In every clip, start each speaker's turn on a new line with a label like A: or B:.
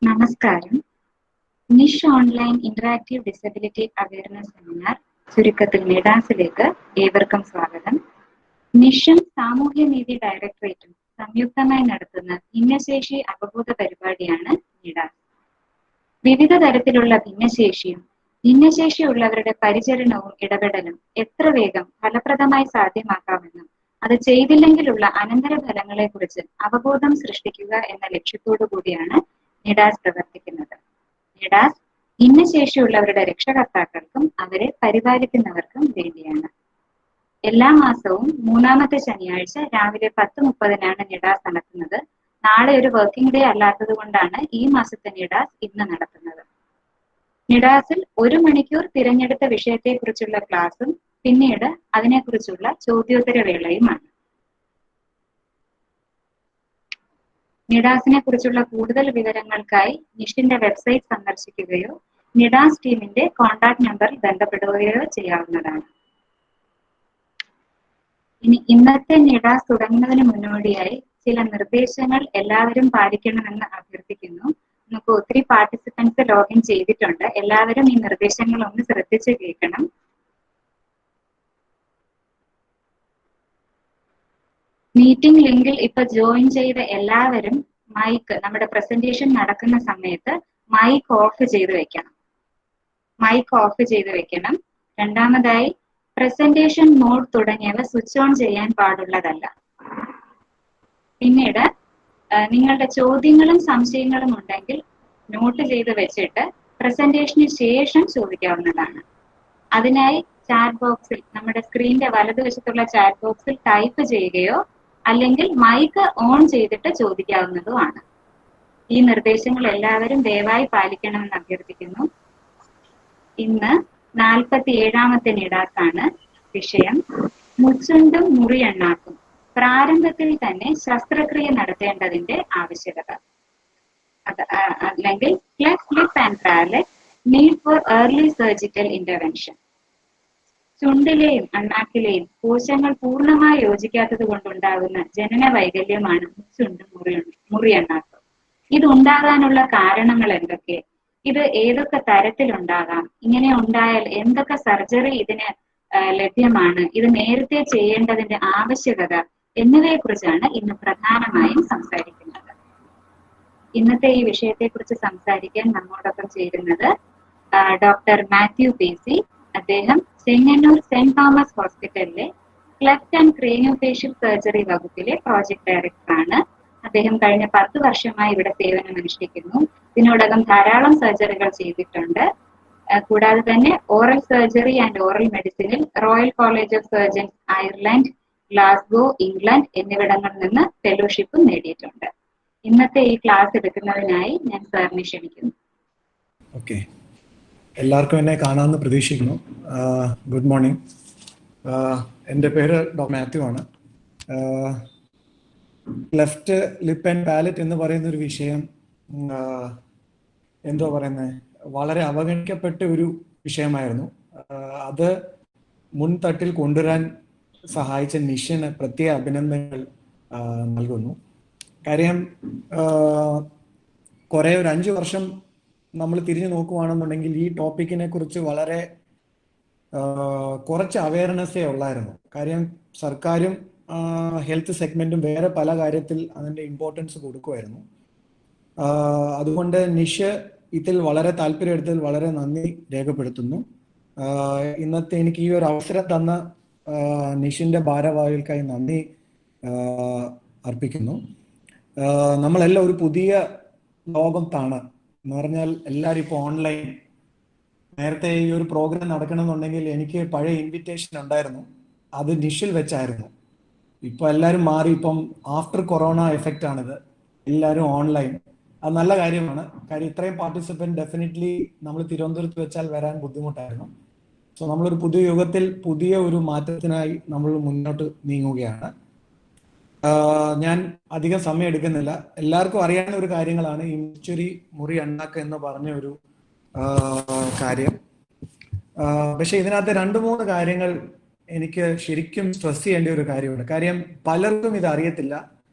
A: നമസ്കാരം. NISH online interactive disability awareness seminar ചുരുക്കത്തിൽ നിഡാസിലേക്ക് ഏവർക്കും സ്വാഗതം. നിഷും സാമൂഹ്യനീതി ഡയറക്ടറേറ്റും സംയുക്തമായി നടത്തുന്ന ഭിന്നശേഷി അവബോധ പരിപാടിയാണ് നിഡാസ്. വിവിധ തരത്തിലുള്ള ഭിന്നശേഷിയും ഭിന്നശേഷിയുള്ളവരുടെ പരിചരണവും ഇടപെടലും എത്ര വേഗം ഫലപ്രദമായി സാധ്യമാക്കാമെന്നും അത് ചെയ്തില്ലെങ്കിലുള്ള അനന്തരഫലങ്ങളെ കുറിച്ച് അവബോധം സൃഷ്ടിക്കുക എന്ന ലക്ഷ്യത്തോടു കൂടിയാണ് നിഡാസ് പ്രവർത്തിക്കുന്നത്. നിഡാസ് ഭിന്നശേഷിയുള്ളവരുടെ രക്ഷകർത്താക്കൾക്കും അവരെ പരിപാലിക്കുന്നവർക്കും വേണ്ടിയാണ്. എല്ലാ മാസവും മൂന്നാമത്തെ ശനിയാഴ്ച രാവിലെ 10:30 നിഡാസ് നടത്തുന്നത്. നാളെ ഒരു വർക്കിംഗ് ഡേ അല്ലാത്തത് കൊണ്ടാണ് ഈ മാസത്തെ നിഡാസ് ഇന്ന് നടത്തുന്നത്. നിഡാസിൽ 1 മണിക്കൂർ തിരഞ്ഞെടുത്ത വിഷയത്തെക്കുറിച്ചുള്ള ക്ലാസും പിന്നീട് അതിനെക്കുറിച്ചുള്ള ചോദ്യോത്തര വേളയുമാണ്. നിഡാസിനെ കുറിച്ചുള്ള കൂടുതൽ വിവരങ്ങൾക്കായി നിഷിന്റെ വെബ്സൈറ്റ് സന്ദർശിക്കുകയോ നിഡാസ് ടീമിന്റെ കോൺടാക്ട് നമ്പറിൽ ബന്ധപ്പെടുകയോ ചെയ്യാവുന്നതാണ്. ഇനി ഇന്നത്തെ നിഡാസ് തുടങ്ങുന്നതിന് മുന്നോടിയായി ചില നിർദ്ദേശങ്ങൾ എല്ലാവരും പാലിക്കണമെന്ന് അഭ്യർത്ഥിക്കുന്നു. നമുക്ക് ഒത്തിരി പാർട്ടിസിപ്പൻസ് ലോഗിൻ ചെയ്തിട്ടുണ്ട്. എല്ലാവരും ഈ നിർദ്ദേശങ്ങൾ ഒന്ന് ശ്രദ്ധിച്ച് കേൾക്കണം. മീറ്റിംഗ് ലിങ്കിൽ ഇപ്പൊ ജോയിൻ ചെയ്ത എല്ലാവരും മൈക്ക് നമ്മുടെ പ്രസന്റേഷൻ നടക്കുന്ന സമയത്ത് മൈക്ക് ഓഫ് ചെയ്ത് വെക്കണം. രണ്ടാമതായി പ്രസന്റേഷൻ മോഡ് തുടങ്ങിയവ സ്വിച്ച് ഓൺ ചെയ്യാൻ പാടുള്ളതല്ല. പിന്നീട് നിങ്ങളുടെ ചോദ്യങ്ങളും സംശയങ്ങളും ഉണ്ടെങ്കിൽ നോട്ട് ചെയ്ത് വെച്ചിട്ട് പ്രസന്റേഷന് ശേഷം ചോദിക്കാവുന്നതാണ്. അതിനായി ചാറ്റ് ബോക്സിൽ നമ്മുടെ സ്ക്രീനിന്റെ വലതുവശത്തുള്ള ചാറ്റ് ബോക്സിൽ ടൈപ്പ് ചെയ്യുകയോ അല്ലെങ്കിൽ മൈക്ക് ഓൺ ചെയ്തിട്ട് ചോദിക്കാവുന്നതുമാണ്. ഈ നിർദ്ദേശങ്ങൾ എല്ലാവരും ദയവായി പാലിക്കണമെന്ന് അഭ്യർത്ഥിക്കുന്നു. ഇന്ന് 47ാമത്തെ നിഡാസാണ്. വിഷയം മുച്ചുണ്ടും മുറിയെണ്ണാക്കും, പ്രാരംഭത്തിൽ തന്നെ ശസ്ത്രക്രിയ നടത്തേണ്ടതിന്റെ ആവശ്യകത, അല്ലെങ്കിൽ cleft lip and palate need for early surgical intervention. ചുണ്ടിലെയും അണ്ണാക്കിലെയും കോശങ്ങൾ പൂർണ്ണമായി യോജിക്കാത്തത് കൊണ്ടുണ്ടാകുന്ന ജനന വൈകല്യമാണ് മുച്ചുണ്ടും മുറിയെണ്ണാക്കം. ഇത് ഉണ്ടാകാനുള്ള കാരണങ്ങൾ എന്തൊക്കെ? ഇത് ഏതൊക്കെ തരത്തിലുണ്ടാകാം? ഇങ്ങനെ ഉണ്ടായാൽ എന്തൊക്കെ സർജറി ഇതിന് ലഭ്യമാണ്? ഇത് നേരത്തെ ചെയ്യേണ്ടതിന്റെ ആവശ്യകത എന്നിവയെ കുറിച്ചാണ് ഇന്ന് പ്രധാനമായും സംസാരിക്കുന്നത്. ഇന്നത്തെ ഈ വിഷയത്തെക്കുറിച്ച് സംസാരിക്കാൻ നമ്മോടൊപ്പം ചേരുന്നത് ഡോക്ടർ മാത്യു പേസി. അദ്ദേഹം ചെങ്ങന്നൂർ സെന്റ് തോമസ് ഹോസ്പിറ്റലിലെ ക്ലെഫ്റ്റ് ആൻഡ് ക്രേനിയോഫേഷ്യൽ സർജറി വകുപ്പിലെ പ്രോജക്ട് ഡയറക്ടറാണ്. അദ്ദേഹം കഴിഞ്ഞ 10 വർഷമായി ഇവിടെ സേവനമനുഷ്ഠിക്കുന്നു. ഇതിനോടകം ധാരാളം സർജറികൾ ചെയ്തിട്ടുണ്ട്. കൂടാതെ തന്നെ ഓറൽ സർജറി ആൻഡ് ഓറൽ മെഡിസിനിൽ Royal College of Surgeons Ireland, Glasgow, England എന്നിവിടങ്ങളിൽ നിന്ന് ഫെലോഷിപ്പും നേടിയിട്ടുണ്ട്. ഇന്നത്തെ ഈ ക്ലാസ് എടുക്കുന്നതിനായി ഞാൻ സാറിനെ ക്ഷണിക്കുന്നു.
B: ഓക്കെ, എല്ലാവർക്കും എന്നെ കാണാമെന്ന് പ്രതീക്ഷിക്കുന്നു. Good morning. എൻ്റെ പേര് ഡോക്ടർ മാത്യു ആണ്. ലെഫ്റ്റ് ലിപ്പ് ആൻഡ് പാലറ്റ് എന്ന് പറയുന്ന ഒരു വിഷയം എന്തോ പറയുന്നത് വളരെ അവഗണിക്കപ്പെട്ട ഒരു വിഷയമായിരുന്നു. അത് മുൻതട്ടിൽ കൊണ്ടുവരാൻ സഹായിച്ച നിഷിന് പ്രത്യേക അഭിനന്ദനങ്ങൾ നൽകുന്നു. കാര്യം ഒരു 5 വർഷം നമ്മൾ തിരിഞ്ഞു നോക്കുകയാണെന്നുണ്ടെങ്കിൽ ഈ ടോപ്പിക്കിനെ കുറിച്ച് വളരെ കുറച്ച് അവയർനെസ്സേ ഉള്ളായിരുന്നു. കാര്യം സർക്കാരും ഹെൽത്ത് സെഗ്മെന്റും വേറെ പല കാര്യത്തിൽ അതിൻ്റെ ഇമ്പോർട്ടൻസ് കൊടുക്കുമായിരുന്നു. അതുകൊണ്ട് നിഷ് ഇതിൽ വളരെ താല്പര്യം എടുത്തതിൽ വളരെ നന്ദി രേഖപ്പെടുത്തുന്നു. ഇന്നത്തെ എനിക്ക് ഈ ഒരു അവസരം തന്ന നിഷിന്റെ ഭാരവാഹികൾക്കായി നന്ദി അർപ്പിക്കുന്നു. നമ്മളെല്ലാം ഒരു പുതിയ ലോകത്താണ് എന്ന് പറഞ്ഞാൽ എല്ലാവരും ഇപ്പോൾ ഓൺലൈൻ. നേരത്തെ ഈ ഒരു പ്രോഗ്രാം നടക്കണമെന്നുണ്ടെങ്കിൽ എനിക്ക് പഴയ ഇൻവിറ്റേഷൻ ഉണ്ടായിരുന്നു, അത് നിഷിൽ വെച്ചായിരുന്നു. ഇപ്പൊ എല്ലാവരും മാറി. ഇപ്പം ആഫ്റ്റർ കൊറോണ എഫക്റ്റ് ആണിത്. എല്ലാവരും ഓൺലൈൻ. അത് നല്ല കാര്യമാണ്. കാര്യം ഇത്രയും പാർട്ടിസിപ്പൻറ്റ് ഡെഫിനറ്റ്ലി നമ്മൾ തിരുവനന്തപുരത്ത് വെച്ചാൽ വരാൻ ബുദ്ധിമുട്ടായിരുന്നു. സോ നമ്മളൊരു പുതിയ യുഗത്തിൽ പുതിയ ഒരു മാറ്റത്തിനായി നമ്മൾ മുന്നോട്ട് നീങ്ങുകയാണ്. ഞാൻ അധികം സമയം എടുക്കുന്നില്ല. എല്ലാവർക്കും അറിയാവുന്ന ഒരു കാര്യങ്ങളാണ് ഈ മുറി എണ്ണാക്ക എന്ന് പറഞ്ഞ ഒരു കാര്യം. പക്ഷെ ഇതിനകത്ത് 2-3 കാര്യങ്ങൾ എനിക്ക് ശരിക്കും സ്ട്രെസ് ചെയ്യേണ്ട ഒരു കാര്യമുണ്ട്. കാര്യം പലർക്കും ഇത് അറിയത്തില്ല.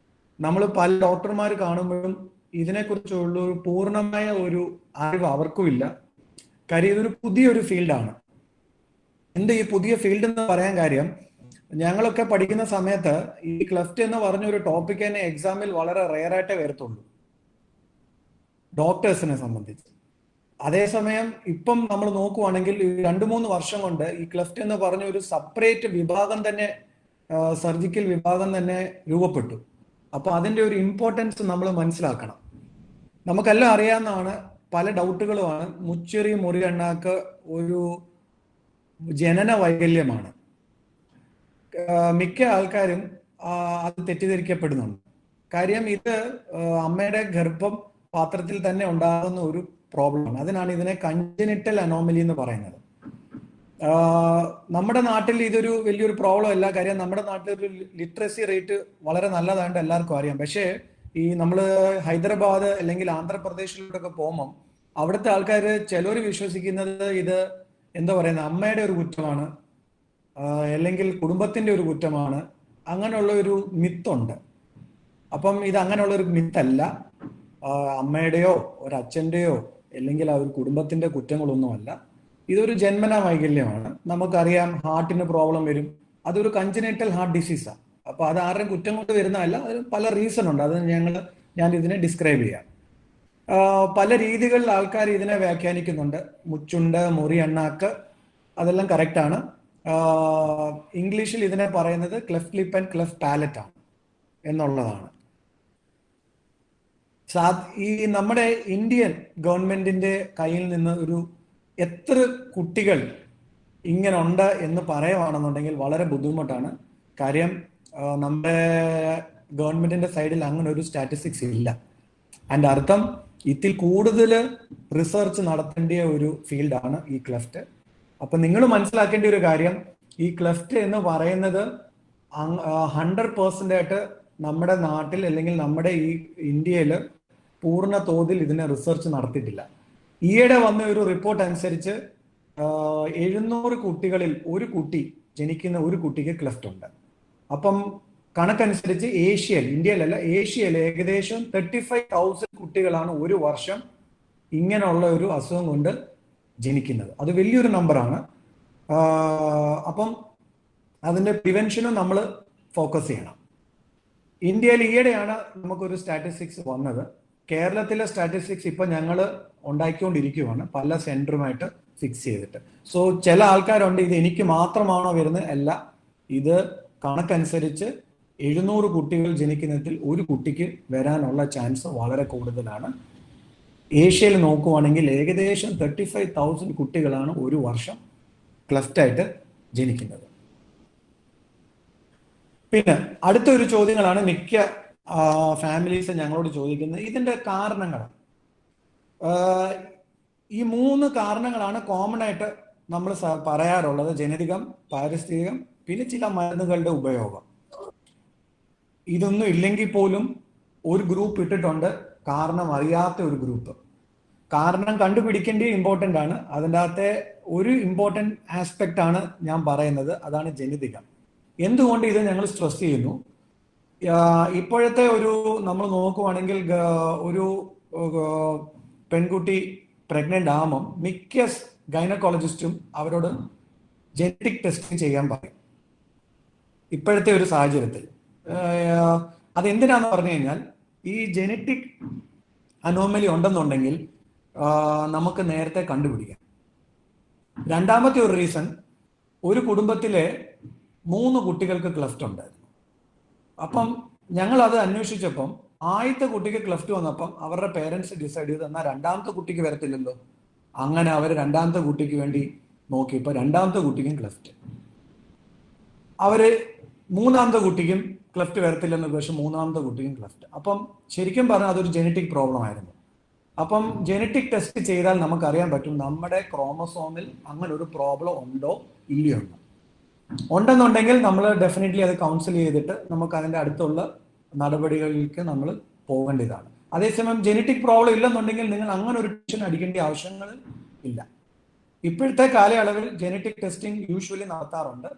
B: നമ്മൾ പല ഡോക്ടർമാർ കാണുമ്പോഴും ഇതിനെക്കുറിച്ചുള്ള ഒരു പൂർണ്ണമായ ഒരു അറിവ് അവർക്കും ഇല്ല. കാര്യം ഇതൊരു പുതിയൊരു ഫീൽഡാണ്. എന്ത് ഈ പുതിയ ഫീൽഡ് എന്ന് പറയാൻ കാര്യം, ഞങ്ങളൊക്കെ പഠിക്കുന്ന സമയത്ത് ഈ ക്ലെഫ്റ്റ് എന്ന് പറഞ്ഞ ഒരു ടോപ്പിക് തന്നെ എക്സാമിൽ വളരെ റെയറായിട്ടേ വരത്തുള്ളൂ ഡോക്ടേഴ്സിനെ സംബന്ധിച്ച്. അതേസമയം ഇപ്പം നമ്മൾ നോക്കുവാണെങ്കിൽ 2-3 വർഷം കൊണ്ട് ഈ ക്ലെഫ്റ്റ് എന്ന് പറഞ്ഞ ഒരു സെപ്പറേറ്റ് വിഭാഗം തന്നെ, സർജിക്കൽ വിഭാഗം തന്നെ രൂപപ്പെട്ടു. അപ്പൊ അതിന്റെ ഒരു ഇമ്പോർട്ടൻസ് നമ്മൾ മനസ്സിലാക്കണം. നമുക്കെല്ലാം അറിയാവുന്നതാണ്, പല ഡൗട്ടുകളുമാണ്. മുച്ചെറി മുറിയണ്ണാക്ക് ഒരു ജനന വൈകല്യമാണ്. മിക്ക ആൾക്കാരും അത് തെറ്റിദ്ധരിക്കപ്പെടുന്നുണ്ട്. കാര്യം ഇത് അമ്മയുടെ ഗർഭം പാത്രത്തിൽ തന്നെ ഉണ്ടാകുന്ന ഒരു പ്രോബ്ലമാണ്. അതിനാണ് ഇതിനെ കൺജനിറ്റൽ അനോമലി എന്ന് പറയുന്നത്. നമ്മുടെ നാട്ടിൽ ഇതൊരു വലിയൊരു പ്രോബ്ലം അല്ല. കാര്യം നമ്മുടെ നാട്ടിൽ ഒരു ലിറ്ററസി റേറ്റ് വളരെ നല്ലതായിട്ട് എല്ലാവർക്കും അറിയാം. പക്ഷേ ഈ നമ്മൾ ഹൈദരാബാദ് അല്ലെങ്കിൽ ആന്ധ്രാപ്രദേശിലോട്ടൊക്കെ പോകുമ്പം അവിടുത്തെ ആൾക്കാർ ചിലർ വിശ്വസിക്കുന്നത് ഇത് എന്താ പറയുന്നത്, അമ്മയുടെ ഒരു കുറ്റമാണ്, അല്ലെങ്കിൽ കുടുംബത്തിന്റെ ഒരു കുറ്റമാണ്. അങ്ങനെയുള്ള ഒരു മിത്തുണ്ട്. അപ്പം ഇത് അങ്ങനെയുള്ള ഒരു മിത്തല്ല. അമ്മയുടെയോ ഒരു അച്ഛൻ്റെയോ അല്ലെങ്കിൽ ആ ഒരു കുടുംബത്തിന്റെ കുറ്റങ്ങളൊന്നുമല്ല. ഇതൊരു ജന്മനാ വൈകല്യമാണ്. നമുക്കറിയാം ഹാർട്ടിന് പ്രോബ്ലം വരും, അതൊരു കൺജനൈറ്റൽ ഹാർട്ട് ഡിസീസാണ്. അപ്പൊ അത് ആരുടെയും കുറ്റം കൊണ്ട് വരുന്നതല്ല, അതിന് പല റീസൺ ഉണ്ട്. അത് ഞാൻ ഇതിനെ ഡിസ്ക്രൈബ് ചെയ്യാം. പല രീതികളിൽ ആൾക്കാർ ഇതിനെ വ്യാഖ്യാനിക്കുന്നുണ്ട്. മുച്ചുണ്ട്, മുറി അണ്ണാക്ക്, അതെല്ലാം കറക്റ്റാണ്. ഇംഗ്ലീഷിൽ ഇതിനെ പറയുന്നത് cleft lip and cleft palate ആണ് എന്നുള്ളതാണ്. ഈ നമ്മുടെ ഇന്ത്യൻ ഗവൺമെന്റിന്റെ കയ്യിൽ നിന്ന് ഒരു എത്ര കുട്ടികൾ ഇങ്ങനെ ഉണ്ട് എന്ന് പറയുവാണെന്നുണ്ടെങ്കിൽ വളരെ ബുദ്ധിമുട്ടാണ്. കാര്യം നമ്മുടെ ഗവൺമെന്റിന്റെ സൈഡിൽ അങ്ങനെ ഒരു സ്റ്റാറ്റിസ്റ്റിക്സ് ഇല്ല. അതിന്റെ അർത്ഥം ഇതിൽ കൂടുതൽ റിസർച്ച് നടത്തേണ്ട ഒരു ഫീൽഡാണ് ഈ ക്ലെഫ്റ്റ്. അപ്പൊ നിങ്ങൾ മനസ്സിലാക്കേണ്ട ഒരു കാര്യം, ഈ ക്ലെഫ്റ്റ് എന്ന് പറയുന്നത് 100% ആയിട്ട് നമ്മുടെ നാട്ടിൽ അല്ലെങ്കിൽ നമ്മുടെ ഈ ഇന്ത്യയിൽ പൂർണ്ണ തോതിൽ ഇതിനെ റിസർച്ച് നടത്തിയിട്ടില്ല. ഈയിടെ വന്ന ഒരു റിപ്പോർട്ട് അനുസരിച്ച് 700 കുട്ടികളിൽ ഒരു കുട്ടി, ജനിക്കുന്ന ഒരു കുട്ടിക്ക് ക്ലെഫ്റ്റ് ഉണ്ട്. അപ്പം കണക്കനുസരിച്ച് ഏഷ്യയിൽ, ഇന്ത്യയിലല്ല ഏഷ്യയിൽ ഏകദേശം 35,000 കുട്ടികളാണ് ഒരു വർഷം ഇങ്ങനെയുള്ള ഒരു അസുഖം കൊണ്ട് ജനിക്കുന്നത്. അത് വലിയൊരു നമ്പറാണ്. അപ്പം അതിന്റെ പ്രിവെൻഷനും നമ്മൾ ഫോക്കസ് ചെയ്യണം. ഇന്ത്യയിൽ ഈയിടെയാണ് നമുക്കൊരു സ്റ്റാറ്റിസ്റ്റിക്സ് വന്നത്. കേരളത്തിലെ സ്റ്റാറ്റിസ്റ്റിക്സ് ഇപ്പൊ ഞങ്ങൾ ഉണ്ടാക്കിക്കൊണ്ടിരിക്കുകയാണ്, പല സെന്ററുമായിട്ട് ഫിക്സ് ചെയ്തിട്ട്. സോ ചില ആൾക്കാരുണ്ട് ഇത് എനിക്ക് മാത്രമാണോ വരുന്നത്, അല്ല, ഇത് കണക്കനുസരിച്ച് 700 കുട്ടികൾ ജനിക്കുന്നതിൽ ഒരു കുട്ടിക്ക് വരാനുള്ള ചാൻസ് വളരെ കൂടുതലാണ്. ഏഷ്യയിൽ നോക്കുവാണെങ്കിൽ ഏകദേശം 35,000 കുട്ടികളാണ് ഒരു വർഷം ക്ലെഫ്റ്റായിട്ട് ജനിക്കുന്നത്. പിന്നെ അടുത്തൊരു ചോദ്യങ്ങളാണ് മിക്ക ഫാമിലീസ് ഞങ്ങളോട് ചോദിക്കുന്നത്, ഇതിന്റെ കാരണങ്ങൾ. ഈ 3 കാരണങ്ങളാണ് കോമൺ ആയിട്ട് നമ്മൾ പറയാറുള്ളത്: ജനിതകം, പാരിസ്ഥിതികം, പിന്നെ ചില മരുന്നുകളുടെ ഉപയോഗം. ഇതൊന്നും ഇല്ലെങ്കിൽ പോലും ഒരു ഗ്രൂപ്പ് ഇട്ടിട്ടുണ്ട്, കാരണം അറിയാത്ത ഒരു ഗ്രൂപ്പ്. കാരണം കണ്ടുപിടിക്കേണ്ടത് ഇമ്പോർട്ടൻ്റ് ആണ്. അതിൻ്റെ അകത്തെ ഒരു ഇമ്പോർട്ടൻ്റ് ആസ്പെക്റ്റ് ആണ് ഞാൻ പറയുന്നത്, അതാണ് ജനിതകം. എന്തുകൊണ്ട് ഇത് ഞങ്ങൾ സ്ട്രെസ് ചെയ്യുന്നു? ഇപ്പോഴത്തെ ഒരു നമ്മൾ നോക്കുവാണെങ്കിൽ ഒരു പെൺകുട്ടി പ്രഗ്നന്റ് ആകുമ്പം മിക്ക ഗൈനക്കോളജിസ്റ്റും അവരോട് ജനറ്റിക് ടെസ്റ്റിംഗ് ചെയ്യാൻ പറയും ഇപ്പോഴത്തെ ഒരു സാഹചര്യത്തിൽ. അതെന്തിനാന്ന് പറഞ്ഞു കഴിഞ്ഞാൽ, ഈ ജനറ്റിക് അനോമലി ഉണ്ടെന്നുണ്ടെങ്കിൽ നമുക്ക് നേരത്തെ കണ്ടുപിടിക്കാം. രണ്ടാമത്തെ ഒരു റീസൺ, ഒരു കുടുംബത്തിലെ 3 കുട്ടികൾക്ക് ക്ലെഫ്റ്റ് ഉണ്ടായിരുന്നു. അപ്പം ഞങ്ങൾ അത് അന്വേഷിച്ചപ്പം ആദ്യത്തെ കുട്ടിക്ക് ക്ലെഫ്റ്റ് വന്നപ്പം അവരുടെ പേരൻസ് ഡിസൈഡ് ചെയ്ത് എന്നാൽ രണ്ടാമത്തെ കുട്ടിക്ക് വരത്തില്ലല്ലോ. അങ്ങനെ അവർ രണ്ടാമത്തെ കുട്ടിക്ക് വേണ്ടി നോക്കിയപ്പോൾ രണ്ടാമത്തെ കുട്ടിക്കും ക്ലെഫ്റ്റ്. അവര് മൂന്നാമത്തെ കുട്ടിക്കും ക്ലെഫ്റ്റ് വരത്തില്ലെന്ന് പക്ഷെ മൂന്നാമത്തെ കുട്ടിക്കും ക്ലെഫ്റ്റ്. അപ്പം ശരിക്കും പറഞ്ഞാൽ അതൊരു ജനറ്റിക് പ്രോബ്ലം ആയിരുന്നു. അപ്പം ജനറ്റിക് ടെസ്റ്റ് ചെയ്താൽ നമുക്കറിയാൻ പറ്റും നമ്മുടെ ക്രോമസോമിൽ അങ്ങനെ ഒരു പ്രോബ്ലം ഉണ്ടോ ഇല്ലയോ എന്ന്. ഉണ്ടെന്നുണ്ടെങ്കിൽ നമ്മൾ ഡെഫിനറ്റ്ലി അത് കൗൺസിൽ ചെയ്തിട്ട് നമുക്ക് അതിൻ്റെ അടുത്തുള്ള നടപടികളിലേക്ക് നമ്മൾ പോകേണ്ടതാണ്. അതേസമയം ജനറ്റിക് പ്രോബ്ലം ഇല്ലെന്നുണ്ടെങ്കിൽ നിങ്ങൾ അങ്ങനെ ഒരു ടെൻഷൻ അടിക്കേണ്ട ആവശ്യങ്ങൾ ഇല്ല. ഇപ്പോഴത്തെ കാലയളവിൽ ജനറ്റിക് ടെസ്റ്റിംഗ് യൂഷ്വലി നടത്താറുണ്ട്.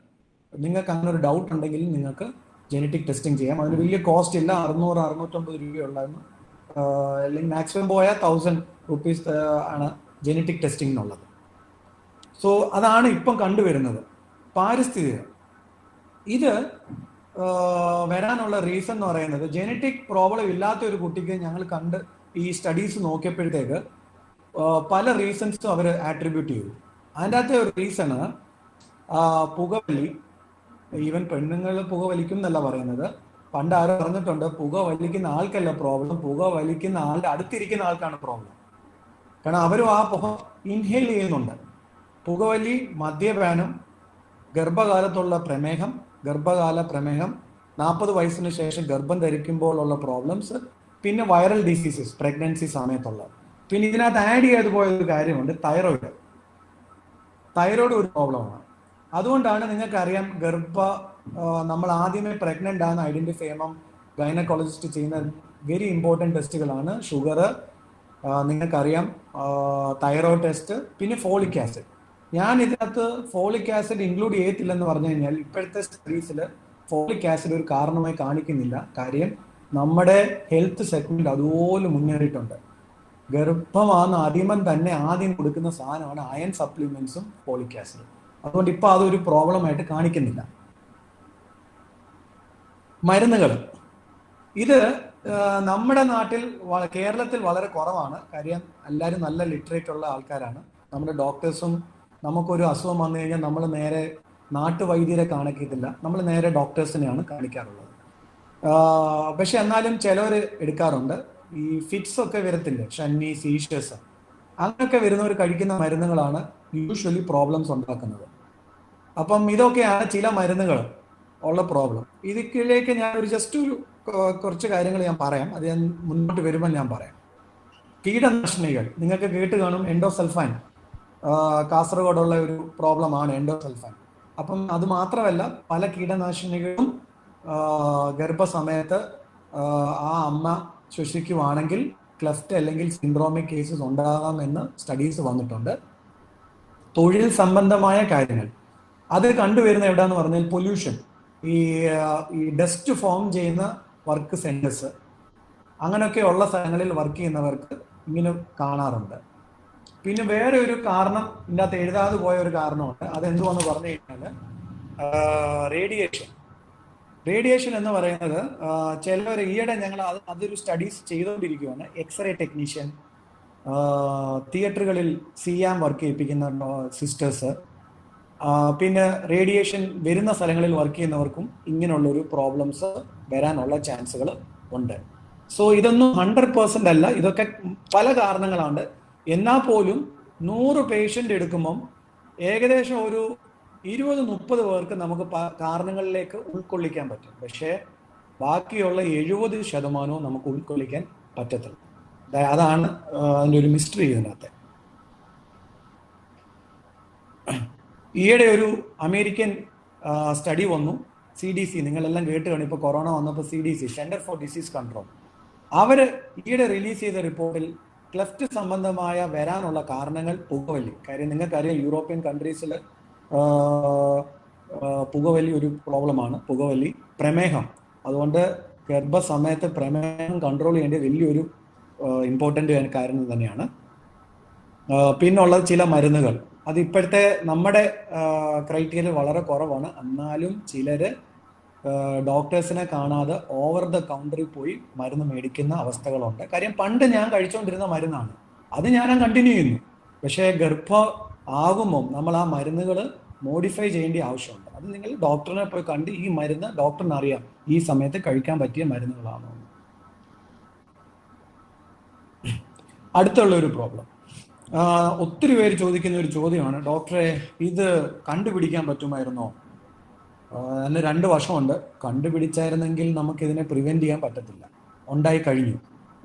B: നിങ്ങൾക്ക് അങ്ങനെ ഒരു ഡൗട്ട് ഉണ്ടെങ്കിൽ നിങ്ങൾക്ക് ജനറ്റിക് ടെസ്റ്റിംഗ് ചെയ്യാം. അതിന് വലിയ കോസ്റ്റ് ഇല്ല, 600-650 രൂപയുള്ളതെന്ന് അല്ലെങ്കിൽ മാക്സിമം പോയാൽ 1000 റുപ്പീസ് ആണ് ജനറ്റിക് ടെസ്റ്റിങ്ങിനുള്ളത്. സോ അതാണ് ഇപ്പം കണ്ടുവരുന്നത്. പാരിസ്ഥിതികം ഇത് വരാനുള്ള റീസൺ എന്ന് പറയുന്നത്, ജനറ്റിക് പ്രോബ്ലം ഇല്ലാത്ത ഒരു കുട്ടിക്ക് ഞങ്ങൾ കണ്ട് ഈ സ്റ്റഡീസ് നോക്കിയപ്പോഴത്തേക്ക് പല റീസൺസും അവർ ആട്രിബ്യൂട്ട് ചെയ്തു. അതിൻ്റെ അകത്തെ ഒരു റീസണ് പുകവലി. ഈവൻ പെണ്ണുങ്ങൾ പുകവലിക്കും എന്നല്ല പറയുന്നത്. പണ്ട് ആരോ പറഞ്ഞിട്ടുണ്ട്, പുക വലിക്കുന്ന ആൾക്കല്ല പ്രോബ്ലം, പുക വലിക്കുന്ന ആളുടെ അടുത്തിരിക്കുന്ന ആൾക്കാണ് പ്രോബ്ലം. കാരണം അവരും ആ പുക ഇൻഹെയിൽ ചെയ്യുന്നുണ്ട്. പുകവലി, മദ്യപാനം, ഗർഭകാലത്തുള്ള പ്രമേഹം, ഗർഭകാല പ്രമേഹം, 40 വയസ്സിന് ശേഷം ഗർഭം ധരിക്കുമ്പോഴുള്ള പ്രോബ്ലംസ്, പിന്നെ വൈറൽ ഡിസീസസ് പ്രഗ്നൻസി സമയത്തുള്ള. പിന്നെ ഇതിനകത്ത് ആഡ് ചെയ്ത് പോയൊരു കാര്യമുണ്ട്, തൈറോയിഡ്. തൈറോയിഡ് ഒരു പ്രോബ്ലമാണ്. അതുകൊണ്ടാണ് നിങ്ങൾക്കറിയാം, നമ്മൾ ആദ്യമേ പ്രഗ്നന്റ് ആണെന്ന് ഐഡന്റിഫൈ ചെയ്യുമ്പം ഗൈനക്കോളജിസ്റ്റ് ചെയ്യുന്ന വെരി ഇമ്പോർട്ടൻറ്റ് ടെസ്റ്റുകളാണ് ഷുഗർ, നിങ്ങൾക്കറിയാം തൈറോയിഡ് ടെസ്റ്റ്, പിന്നെ ഫോളിക് ആസിഡ്. ഞാൻ ഇതിനകത്ത് ഫോളിക് ആസിഡ് ഇൻക്ലൂഡ് ചെയ്യത്തില്ലെന്ന് പറഞ്ഞു കഴിഞ്ഞാൽ ഇപ്പോഴത്തെ സ്റ്റഡീസിൽ ഫോളിക് ആസിഡ് ഒരു കാരണമായി കാണിക്കുന്നില്ല. കാര്യം നമ്മുടെ ഹെൽത്ത് സെഗ്മെന്റ് അതുപോലെ മുന്നേറിയിട്ടുണ്ട്. ഗർഭമാകുന്ന ആദ്യമം തന്നെ ആദ്യം കൊടുക്കുന്ന സാധനമാണ് അയൺ സപ്ലിമെന്റ്സും ഫോളിക് ആസിഡും. അതുകൊണ്ട് ഇപ്പൊ അതൊരു പ്രോബ്ലമായിട്ട് കാണിക്കുന്നില്ല. മരുന്നുകൾ ഇത് നമ്മുടെ നാട്ടിൽ, കേരളത്തിൽ വളരെ കുറവാണ്. കാര്യം എല്ലാവരും നല്ല ലിറ്ററേറ്റ് ഉള്ള ആൾക്കാരാണ്. നമ്മുടെ ഡോക്ടേഴ്സും നമുക്കൊരു അസുഖം വന്നു കഴിഞ്ഞാൽ നമ്മൾ നേരെ നാട്ടുവൈദ്യരെ കാണിക്കത്തില്ല, നമ്മൾ നേരെ ഡോക്ടേഴ്സിനെയാണ് കാണിക്കാറുള്ളത്. പക്ഷെ എന്നാലും ചിലവർ എടുക്കാറുണ്ട്. ഈ ഫിറ്റ്സ് ഒക്കെ വരത്തില്ലേ, ഷന്നി, സീഷ്യസ്, അങ്ങനെയൊക്കെ വരുന്നവർ കഴിക്കുന്ന മരുന്നുകളാണ് യൂഷ്വലി പ്രോബ്ലംസ് ഉണ്ടാക്കുന്നത്. അപ്പം ഇതൊക്കെയാണ് ചില മരുന്നുകൾ ഉള്ള പ്രോബ്ലം. ഇതിലേക്ക് ഞാൻ ഒരു ജസ്റ്റ് ഒരു കുറച്ച് കാര്യങ്ങൾ ഞാൻ പറയാം. അത് ഞാൻ മുന്നോട്ട് വരുമ്പോൾ ഞാൻ പറയാം. കീടനാശിനികൾ നിങ്ങൾക്ക് കേട്ട് കാണും, എൻഡോസൾഫാൻ. കാസർഗോഡുള്ള ഒരു പ്രോബ്ലമാണ് എൻഡോസൾഫാൻ. അപ്പം അത് മാത്രമല്ല, പല കീടനാശിനികളും ഗർഭസമയത്ത് ആ അമ്മ ശ്വസിക്കുവാണെങ്കിൽ ക്ലെഫ്റ്റ് അല്ലെങ്കിൽ സിൻഡ്രോമിക് കേസസ് ഉണ്ടാകാമെന്ന് സ്റ്റഡീസ് വന്നിട്ടുണ്ട്. തൊഴിൽ സംബന്ധമായ കാര്യങ്ങൾ അത് കണ്ടുവരുന്ന എവിടെയാന്ന് പറഞ്ഞാൽ പൊല്യൂഷൻ, ഈ ഡസ്റ്റ് ഫോം ചെയ്യുന്ന വർക്ക് സെന്റേഴ്സ്, അങ്ങനെയൊക്കെ ഉള്ള സ്ഥലങ്ങളിൽ വർക്ക് ചെയ്യുന്നവർക്ക് ഇങ്ങനെ കാണാറുണ്ട്. പിന്നെ വേറെ ഒരു കാരണം ഇതിൻ്റെ അകത്ത് എഴുതാതെ പോയ ഒരു കാരണമുണ്ട്. അതെന്തുവെന്ന് പറഞ്ഞു കഴിഞ്ഞാൽ റേഡിയേഷൻ എന്ന് പറയുന്നത് ചിലവർ ഈയിടെ ഞങ്ങൾ അതൊരു സ്റ്റഡീസ് ചെയ്തുകൊണ്ടിരിക്കുകയാണ്. എക്സ്റേ ടെക്നീഷ്യൻ, തിയേറ്ററുകളിൽ സിയാം വർക്ക് ചെയ്യിപ്പിക്കുന്ന സിസ്റ്റേഴ്സ്, പിന്നെ റേഡിയേഷൻ വരുന്ന സ്ഥലങ്ങളിൽ വർക്ക് ചെയ്യുന്നവർക്കും ഇങ്ങനെയുള്ളൊരു പ്രോബ്ലംസ് വരാനുള്ള ചാൻസുകൾ ഉണ്ട്. സോ ഇതൊന്നും 100% അല്ല, ഇതൊക്കെ പല കാരണങ്ങളാണ്. എന്നാൽ പോലും 100 പേഷ്യൻ്റ് എടുക്കുമ്പം ഏകദേശം ഒരു 20-30 പേർക്ക് നമുക്ക് കാരണങ്ങളിലേക്ക് ഉൾക്കൊള്ളിക്കാൻ പറ്റും. പക്ഷേ ബാക്കിയുള്ള 70% നമുക്ക് ഉൾക്കൊള്ളിക്കാൻ പറ്റത്തില്ല. അതാണ് അതിൻ്റെ ഒരു മിസ്റ്ററി ഇതിനകത്ത്. ഈയിടെ ഒരു അമേരിക്കൻ സ്റ്റഡി വന്നു, CDC, നിങ്ങളെല്ലാം കേട്ട് കാണും. ഇപ്പോൾ കൊറോണ വന്നപ്പോൾ CDC, centre for disease control, അവർ ഈയിടെ റിലീസ് ചെയ്ത റിപ്പോർട്ടിൽ ക്ലെഫ്റ്റ് സംബന്ധമായ വരാനുള്ള കാരണങ്ങൾ പുകവലി. കാര്യം നിങ്ങൾക്കറിയാം, യൂറോപ്യൻ കൺട്രീസിൽ പുകവലി ഒരു പ്രോബ്ലമാണ്. പുകവലി, പ്രമേഹം. അതുകൊണ്ട് ഗർഭസമയത്ത് പ്രമേഹം കൺട്രോൾ ചെയ്യേണ്ട വലിയൊരു ഇമ്പോർട്ടൻ്റ് കാര്യം തന്നെയാണ്. പിന്നുള്ളത് ചില മരുന്നുകൾ. അത് ഇപ്പോഴത്തെ നമ്മുടെ ക്രൈറ്റീരിയ വളരെ കുറവാണ്. എന്നാലും ചിലര് ഡോക്ടേഴ്സിനെ കാണാതെ ഓവർ ദ കൗണ്ടറിൽ പോയി മരുന്ന് മേടിക്കുന്ന അവസ്ഥകളുണ്ട്. കാര്യം പണ്ട് ഞാൻ കഴിച്ചുകൊണ്ടിരുന്ന മരുന്നാണ്, അത് ഞാൻ കണ്ടിന്യൂ ചെയ്യുന്നു. പക്ഷേ ഗർഭം ആകുമ്പം നമ്മൾ ആ മരുന്നുകൾ മോഡിഫൈ ചെയ്യേണ്ട ആവശ്യമുണ്ട്. അത് നിങ്ങൾ ഡോക്ടറിനെ പോയി കണ്ട് ഈ മരുന്ന് ഡോക്ടറിന് അറിയാം ഈ സമയത്ത് കഴിക്കാൻ പറ്റിയ മരുന്നുകളാണോ. അടുത്തുള്ള ഒരു പ്രോബ്ലം, ഒത്തിരി പേര് ചോദിക്കുന്ന ഒരു ചോദ്യമാണ്, ഡോക്ടറെ ഇത് കണ്ടുപിടിക്കാൻ പറ്റുമായിരുന്നോ? അതിന് 2 വർഷമുണ്ട്. കണ്ടുപിടിച്ചായിരുന്നെങ്കിൽ നമുക്കിതിനെ പ്രിവെന്റ് ചെയ്യാൻ പറ്റത്തില്ല, ഉണ്ടായി കഴിഞ്ഞു.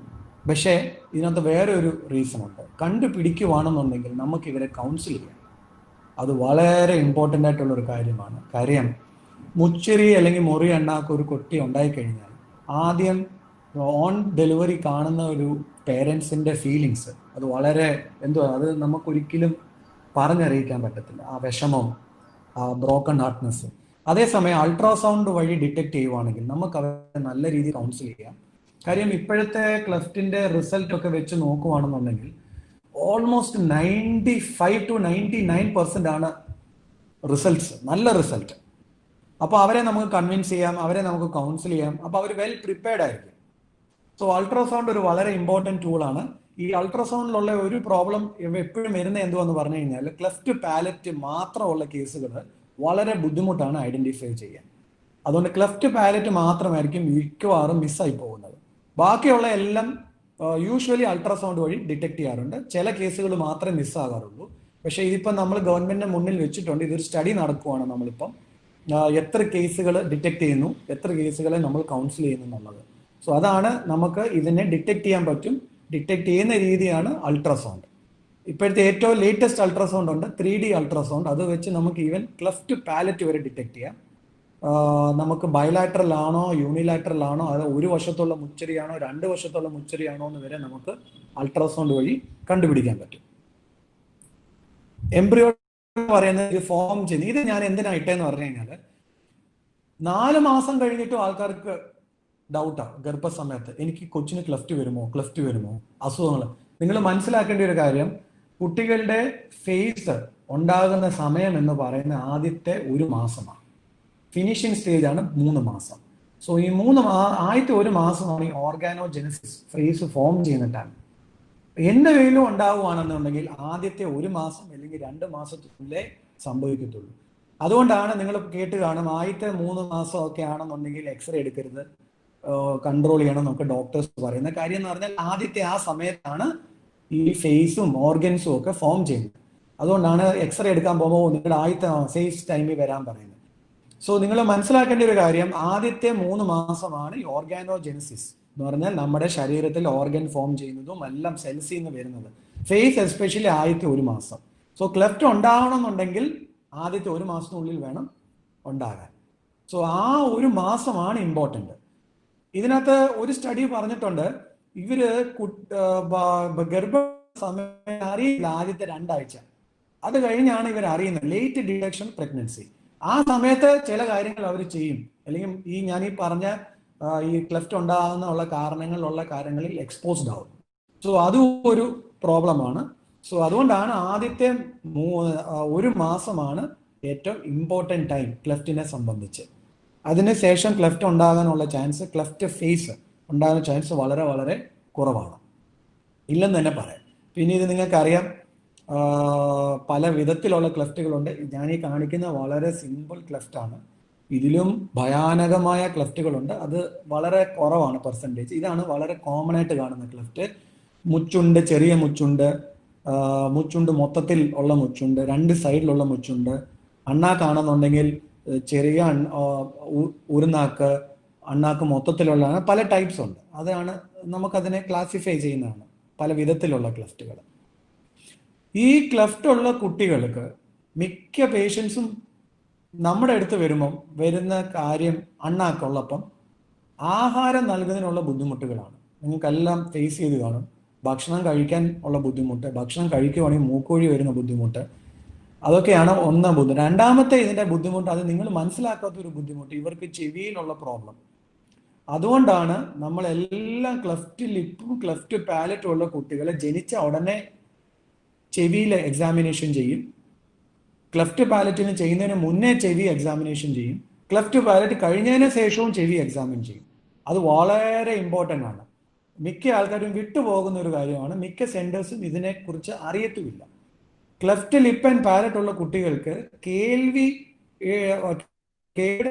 B: പക്ഷേ ഇതിനകത്ത് വേറെ ഒരു റീസൺ ഉണ്ട്. കണ്ടുപിടിക്കുവാണെന്നുണ്ടെങ്കിൽ നമുക്ക് ഇവരെ കൗൺസിൽ ചെയ്യാം. അത് വളരെ ഇമ്പോർട്ടൻ്റ് ആയിട്ടുള്ളൊരു കാര്യമാണ്. കാര്യം മുച്ചിരി അല്ലെങ്കിൽ മുറി എണ്ണാക്ക് ഒരു കുട്ടി ഉണ്ടായിക്കഴിഞ്ഞാൽ ആദ്യം ഓൺ ഡെലിവറി കാണുന്ന ഒരു പേരൻസിൻ്റെ ഫീലിങ്സ് അത് വളരെ അത് നമുക്കൊരിക്കലും പറഞ്ഞറിയിക്കാൻ പറ്റത്തില്ല. ആ വിഷമം, ആ ബ്രോക്കൺ ഹാർട്ട്നെസ്. അതേസമയം അൾട്രാസൗണ്ട് വഴി ഡിറ്റക്ട് ചെയ്യുവാണെങ്കിൽ നമുക്ക് അവരെ നല്ല രീതിയിൽ കൗൺസിൽ ചെയ്യാം. കാര്യം ഇപ്പോഴത്തെ ക്ലഫ്റ്റിന്റെ റിസൾട്ട് ഒക്കെ വെച്ച് നോക്കുവാണെന്നുണ്ടെങ്കിൽ ഓൾമോസ്റ്റ് 95 to 99% ആണ് റിസൾട്ട്സ്, നല്ല റിസൾട്ട്. അപ്പോൾ അവരെ നമുക്ക് കൺവിൻസ് ചെയ്യാം, അവരെ നമുക്ക് കൗൺസിൽ ചെയ്യാം. അപ്പോൾ അവർ വെൽ പ്രിപ്പയർഡ് ആയിരിക്കും. സോ അൾട്രാസൗണ്ട് ഒരു വളരെ ഇമ്പോർട്ടൻറ്റ് ടൂളാണ്. ഈ അൾട്രാസൗണ്ടിലുള്ള ഒരു പ്രോബ്ലം എപ്പോഴും വരുന്നത് എന്തുവെന്ന് പറഞ്ഞു കഴിഞ്ഞാൽ ക്ലെഫ്റ്റ് പാലറ്റ് മാത്രമുള്ള കേസുകൾ വളരെ ബുദ്ധിമുട്ടാണ് ഐഡന്റിഫൈ ചെയ്യാൻ. അതുകൊണ്ട് ക്ലെഫ്റ്റ് പാലറ്റ് മാത്രമായിരിക്കും മിക്കവാറും മിസ്സായി പോകുന്നത്. ബാക്കിയുള്ള എല്ലാം യൂഷ്വലി അൾട്രാസൗണ്ട് വഴി ഡിറ്റക്ട് ചെയ്യാറുണ്ട്. ചില കേസുകൾ മാത്രമേ മിസ്സാകാറുള്ളൂ. പക്ഷേ ഇതിപ്പം നമ്മൾ ഗവൺമെന്റിന്റെ മുന്നിൽ വെച്ചിട്ടുണ്ട്. ഇതൊരു സ്റ്റഡി നടക്കുവാണ് നമ്മളിപ്പം, എത്ര കേസുകൾ ഡിറ്റക്ട് ചെയ്യുന്നു, എത്ര കേസുകളെ നമ്മൾ കൗൺസിൽ ചെയ്യുന്നു എന്നുള്ളത്. സോ അതാണ് നമുക്ക് ഇതിനെ ഡിറ്റക്ട് ചെയ്യാൻ പറ്റും. ഡിറ്റക്ട് ചെയ്യുന്ന രീതിയാണ് അൾട്രാസൗണ്ട്. ഇപ്പോഴത്തെ ഏറ്റവും ലേറ്റസ്റ്റ് അൾട്രാസൗണ്ട് ഉണ്ട്, 3D അൾട്രാസൗണ്ട്. അത് വെച്ച് നമുക്ക് ഈവൻ ക്ലെഫ്റ്റ് പാലറ്റ് വരെ ഡിറ്റക്ട് ചെയ്യാം. നമുക്ക് ബയലാറ്ററൽ ആണോ യൂണിലാറ്ററൽ ആണോ, അത് ഒരു വശത്തുള്ള മുച്ചരിയാണോ 2 വശത്തുള്ള മുച്ചരിയാണോ എന്ന് വരെ നമുക്ക് അൾട്രാസൗണ്ട് വഴി കണ്ടുപിടിക്കാൻ പറ്റും. എംബ്രിയോ പറയുന്നത് ഫോം ചെയ്യുന്നത്, ഇത് ഞാൻ എന്തിനാ ഇട്ടേന്ന് പറഞ്ഞു കഴിഞ്ഞാൽ 4 മാസം കഴിഞ്ഞിട്ടും ആൾക്കാർക്ക് ഡൗട്ടാണ് ഗർഭസമയത്ത് എനിക്ക് കൊച്ചിന് ക്ലെഫ്റ്റ് വരുമോ അസുഖങ്ങൾ. നിങ്ങൾ മനസ്സിലാക്കേണ്ട ഒരു കാര്യം, കുട്ടികളുടെ ഫേസ് ഉണ്ടാകുന്ന സമയം എന്ന് പറയുന്ന ആദ്യത്തെ 1 മാസമാണ്. ഫിനിഷിംഗ് സ്റ്റേജ് ആണ് 3 മാസം. സോ ഈ ആദ്യത്തെ 1 മാസമാണ് ഈ ഓർഗാനോജെനസിസ് ഫേസ് ഫോം ചെയ്യുന്ന ടൈം. എന്ത് വെയിലും ഉണ്ടാവുകയാണെന്നുണ്ടെങ്കിൽ ആദ്യത്തെ 1 മാസം അല്ലെങ്കിൽ 2 മാസത്തിനുള്ളിലേ സംഭവിക്കത്തുള്ളൂ. അതുകൊണ്ടാണ് നിങ്ങൾ കേട്ട് കാണും ആദ്യത്തെ 3 മാസം ഒക്കെ ആണെന്നുണ്ടെങ്കിൽ എക്സ്റേ എടുക്കരുത്, കൺട്രോൾ ചെയ്യണം എന്നൊക്കെ ഡോക്ടേഴ്സ് പറയുന്ന കാര്യം എന്ന് പറഞ്ഞാൽ ആദ്യത്തെ ആ സമയത്താണ് ഈ ഫേസും ഓർഗൻസും ഒക്കെ ഫോം ചെയ്യുന്നത്. അതുകൊണ്ടാണ് എക്സ്റേ എടുക്കാൻ പോകുമ്പോൾ നിങ്ങളുടെ ആദ്യത്തെ ഫേസ് ടൈമിൽ വരാൻ പറയുന്നത്. സോ നിങ്ങൾ മനസ്സിലാക്കേണ്ട ഒരു കാര്യം, ആദ്യത്തെ 3 മാസമാണ് ഈ ഓർഗാനോജെനസിസ് എന്ന് പറഞ്ഞാൽ നമ്മുടെ ശരീരത്തിൽ ഓർഗൻ ഫോം ചെയ്യുന്നതും എല്ലാം സെൽസിൽ നിന്ന് വരുന്നത്. ഫേസ് എസ്പെഷ്യലി ആദ്യത്തെ 1 മാസം. സോ ക്ലെഫ്റ്റ് ഉണ്ടാവണമെന്നുണ്ടെങ്കിൽ ആദ്യത്തെ 1 മാസത്തിനുള്ളിൽ വേണം ഉണ്ടാകാൻ. സോ ആ 1 മാസമാണ് ഇമ്പോർട്ടൻ്റ്. ഇതിനകത്ത് ഒരു സ്റ്റഡി പറഞ്ഞിട്ടുണ്ട്, ഇവര് ഗർഭ സമയം അറിയില്ല ആദ്യത്തെ 2 ആഴ്ച. അത് കഴിഞ്ഞാണ് ഇവർ അറിയുന്നത്, ലേറ്റ് ഡിറ്റക്ഷൻ പ്രഗ്നൻസി. ആ സമയത്ത് ചില കാര്യങ്ങൾ അവർ ചെയ്യും, അല്ലെങ്കിൽ ഞാൻ ഈ പറഞ്ഞ ഈ ക്ലെഫ്റ്റ് ഉണ്ടാകുന്ന കാര്യങ്ങളിൽ എക്സ്പോസ്ഡ് ആവും. സോ അതും ഒരു പ്രോബ്ലമാണ്. സോ അതുകൊണ്ടാണ് ആദ്യത്തെ 1 മാസമാണ് ഏറ്റവും ഇമ്പോർട്ടൻ്റ് ടൈം ക്ലെഫ്റ്റിനെ സംബന്ധിച്ച്. അതിനുശേഷം ക്ലെഫ്റ്റ് ഉണ്ടാകാനുള്ള ചാൻസ്, ക്ലെഫ്റ്റ് ഫേസ് ഉണ്ടാകുന്ന ചാൻസ് വളരെ വളരെ കുറവാണ്, ഇല്ലെന്ന് തന്നെ പറയാം. പിന്നെ ഇത് നിങ്ങൾക്കറിയാം, പല വിധത്തിലുള്ള ക്ലെഫ്റ്റുകളുണ്ട്. ഞാൻ ഈ കാണിക്കുന്ന വളരെ സിമ്പിൾ ക്ലെഫ്റ്റാണ്. ഇതിലും ഭയാനകമായ ക്ലെഫ്റ്റുകളുണ്ട്, അത് വളരെ കുറവാണ് പെർസെൻറ്റേജ്. ഇതാണ് വളരെ കോമൺ ആയിട്ട് കാണുന്ന ക്ലെഫ്റ്റ്. മുച്ചുണ്ട്, ചെറിയ മുച്ചുണ്ട്, മുച്ചുണ്ട് മൊത്തത്തിൽ ഉള്ള മുച്ചുണ്ട്, 2 സൈഡിലുള്ള മുച്ചുണ്ട്. അണ്ണാക്കാണെന്നുണ്ടെങ്കിൽ ചെറിയ ഉരുനാക്ക്, അണ്ണാക്ക് മൊത്തത്തിലുള്ളതാണ്. പല ടൈപ്സ് ഉണ്ട്. അതാണ് നമുക്കതിനെ ക്ലാസിഫൈ ചെയ്യുന്നതാണ് പല വിധത്തിലുള്ള ക്ലെഫ്റ്റുകൾ. ഈ ക്ലെഫ്റ്റ് ഉള്ള കുട്ടികൾക്ക് മിക്ക പേഷ്യൻസും നമ്മുടെ അടുത്ത് വരുന്ന കാര്യം അണ്ണാക്കുള്ളപ്പം ആഹാരം നൽകുന്നതിനുള്ള ബുദ്ധിമുട്ടുകളാണ്. നിങ്ങൾക്കെല്ലാം ഫേസ് ചെയ്ത് കാണും. ഭക്ഷണം കഴിക്കാൻ ഉള്ള ബുദ്ധിമുട്ട്, ഭക്ഷണം കഴിക്കുവാണെങ്കിൽ മൂക്കൊഴി വരുന്ന ബുദ്ധിമുട്ട്, അതൊക്കെയാണ് ഒന്നാം ബുദ്ധിമുട്ട്. രണ്ടാമത്തെ ഇതിന്റെ ബുദ്ധിമുട്ട്, അത് നിങ്ങൾ മനസ്സിലാക്കാത്ത ഒരു ബുദ്ധിമുട്ട്, ഇവർക്ക് ചെവിയിലുള്ള പ്രോബ്ലം. അതുകൊണ്ടാണ് നമ്മളെല്ലാം ക്ലെഫ്റ്റ് ലിപ്പും ക്ലെഫ്റ്റ് പാലറ്റും ഉള്ള കുട്ടികളെ ജനിച്ച ഉടനെ ചെവിയിൽ എക്സാമിനേഷൻ ചെയ്യും. ക്ലെഫ്റ്റ് പാലറ്റിന് ചെയ്യുന്നതിന് മുന്നേ ചെവി എക്സാമിനേഷൻ ചെയ്യും. ക്ലെഫ്റ്റ് പാലറ്റ് കഴിഞ്ഞതിന് ശേഷവും ചെവി എക്സാമിൻ ചെയ്യും. അത് വളരെ ഇമ്പോർട്ടൻ്റ് ആണ്. മിക്ക ആൾക്കാരും വിട്ടുപോകുന്ന ഒരു കാര്യമാണ്. മിക്ക സെന്റേഴ്സും ഇതിനെക്കുറിച്ച് അറിയത്തുമില്ല. ക്ലെഫ്റ്റ് ലിപ്പ് ആൻഡ് പാലറ്റ് ഉള്ള കുട്ടികൾക്ക് കേൾവി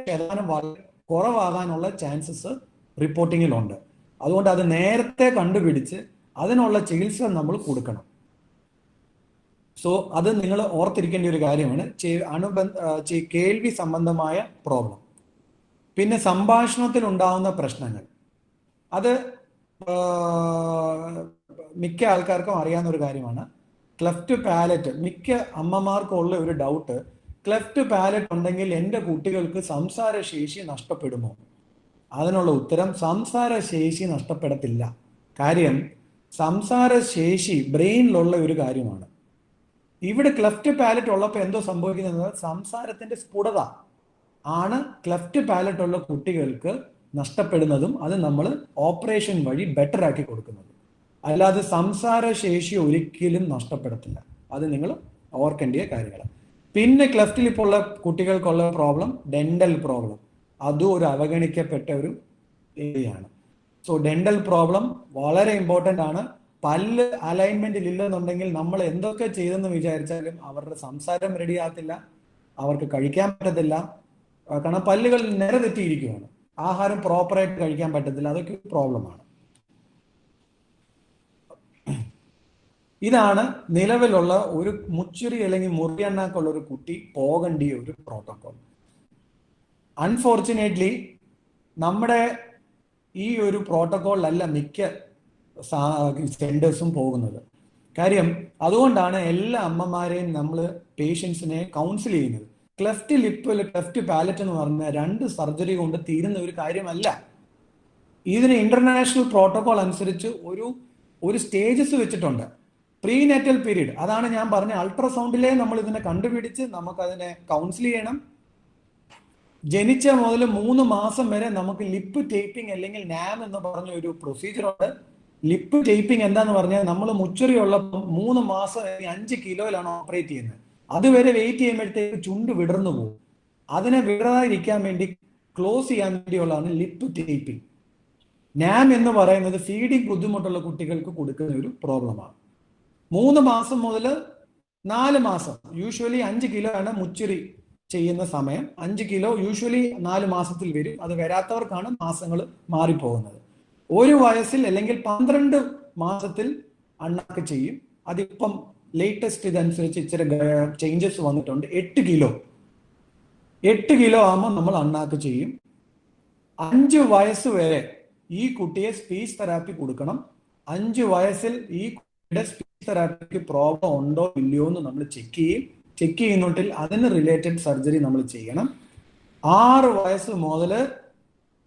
B: ശതമാനം വളരെ കുറവാകാനുള്ള ചാൻസസ് റിപ്പോർട്ടിങ്ങിലുണ്ട്. അതുകൊണ്ട് അത് നേരത്തെ കണ്ടുപിടിച്ച് അതിനുള്ള ചികിത്സ നമ്മൾ കൊടുക്കണം. സോ അത് നിങ്ങൾ ഓർത്തിരിക്കേണ്ട ഒരു കാര്യമാണ്, കേൾവി സംബന്ധമായ പ്രോബ്ലം. പിന്നെ സംഭാഷണത്തിൽ ഉണ്ടാകുന്ന പ്രശ്നങ്ങൾ, അത് മിക്ക ആൾക്കാർക്കും അറിയാവുന്ന ഒരു കാര്യമാണ്. ക്ലെഫ്റ്റ് പാലറ്റ്, മിക്ക അമ്മമാർക്കും ഉള്ള ഒരു ഡൗട്ട്, ക്ലെഫ്റ്റ് പാലറ്റ് ഉണ്ടെങ്കിൽ എൻ്റെ കുട്ടികൾക്ക് സംസാരശേഷി നഷ്ടപ്പെടുമോ? അതിനുള്ള ഉത്തരം, സംസാരശേഷി നഷ്ടപ്പെടത്തില്ല. കാര്യം സംസാരശേഷി ബ്രെയിനിലുള്ള ഒരു കാര്യമാണ്. ഇവിടെ ക്ലെഫ്റ്റ് പാലറ്റ് ഉള്ളപ്പോൾ എന്തോ സംഭവിക്കുന്നത്, സംസാരത്തിന്റെ സ്ഫുടത ആണ് ക്ലെഫ്റ്റ് പാലറ്റ് ഉള്ള കുട്ടികൾക്ക് നഷ്ടപ്പെടുന്നതും അത് നമ്മൾ ഓപ്പറേഷൻ വഴി ബെറ്റർ ആക്കി കൊടുക്കുന്നത്. അല്ലാതെ സംസാരശേഷി ഒരിക്കലും നഷ്ടപ്പെടത്തില്ല. അത് നിങ്ങൾ ഓർക്കേണ്ടിയ കാര്യങ്ങളാണ്. പിന്നെ ക്ലെഫ്റ്റ് ലിപ്പുള്ള കുട്ടികൾക്കുള്ള പ്രോബ്ലം ഡെന്റൽ പ്രോബ്ലം. അതും ഒരു അവഗണിക്കപ്പെട്ട ഒരു ഏരിയയാണ്. സോ ഡെന്റൽ പ്രോബ്ലം വളരെ ഇമ്പോർട്ടൻ്റ് ആണ്. പല്ല് അലൈൻമെന്റിൽ ഇല്ലെന്നുണ്ടെങ്കിൽ നമ്മൾ എന്തൊക്കെ ചെയ്തെന്ന് വിചാരിച്ചാലും അവരുടെ സംസാരം റെഡി ആകത്തില്ല, അവർക്ക് കഴിക്കാൻ പറ്റത്തില്ല. കാരണം പല്ലുകൾ നിരതെറ്റിയിരിക്കുകയാണ്, ആഹാരം പ്രോപ്പറായിട്ട് കഴിക്കാൻ പറ്റത്തില്ല. അതൊക്കെ പ്രോബ്ലമാണ്. ഇതാണ് നിലവിലുള്ള ഒരു മുച്ചിറി അല്ലെങ്കിൽ മുറിയണ്ണാക്കുള്ള ഒരു കുട്ടി പോകേണ്ടിയ ഒരു പ്രോട്ടോകോൾ. അൺഫോർച്ചുനേറ്റ്ലി നമ്മുടെ ഈ ഒരു പ്രോട്ടോകോളിലല്ല മിക്ക സെന്റേഴ്സും പോകുന്നത്. കാര്യം അതുകൊണ്ടാണ് എല്ലാ അമ്മമാരെയും നമ്മൾ പേഷ്യൻസിനെ കൗൺസിൽ ചെയ്യുന്നത്. ക്ലെഫ്റ്റ് ലിപ്പ്, ക്ലെഫ്റ്റ് പാലറ്റ് എന്ന് പറഞ്ഞാൽ 2 സർജറി കൊണ്ട് തീരുന്ന ഒരു കാര്യമല്ല. ഇതിന് ഇന്റർനാഷണൽ പ്രോട്ടോകോൾ അനുസരിച്ച് ഒരു സ്റ്റേജസ് വെച്ചിട്ടുണ്ട്. പ്രീനാറ്റൽ പീരീഡ്, അതാണ് ഞാൻ പറഞ്ഞ അൾട്രാസൗണ്ടിലെ നമ്മൾ ഇതിനെ കണ്ടുപിടിച്ച് നമുക്കതിനെ കൗൺസിൽ ചെയ്യണം. ജനിച്ച മുതൽ 3 മാസം വരെ നമുക്ക് ലിപ്പ് ടേപ്പിംഗ് അല്ലെങ്കിൽ നാം എന്ന് പറഞ്ഞ ഒരു പ്രൊസീജിയർ ഉണ്ട്. ലിപ്പ് ടേപ്പിംഗ് എന്താന്ന് പറഞ്ഞാൽ നമ്മൾ മുച്ചറിയുള്ള 3 മാസം 5 കിലോയിലാണ് ഓപ്പറേറ്റ് ചെയ്യുന്നത്. അതുവരെ വെയിറ്റ് ചെയ്യുമ്പോഴത്തേക്ക് ചുണ്ട് വിടർന്നു പോകും. അതിനെ വിടരാതിരിക്കാൻ വേണ്ടി ക്ലോസ് ചെയ്യാൻ വേണ്ടിയുള്ളതാണ് ലിപ്പ് ടേപ്പിംഗ്. നാം എന്ന് പറയുന്നത് ഫീഡിങ് ബുദ്ധിമുട്ടുള്ള കുട്ടികൾക്ക് കൊടുക്കുന്ന ഒരു പ്രോബ്ലമാണ്. 3 മാസം മുതൽ 4 മാസം യൂഷ്വലി 5 കിലോ ആണ് മുച്ചിറി ചെയ്യുന്ന സമയം. 5 കിലോ യൂഷ്വലി 4 മാസത്തിൽ വരും. അത് വരാത്തവർക്കാണ് മാസങ്ങൾ മാറിപ്പോകുന്നത്. 1 വയസ്സിൽ അല്ലെങ്കിൽ 12 മാസത്തിൽ അണ്ണാക്ക് ചെയ്യും. അതിപ്പം ലേറ്റസ്റ്റ് ഇതനുസരിച്ച് ഇച്ചിരി ചേഞ്ചസ് വന്നിട്ടുണ്ട്. 8 കിലോ ആകുമ്പോൾ നമ്മൾ അണ്ണാക്ക് ചെയ്യും. 5 വയസ്സ് വരെ ഈ കുട്ടിയെ സ്പീച്ച് തെറാപ്പി കൊടുക്കണം. 5 വയസ്സിൽ ഈ കുട്ടിയുടെ സ്പീച്ച് തെറാപ്പിക്ക് പ്രോബ്ലം ഉണ്ടോ ഇല്ലയോ എന്ന് നമ്മൾ ചെക്ക് ചെയ്യുന്നുണ്ടെങ്കിൽ അതിന് റിലേറ്റഡ് സർജറി നമ്മൾ ചെയ്യണം. 6 വയസ്സ് മുതൽ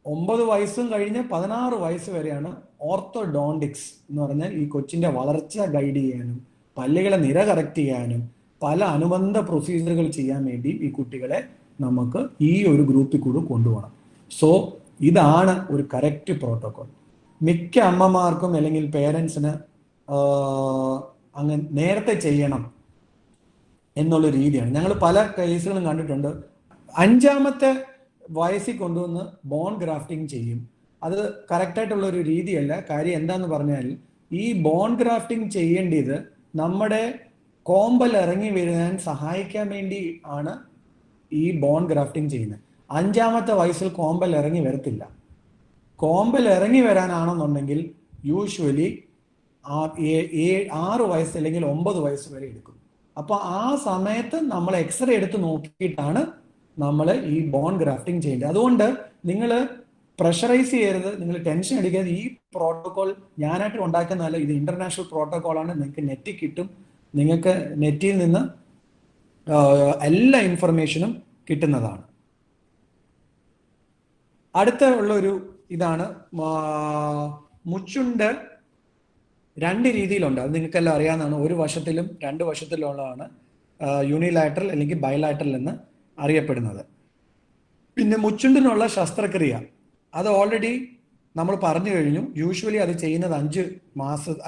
B: 9 വയസ്സും കഴിഞ്ഞ് 16 വയസ്സ് വരെയാണ് ഓർത്തോഡോണ്ടിക്സ് എന്ന് പറഞ്ഞാൽ ഈ കൊച്ചിന്റെ വളർച്ച ഗൈഡ് ചെയ്യാനും പല്ലുകളെ നിര കറക്റ്റ് ചെയ്യാനും പല അനുബന്ധ പ്രൊസീജിയറുകൾ ചെയ്യാൻ വേണ്ടി ഈ കുട്ടികളെ നമുക്ക് ഈ ഒരു ഗ്രൂപ്പിൽ കൂടെ കൊണ്ടുപോകണം. സോ ഇതാണ് ഒരു കറക്റ്റ് പ്രോട്ടോകോൾ. മിക്ക അമ്മമാർക്കും അല്ലെങ്കിൽ പേരൻസിന് അങ്ങ് നേരത്തെ ചെയ്യണം എന്നുള്ള രീതിയാണ്. ഞങ്ങൾ പല കേസുകളും കണ്ടിട്ടുണ്ട്. 5ാമത്തെ വയസ്സിൽ കൊണ്ടുവന്ന് ബോൺ ഗ്രാഫ്റ്റിംഗ് ചെയ്യും. അത് കറക്റ്റായിട്ടുള്ള ഒരു രീതിയല്ല. കാര്യം എന്താന്ന് പറഞ്ഞാൽ ഈ ബോൺ ഗ്രാഫ്റ്റിംഗ് ചെയ്യേണ്ടത് നമ്മുടെ കോമ്പൽ ഇറങ്ങി വരാൻ സഹായിക്കാൻ വേണ്ടി ആണ് ഈ ബോൺ ഗ്രാഫ്റ്റിംഗ് ചെയ്യുന്നത്. 5ാമത്തെ വയസ്സിൽ കോമ്പൽ ഇറങ്ങി വരത്തില്ല. കോമ്പൽ ഇറങ്ങി വരാനാണെന്നുണ്ടെങ്കിൽ യൂഷ്വലി 6 വയസ്സ് അല്ലെങ്കിൽ 9 വയസ്സ് വരെ എടുക്കും. അപ്പൊ ആ സമയത്ത് നമ്മൾ എക്സ്റേ എടുത്ത് നോക്കിയിട്ടാണ് നമ്മൾ ഈ ബോൺ ഗ്രാഫ്റ്റിംഗ് ചെയ്യേണ്ടത്. അതുകൊണ്ട് നിങ്ങൾ പ്രഷറൈസ് ചെയ്യരുത്, നിങ്ങൾ ടെൻഷൻ അടിക്കാതെ. ഈ പ്രോട്ടോകോൾ ഞാനായിട്ട് ഉണ്ടാക്കുന്നതല്ല, ഇത് ഇന്റർനാഷണൽ പ്രോട്ടോകോളാണ്. നിങ്ങൾക്ക് നെറ്റിൽ കിട്ടും. നിങ്ങൾക്ക് നെറ്റിൽ നിന്ന് എല്ലാ ഇൻഫർമേഷനും കിട്ടുന്നതാണ്. അടുത്ത ഉള്ളൊരു ഇതാണ് മുച്ചുണ്ട് 2 രീതിയിലുണ്ട്. അത് നിങ്ങൾക്കെല്ലാം അറിയാവുന്നതാണ്. ഒരു വശത്തിലും 2 വശത്തിലുള്ളതാണ് യൂണിലാറ്ററൽ അല്ലെങ്കിൽ ബൈലാറ്ററൽ എന്ന് അറിയപ്പെടുന്നത്. പിന്നെ മുച്ചുണ്ടിനുള്ള ശസ്ത്രക്രിയ അത് ഓൾറെഡി നമ്മൾ പറഞ്ഞു കഴിഞ്ഞു. യൂഷ്വലി അത് ചെയ്യുന്നത്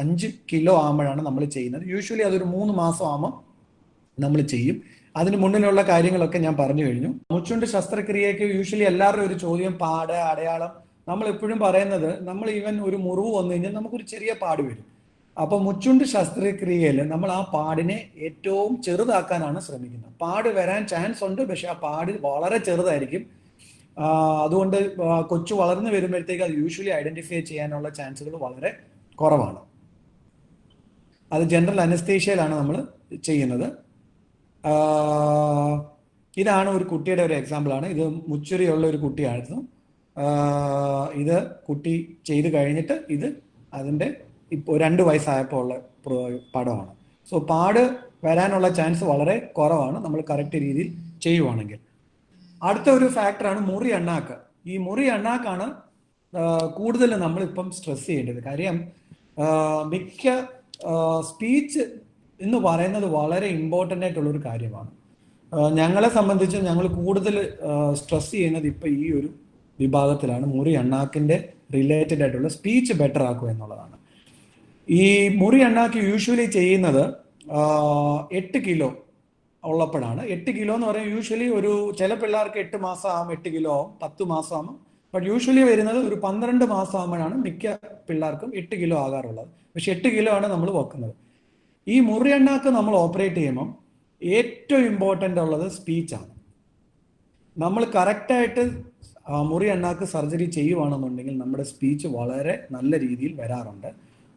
B: 5 കിലോ ആകുമ്പോഴാണ് നമ്മൾ ചെയ്യുന്നത്. യൂഷ്വലി അതൊരു 3 മാസം ആകുമ്പോൾ നമ്മൾ ചെയ്യും. അതിന് മുന്നിലുള്ള കാര്യങ്ങളൊക്കെ ഞാൻ പറഞ്ഞു കഴിഞ്ഞു. മുച്ചുണ്ട് ശസ്ത്രക്രിയക്ക് യൂഷ്വലി എല്ലാവരുടെയും ഒരു ചോദ്യം പാട്, അടയാളം. നമ്മൾ എപ്പോഴും പറയുന്നത് നമ്മൾ ഈവൻ ഒരു മുറിവ് വന്നു കഴിഞ്ഞാൽ നമുക്കൊരു ചെറിയ പാട് വരും. അപ്പൊ മുച്ചുണ്ട് ശസ്ത്രക്രിയയിൽ നമ്മൾ ആ പാടിനെ ഏറ്റവും ചെറുതാക്കാനാണ് ശ്രമിക്കുന്നത്. പാട് വരാൻ ചാൻസ് ഉണ്ട്, പക്ഷെ ആ പാട് വളരെ ചെറുതായിരിക്കും. അതുകൊണ്ട് കൊച്ചു വളർന്നു വരുമ്പോഴത്തേക്ക് അത് യൂഷ്വലി ഐഡന്റിഫൈ ചെയ്യാനുള്ള ചാൻസുകൾ വളരെ കുറവാണ്. അത് ജനറൽ അനസ്തേഷ്യയിലാണ് നമ്മൾ ചെയ്യുന്നത്. ഇതാണ് ഒരു കുട്ടിയുടെ ഒരു എക്സാമ്പിളാണ്. ഇത് മുച്ചുറിയുള്ള ഒരു കുട്ടിയായിരുന്നു. ഇത് കുട്ടി ചെയ്ത് കഴിഞ്ഞിട്ട് ഇത് അതിൻ്റെ ഇപ്പോൾ 2 വയസ്സായപ്പോൾ ഉള്ള പടമാണ്. സോ പാട് വരാനുള്ള ചാൻസ് വളരെ കുറവാണ് നമ്മൾ കറക്റ്റ് രീതിയിൽ ചെയ്യുവാണെങ്കിൽ. അടുത്ത ഒരു ഫാക്ടറാണ് മുറി അണ്ണാക്ക്. ഈ മുറി അണ്ണാക്കാണ് കൂടുതൽ നമ്മളിപ്പം സ്ട്രെസ് ചെയ്യേണ്ടത്. കാര്യം മിക്ക സ്പീച്ച് എന്ന് പറയുന്നത് വളരെ ഇമ്പോർട്ടൻ്റ് ആയിട്ടുള്ളൊരു കാര്യമാണ്. ഞങ്ങളെ സംബന്ധിച്ച് ഞങ്ങൾ കൂടുതൽ സ്ട്രെസ് ചെയ്യുന്നത് ഇപ്പം ഈ ഒരു വിഭാഗത്തിലാണ് മുറി അണ്ണാക്കിന്റെ റിലേറ്റഡ് ആയിട്ടുള്ള സ്പീച്ച് ബെറ്റർ ആക്കുക എന്നുള്ളതാണ്. ഈ മുറി അണ്ണാക്ക് യൂഷ്വലി ചെയ്യുന്നത് 8 കിലോ ഉള്ളപ്പോഴാണ്. 8 കിലോ എന്ന് പറയുന്നത് യൂഷ്വലി ഒരു ചില പിള്ളേർക്ക് 8 മാസം ആകും 8 കിലോ ആവും, 10 മാസം ആകും. ബട്ട് യൂഷ്വലി വരുന്നത് ഒരു 12 മാസം ആകുമ്പോഴാണ് മിക്ക പിള്ളേർക്കും 8 കിലോ ആകാറുള്ളത്. പക്ഷെ 8 കിലോ ആണ് നമ്മൾ വെക്കുന്നത്. ഈ മുറി അണ്ണാക്ക് നമ്മൾ ഓപ്പറേറ്റ് ചെയ്യുമ്പം ഏറ്റവും ഇമ്പോർട്ടൻ്റ് ഉള്ളത് സ്പീച്ചാണ്. നമ്മൾ കറക്റ്റായിട്ട് മുറി അണ്ണാക്ക് സർജറി ചെയ്യുവാണെന്നുണ്ടെങ്കിൽ നമ്മുടെ സ്പീച്ച് വളരെ നല്ല രീതിയിൽ വരാറുണ്ട്.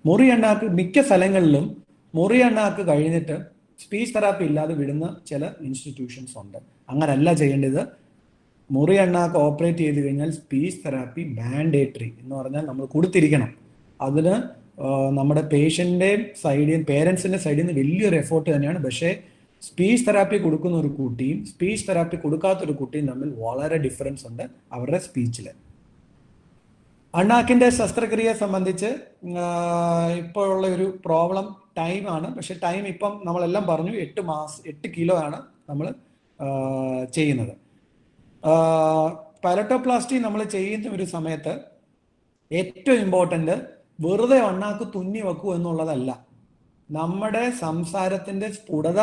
B: മുറി അണ്ണാക്ക് മിക്ക സ്ഥലങ്ങളിലും മുറി അണ്ണാക്ക് കഴിഞ്ഞിട്ട് സ്പീച്ച് തെറാപ്പി ഇല്ലാതെ വിടുന്ന ചില ഇൻസ്റ്റിറ്റ്യൂഷൻസ് ഉണ്ട്. അങ്ങനല്ല ചെയ്യേണ്ടത്. മുറി അണ്ണാക്ക് ഓപ്പറേറ്റ് ചെയ്ത് കഴിഞ്ഞാൽ സ്പീച്ച് തെറാപ്പി മാൻഡേറ്ററി എന്ന് പറഞ്ഞാൽ നമ്മൾ കൊടുത്തിരിക്കണം. അതിന് നമ്മുടെ പേഷ്യൻ്റെയും സൈഡിൽ പേരൻസിൻ്റെ സൈഡിൽ നിന്ന് വലിയൊരു എഫേർട്ട് തന്നെയാണ്. പക്ഷേ സ്പീച്ച് തെറാപ്പി കൊടുക്കുന്ന ഒരു കുട്ടിയും സ്പീച്ച് തെറാപ്പി കൊടുക്കാത്തൊരു കുട്ടിയും തമ്മിൽ വളരെ ഡിഫറൻസ് ഉണ്ട് അവരുടെ സ്പീച്ചിൽ. അണ്ണാക്കിന്റെ ശസ്ത്രക്രിയയെ സംബന്ധിച്ച് ഇപ്പോഴുള്ള ഒരു പ്രോബ്ലം ടൈമാണ്. പക്ഷെ ടൈം ഇപ്പം നമ്മളെല്ലാം പറഞ്ഞു 8 കിലോ ആണ് നമ്മൾ ചെയ്യുന്നത്. പൈലറ്റോപ്ലാസ്റ്റി നമ്മൾ ചെയ്യുന്ന ഒരു സമയത്ത് ഏറ്റവും ഇമ്പോർട്ടൻ്റ് വെറുതെ അണ്ണാക്ക് തുന്നി വെക്കൂ എന്നുള്ളതല്ല. നമ്മുടെ സംസാരത്തിന്റെ സ്ഫുടത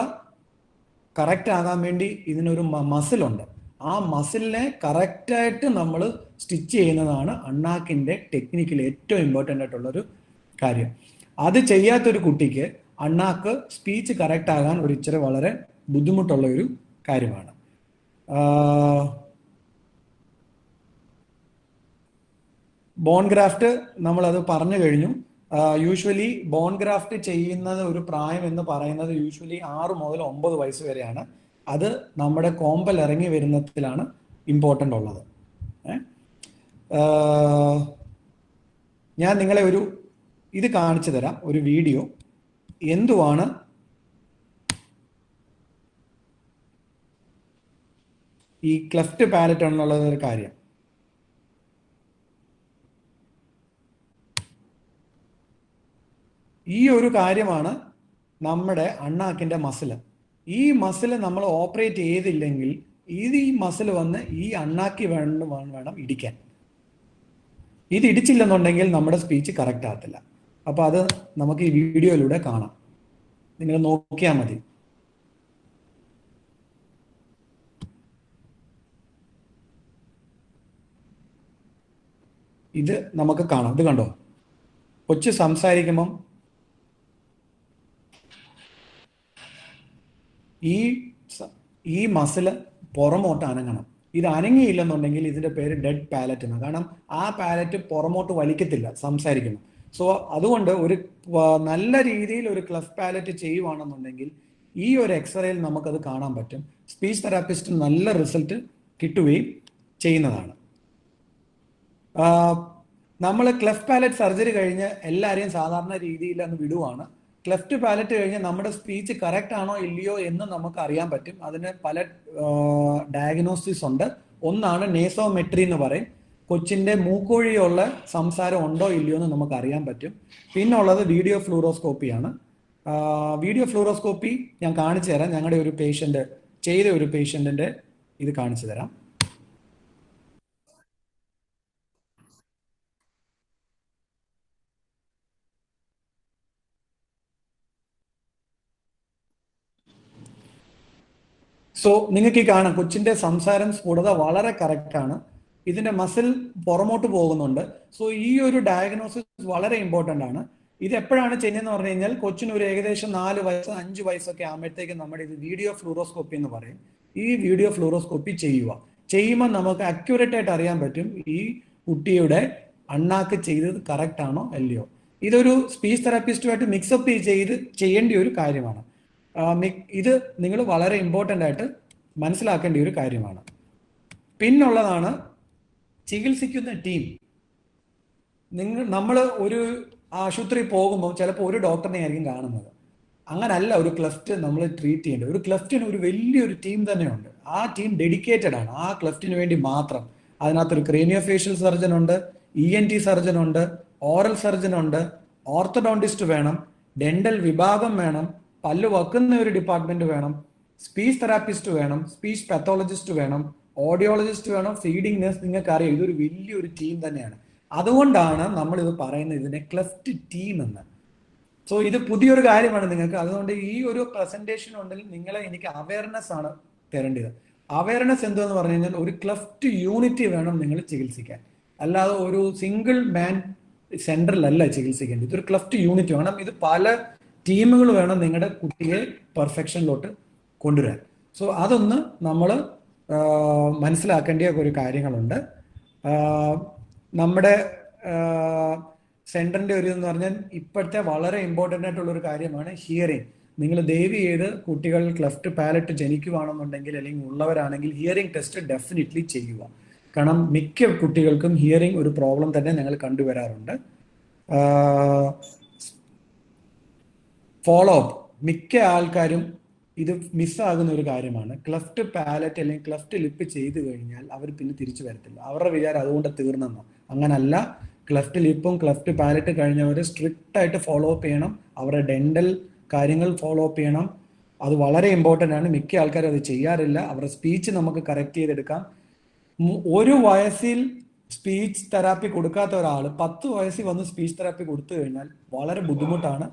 B: കറക്റ്റ് ആകാൻ വേണ്ടി ഇതിനൊരു മസിലുണ്ട്. ആ മസിലിനെ കറക്റ്റായിട്ട് നമ്മൾ സ്റ്റിച്ച് ചെയ്യുന്നതാണ് അണ്ണാക്കിന്റെ ടെക്നിക്കിൽ ഏറ്റവും ഇമ്പോർട്ടൻ്റ് ആയിട്ടുള്ളൊരു കാര്യം. അത് ചെയ്യാത്തൊരു കുട്ടിക്ക് അണ്ണാക്ക് സ്പീച്ച് കറക്റ്റ് ആകാൻ ഒരു ഇച്ചിരി വളരെ ബുദ്ധിമുട്ടുള്ള ഒരു കാര്യമാണ്. ബോൺ ഗ്രാഫ്റ്റ് നമ്മളത് പറഞ്ഞു കഴിഞ്ഞു. യൂഷ്വലി ബോൺ ഗ്രാഫ്റ്റ് ചെയ്യുന്നത് ഒരു പ്രായം എന്ന് പറയുന്നത് യൂഷ്വലി 6 മുതൽ 9 വയസ്സ് വരെയാണ്. അത് നമ്മുടെ കോമ്പൽ ഇറങ്ങി വരുന്നതിലാണ് ഇമ്പോർട്ടൻ്റ് ഉള്ളത്. ഞാൻ നിങ്ങളെ ഇത് കാണിച്ചു തരാം, ഒരു വീഡിയോ. എന്തുവാണ് ഈ ക്ലെഫ്റ്റ് പാലറ്റ് എന്നുള്ളത് ഒരു കാര്യം. ഈ ഒരു കാര്യമാണ് നമ്മുടെ അണ്ണാക്കിന്റെ മസില്. ഈ മസില് നമ്മൾ ഓപ്പറേറ്റ് ചെയ്തില്ലെങ്കിൽ ഈ മസിൽ വന്ന് ഈ അണ്ണാക്കി വേണം ഇടിക്കാൻ. ഇത് ഇടിച്ചില്ലെന്നുണ്ടെങ്കിൽ നമ്മുടെ സ്പീച്ച് കറക്റ്റ് ആകത്തില്ല. അപ്പൊ അത് നമുക്ക് ഈ വീഡിയോയിലൂടെ കാണാം. നിങ്ങൾ നോക്കിയാൽ മതി. ഇത് നമുക്ക് കാണാം. ഇത് കണ്ടോ? കൊച്ചു സംസാരിക്കുമ്പം ഈ മസില് പുറമോട്ട് അനങ്ങണം. ഇത് അനങ്ങിയില്ലെന്നുണ്ടെങ്കിൽ ഇതിന്റെ പേര് ഡെഡ് പാലറ്റ് എന്നാണ്. കാരണം ആ പാലറ്റ് പുറമോട്ട് വലിക്കത്തില്ല സംസാരിക്കണം. സോ അതുകൊണ്ട് ഒരു നല്ല രീതിയിൽ ഒരു ക്ലെഫ്റ്റ് പാലറ്റ് ചെയ്യുവാണെന്നുണ്ടെങ്കിൽ ഈ ഒരു എക്സ്റേയിൽ നമുക്കത് കാണാൻ പറ്റും. സ്പീച്ച് തെറാപ്പിസ്റ്റ് നല്ല റിസൾട്ട് കിട്ടുകയും ചെയ്യുന്നതാണ്. നമ്മൾ ക്ലെഫ്റ്റ് പാലറ്റ് സർജറി കഴിഞ്ഞ് എല്ലാവരെയും സാധാരണ രീതിയിൽ അങ്ങ് വിടുവാണ്. ക്ലെഫ്റ്റ് പാലറ്റ് കഴിഞ്ഞ് നമ്മുടെ സ്പീച്ച് കറക്റ്റ് ആണോ ഇല്ലയോ എന്ന് നമുക്ക് അറിയാൻ പറ്റും. അതിന് പല ഡയഗ്നോസിസ് ഉണ്ട്. ഒന്നാണ് നേസോമെട്രി എന്ന് പറയും. കൊച്ചിന്റെ മൂക്കുവഴിയുള്ള സംസാരം ഉണ്ടോ ഇല്ലയോ എന്ന് നമുക്ക് അറിയാൻ പറ്റും. പിന്നെ ഉള്ളത് വീഡിയോ ഫ്ലൂറോസ്കോപ്പിയാണ്. വീഡിയോ ഫ്ലൂറോസ്കോപ്പി ഞാൻ കാണിച്ചു തരാം. ഞങ്ങളുടെ ഒരു പേഷ്യന്റ് ചെയ്ത ഒരു പേഷ്യന്റിന്റെ ഇത് കാണിച്ചു തരാം. സോ നിങ്ങൾക്ക് ഈ കാണാം കൊച്ചിന്റെ സംസാരം സ്ഫുടത വളരെ കറക്റ്റ് ആണ്. ഇതിന്റെ മസിൽ പുറമോട്ട് പോകുന്നുണ്ട്. സോ ഈ ഒരു ഡയഗ്നോസിസ് വളരെ ഇമ്പോർട്ടൻ്റ് ആണ്. ഇത് എപ്പോഴാണ് ചെയ്യുന്നതെന്ന് പറഞ്ഞു കഴിഞ്ഞാൽ കൊച്ചിന് ഒരു ഏകദേശം 4 വയസ്സ് 5 വയസ്സൊക്കെ ആകുമ്പോഴത്തേക്ക് നമ്മുടെ ഇത് വീഡിയോ ഫ്ലൂറോസ്കോപ്പി എന്ന് പറയും. ഈ വീഡിയോ ഫ്ലൂറോസ്കോപ്പി ചെയ്യുമ്പോൾ നമുക്ക് അക്യൂറേറ്റ് ആയിട്ട് അറിയാൻ പറ്റും ഈ കുട്ടിയുടെ അണ്ണാക്ക് ചെയ്തത് കറക്റ്റ് ആണോ അല്ലയോ. ഇതൊരു സ്പീച്ച് തെറാപ്പിസ്റ്റുമായിട്ട് മിക്സപ്പ് ചെയ്യേണ്ട ഒരു കാര്യമാണ്. ഇത് നിങ്ങൾ വളരെ ഇമ്പോർട്ടൻ്റ് ആയിട്ട് മനസ്സിലാക്കേണ്ട ഒരു കാര്യമാണ്. പിന്നുള്ളതാണ് ചികിത്സിക്കുന്ന ടീം. നമ്മൾ ഒരു ആശുപത്രി പോകുമ്പോൾ ചിലപ്പോൾ ഒരു ഡോക്ടറിനെ ആയിരിക്കും കാണുന്നത്. അങ്ങനല്ല ഒരു ക്ലെഫ്റ്റ് നമ്മൾ ട്രീറ്റ് ചെയ്യേണ്ടത്. ഒരു ക്ലെഫ്റ്റിന് ഒരു വലിയൊരു ടീം തന്നെയുണ്ട്. ആ ടീം ഡെഡിക്കേറ്റഡ് ആണ് ആ ക്ലെഫ്റ്റിന് വേണ്ടി മാത്രം. അതിനകത്തൊരു ക്രേനിയോഫേഷ്യൽ സർജൻ ഉണ്ട്, ENT സർജൻ ഉണ്ട്, ഓറൽ സർജൻ ഉണ്ട്, ഓർത്തഡോണ്ടിസ്റ്റ് വേണം, ഡെന്റൽ വിഭാഗം വേണം, പല്ല് വക്കുന്ന ഒരു ഡിപ്പാർട്ട്മെന്റ് വേണം, സ്പീച്ച് തെറാപ്പിസ്റ്റ് വേണം, സ്പീച്ച് പാത്തോളജിസ്റ്റ് വേണം, ഓഡിയോളജിസ്റ്റ് വേണം, ഫീഡിംഗ് നഴ്സ്, നിങ്ങൾക്ക് അറിയാം ഇതൊരു വലിയൊരു ടീം തന്നെയാണ്. അതുകൊണ്ടാണ് നമ്മൾ ഇത് പറയുന്നത് ഇതിനെ ക്ലെഫ്റ്റ് ടീം എന്ന്. സോ ഇത് പുതിയൊരു കാര്യമാണ് നിങ്ങൾക്ക്. അതുകൊണ്ട് ഈ ഒരു പ്രസന്റേഷൻ ഉണ്ടെങ്കിൽ നിങ്ങളെ എനിക്ക് അവയർനെസ് ആണ് തരേണ്ടത്. അവയർനെസ് എന്തെന്ന് പറഞ്ഞു കഴിഞ്ഞാൽ ഒരു ക്ലെഫ്റ്റ് യൂണിറ്റ് വേണം നിങ്ങൾ ചികിത്സിക്കാൻ, അല്ലാതെ ഒരു സിംഗിൾ മാൻ സെന്ററിലല്ല ചികിത്സിക്കേണ്ടത്. ഇതൊരു ക്ലെഫ്റ്റ് യൂണിറ്റ് വേണം. ഇത് പല ടീമുകൾ വേണം നിങ്ങളുടെ കുട്ടിയെ പെർഫെക്ഷനിലോട്ട് കൊണ്ടുവരാൻ. സോ അതൊന്ന് നമ്മൾ മനസ്സിലാക്കേണ്ട ഒരു കാര്യങ്ങളുണ്ട്. നമ്മുടെ സെന്ററിന്റെ ഒരു എന്ന് പറഞ്ഞാൽ ഇപ്പോഴത്തെ വളരെ ഇമ്പോർട്ടൻ്റ് ആയിട്ടുള്ള ഒരു കാര്യമാണ് ഹിയറിംഗ്. നിങ്ങൾ ദയവ് ചെയ്ത് കുട്ടികൾ ക്ലെഫ്റ്റ് പാലറ്റ് ജനിക്കുവാണെന്നുണ്ടെങ്കിൽ അല്ലെങ്കിൽ ഉള്ളവരാണെങ്കിൽ ഹിയറിംഗ് ടെസ്റ്റ് ഡെഫിനറ്റ്ലി ചെയ്യുക. കാരണം മിക്ക കുട്ടികൾക്കും ഹിയറിംഗ് ഒരു പ്രോബ്ലം തന്നെ ഞങ്ങൾ കണ്ടുവരാറുണ്ട്. ഫോളോ അപ്പ് മിക്ക ആൾക്കാരും ഇത് മിസ്സാകുന്ന ഒരു കാര്യമാണ്. ക്ലെഫ്റ്റ് പാലറ്റ് അല്ലെങ്കിൽ ക്ലെഫ്റ്റ് ലിപ്പ് ചെയ്തു കഴിഞ്ഞാൽ അവർ പിന്നെ തിരിച്ചു വരത്തില്ല. അവരുടെ വിചാരം അതുകൊണ്ട് തീർന്നെന്നോ. അങ്ങനല്ല. ക്ലെഫ്റ്റ് ലിപ്പും ക്ലെഫ്റ്റ് പാലറ്റ് കഴിഞ്ഞവർ സ്ട്രിക്റ്റ് ആയിട്ട് ഫോളോ അപ്പ് ചെയ്യണം. അവരുടെ ഡെന്റൽ കാര്യങ്ങൾ ഫോളോ അപ്പ് ചെയ്യണം. അത് വളരെ ഇമ്പോർട്ടൻ്റ് ആണ്. മിക്ക ആൾക്കാരും അത് ചെയ്യാറില്ല. അവരുടെ സ്പീച്ച് നമുക്ക് കറക്റ്റ് ചെയ്തെടുക്കാം. ഒരു വയസ്സിൽ സ്പീച്ച് തെറാപ്പി കൊടുക്കാത്ത ഒരാൾ 10 വയസ്സിൽ വന്ന് സ്പീച്ച് തെറാപ്പി കൊടുത്തു കഴിഞ്ഞാൽ വളരെ ബുദ്ധിമുട്ടാണ്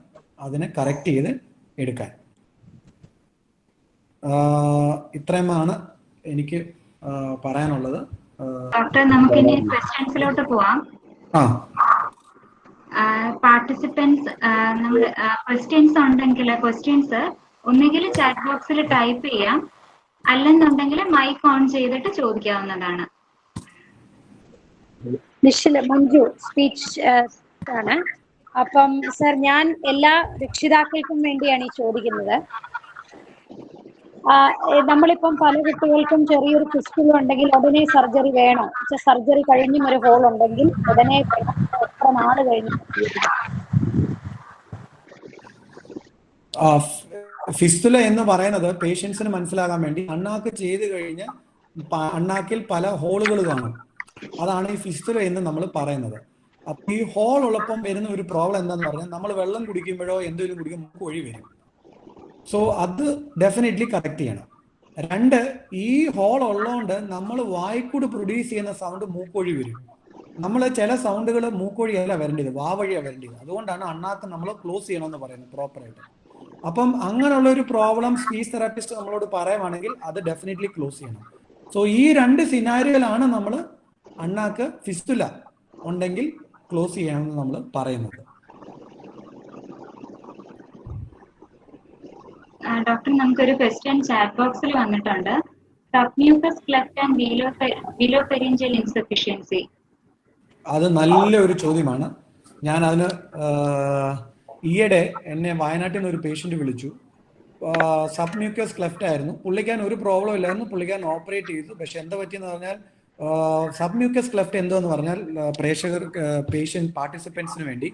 B: അതിനെ കറക്റ്റ് ചെയ്ത് എടുക്കാൻ. ഇത്രയുമാണ് എനിക്ക് പറയാനുള്ളത്.
A: ഡോക്ടർ, നമുക്ക് ഇനി ക്വസ്റ്റ്യൻസിലോട്ട് പോവാം. പാർട്ടിസിപ്പൻസ് നമ്മൾ ക്വസ്റ്റ്യൻസ് ഉണ്ടെങ്കിൽ ക്വസ്റ്റ്യൻസ് ഒന്നുകിൽ ചാറ്റ് ബോക്സിൽ ടൈപ്പ് ചെയ്യാം, അല്ലെന്നുണ്ടെങ്കിൽ മൈക്ക് ഓൺ ചെയ്തിട്ട് ചോദിക്കാവുന്നതാണ്.
C: മഞ്ജു സ്പീച്ച് ആണ്. അപ്പം സർ, ഞാൻ എല്ലാ രക്ഷിതാക്കൾക്കും വേണ്ടിയാണ് ഈ ചോദിക്കുന്നത്. നമ്മളിപ്പം പല കുട്ടികൾക്കും ചെറിയൊരു ഫിസ്റ്റുല ഉണ്ടെങ്കിൽ ഉടനെ സർജറി വേണോ? സർജറി കഴിഞ്ഞും ഒരു ഹോൾ ഉണ്ടെങ്കിൽ ഉടനെ എത്ര നാള് കഴിഞ്ഞു?
B: ഫിസ്റ്റുല എന്ന് പറയുന്നത് പേഷ്യൻസിന് മനസ്സിലാകാൻ വേണ്ടി അണ്ണാക്ക് ചെയ്ത് കഴിഞ്ഞ് അണ്ണാക്കിൽ പല ഹോളുകൾ കാണും. അതാണ് ഈ ഫിസ്റ്റുല എന്ന് നമ്മൾ പറയുന്നത്. അപ്പൊ ഈ ഹോൾ ഉള്ളപ്പം വരുന്ന ഒരു പ്രോബ്ലം എന്താന്ന് പറഞ്ഞാൽ നമ്മൾ വെള്ളം കുടിക്കുമ്പോഴോ എന്തെങ്കിലും കുടിക്കുമ്പോൾ നമുക്ക് ഒഴി വരും. സോ അത് ഡെഫിനറ്റ്ലി കറക്റ്റ് ചെയ്യണം. 2, ഈ ഹോൾ ഉള്ളതുകൊണ്ട് നമ്മൾ വായിക്കൂട് പ്രൊഡ്യൂസ് ചെയ്യുന്ന സൗണ്ട് മൂക്കൊഴി വരും. നമ്മൾ ചില സൗണ്ടുകൾ മൂക്കൊഴിയല്ല വരേണ്ടത്, വാവഴിയാണ് വരേണ്ടത്. അതുകൊണ്ടാണ് അണ്ണാക്ക് നമ്മൾ ക്ലോസ് ചെയ്യണമെന്ന് പറയുന്നത് പ്രോപ്പറായിട്ട്. അപ്പം അങ്ങനെയുള്ള ഒരു പ്രോബ്ലം സ്പീച്ച് തെറാപ്പിസ്റ്റ് നമ്മളോട് പറയുവാണെങ്കിൽ അത് ഡെഫിനറ്റ്ലി ക്ലോസ് ചെയ്യണം. സോ ഈ 2 സിനാരിയോയിലാണ് നമ്മൾ അണ്ണാക്ക് ഫിസ്റ്റുല ഉണ്ടെങ്കിൽ ക്ലോസ് ചെയ്യണമെന്ന് നമ്മൾ പറയുന്നത്.
A: ഡോക്ടർ, നമുക്കൊരു ക്വസ്റ്റ്യൻ ചാറ്റ് ബോക്സിൽ വന്നിട്ടുണ്ട്. Submucous cleft and velopharyngeal insufficiency.
B: അത് നല്ലൊരു ചോദ്യമാണ്. ഞാൻ അതിന് ഈയിടെ എന്നെ വയനാട്ടിൽ നിന്ന് ഒരു പേഷ്യന്റ് വിളിച്ചു. സബ്മ്യൂക്കസ് ക്ലെഫ്റ്റ് ആയിരുന്നു. പുള്ളിക്കാൻ ഒരു പ്രോബ്ലം ഇല്ലായിരുന്നു. പുള്ളിക്കാൻ ഓപ്പറേറ്റ് ചെയ്തു. പക്ഷെ എന്താ പറ്റിയെന്ന് പറഞ്ഞാൽ സബ്മ്യൂക്കസ് ക്ലെഫ്റ്റ് എന്തോന്ന് പറഞ്ഞാൽ പേഷ്യന്റ് പാർട്ടിസിപ്പൻസിന് വേണ്ടി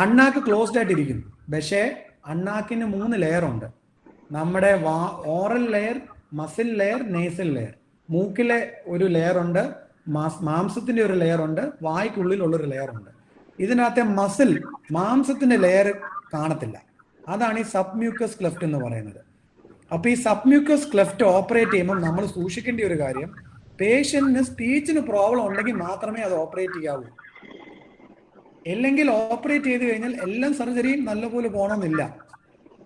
B: അണ്ണാക്ക് ക്ലോസ്ഡ് ആയിട്ടിരിക്കുന്നു. പക്ഷേ അണ്ണാക്കിന് 3 ലെയർ ഉണ്ട്. നമ്മുടെ oral layer, muscle layer, nasal layer. മൂക്കിലെ ഒരു ലെയർ ഉണ്ട്, മാംസത്തിന്റെ ഒരു ലെയർ ഉണ്ട്, വായ്ക്കുള്ളിലുള്ളൊരു ലെയർ ഉണ്ട്. ഇതിനകത്തെ മാംസത്തിന്റെ ലെയർ കാണത്തില്ല. അതാണ് ഈ സബ്മ്യൂക്കസ് ക്ലെഫ്റ്റ് എന്ന് പറയുന്നത്. അപ്പൊ ഈ സബ്മ്യൂക്കസ് ക്ലെഫ്റ്റ് ഓപ്പറേറ്റ് ചെയ്യുമ്പോൾ നമ്മൾ സൂക്ഷിക്കേണ്ട ഒരു കാര്യം, പേഷ്യന്റിന് സ്പീച്ചിന് പ്രോബ്ലം ഉണ്ടെങ്കിൽ മാത്രമേ അത് ഓപ്പറേറ്റ് ചെയ്യാവൂ. അല്ലെങ്കിൽ ഓപ്പറേറ്റ് ചെയ്ത് കഴിഞ്ഞാൽ എല്ലാം സർജറിയും നല്ലപോലെ പോകണമെന്നില്ല.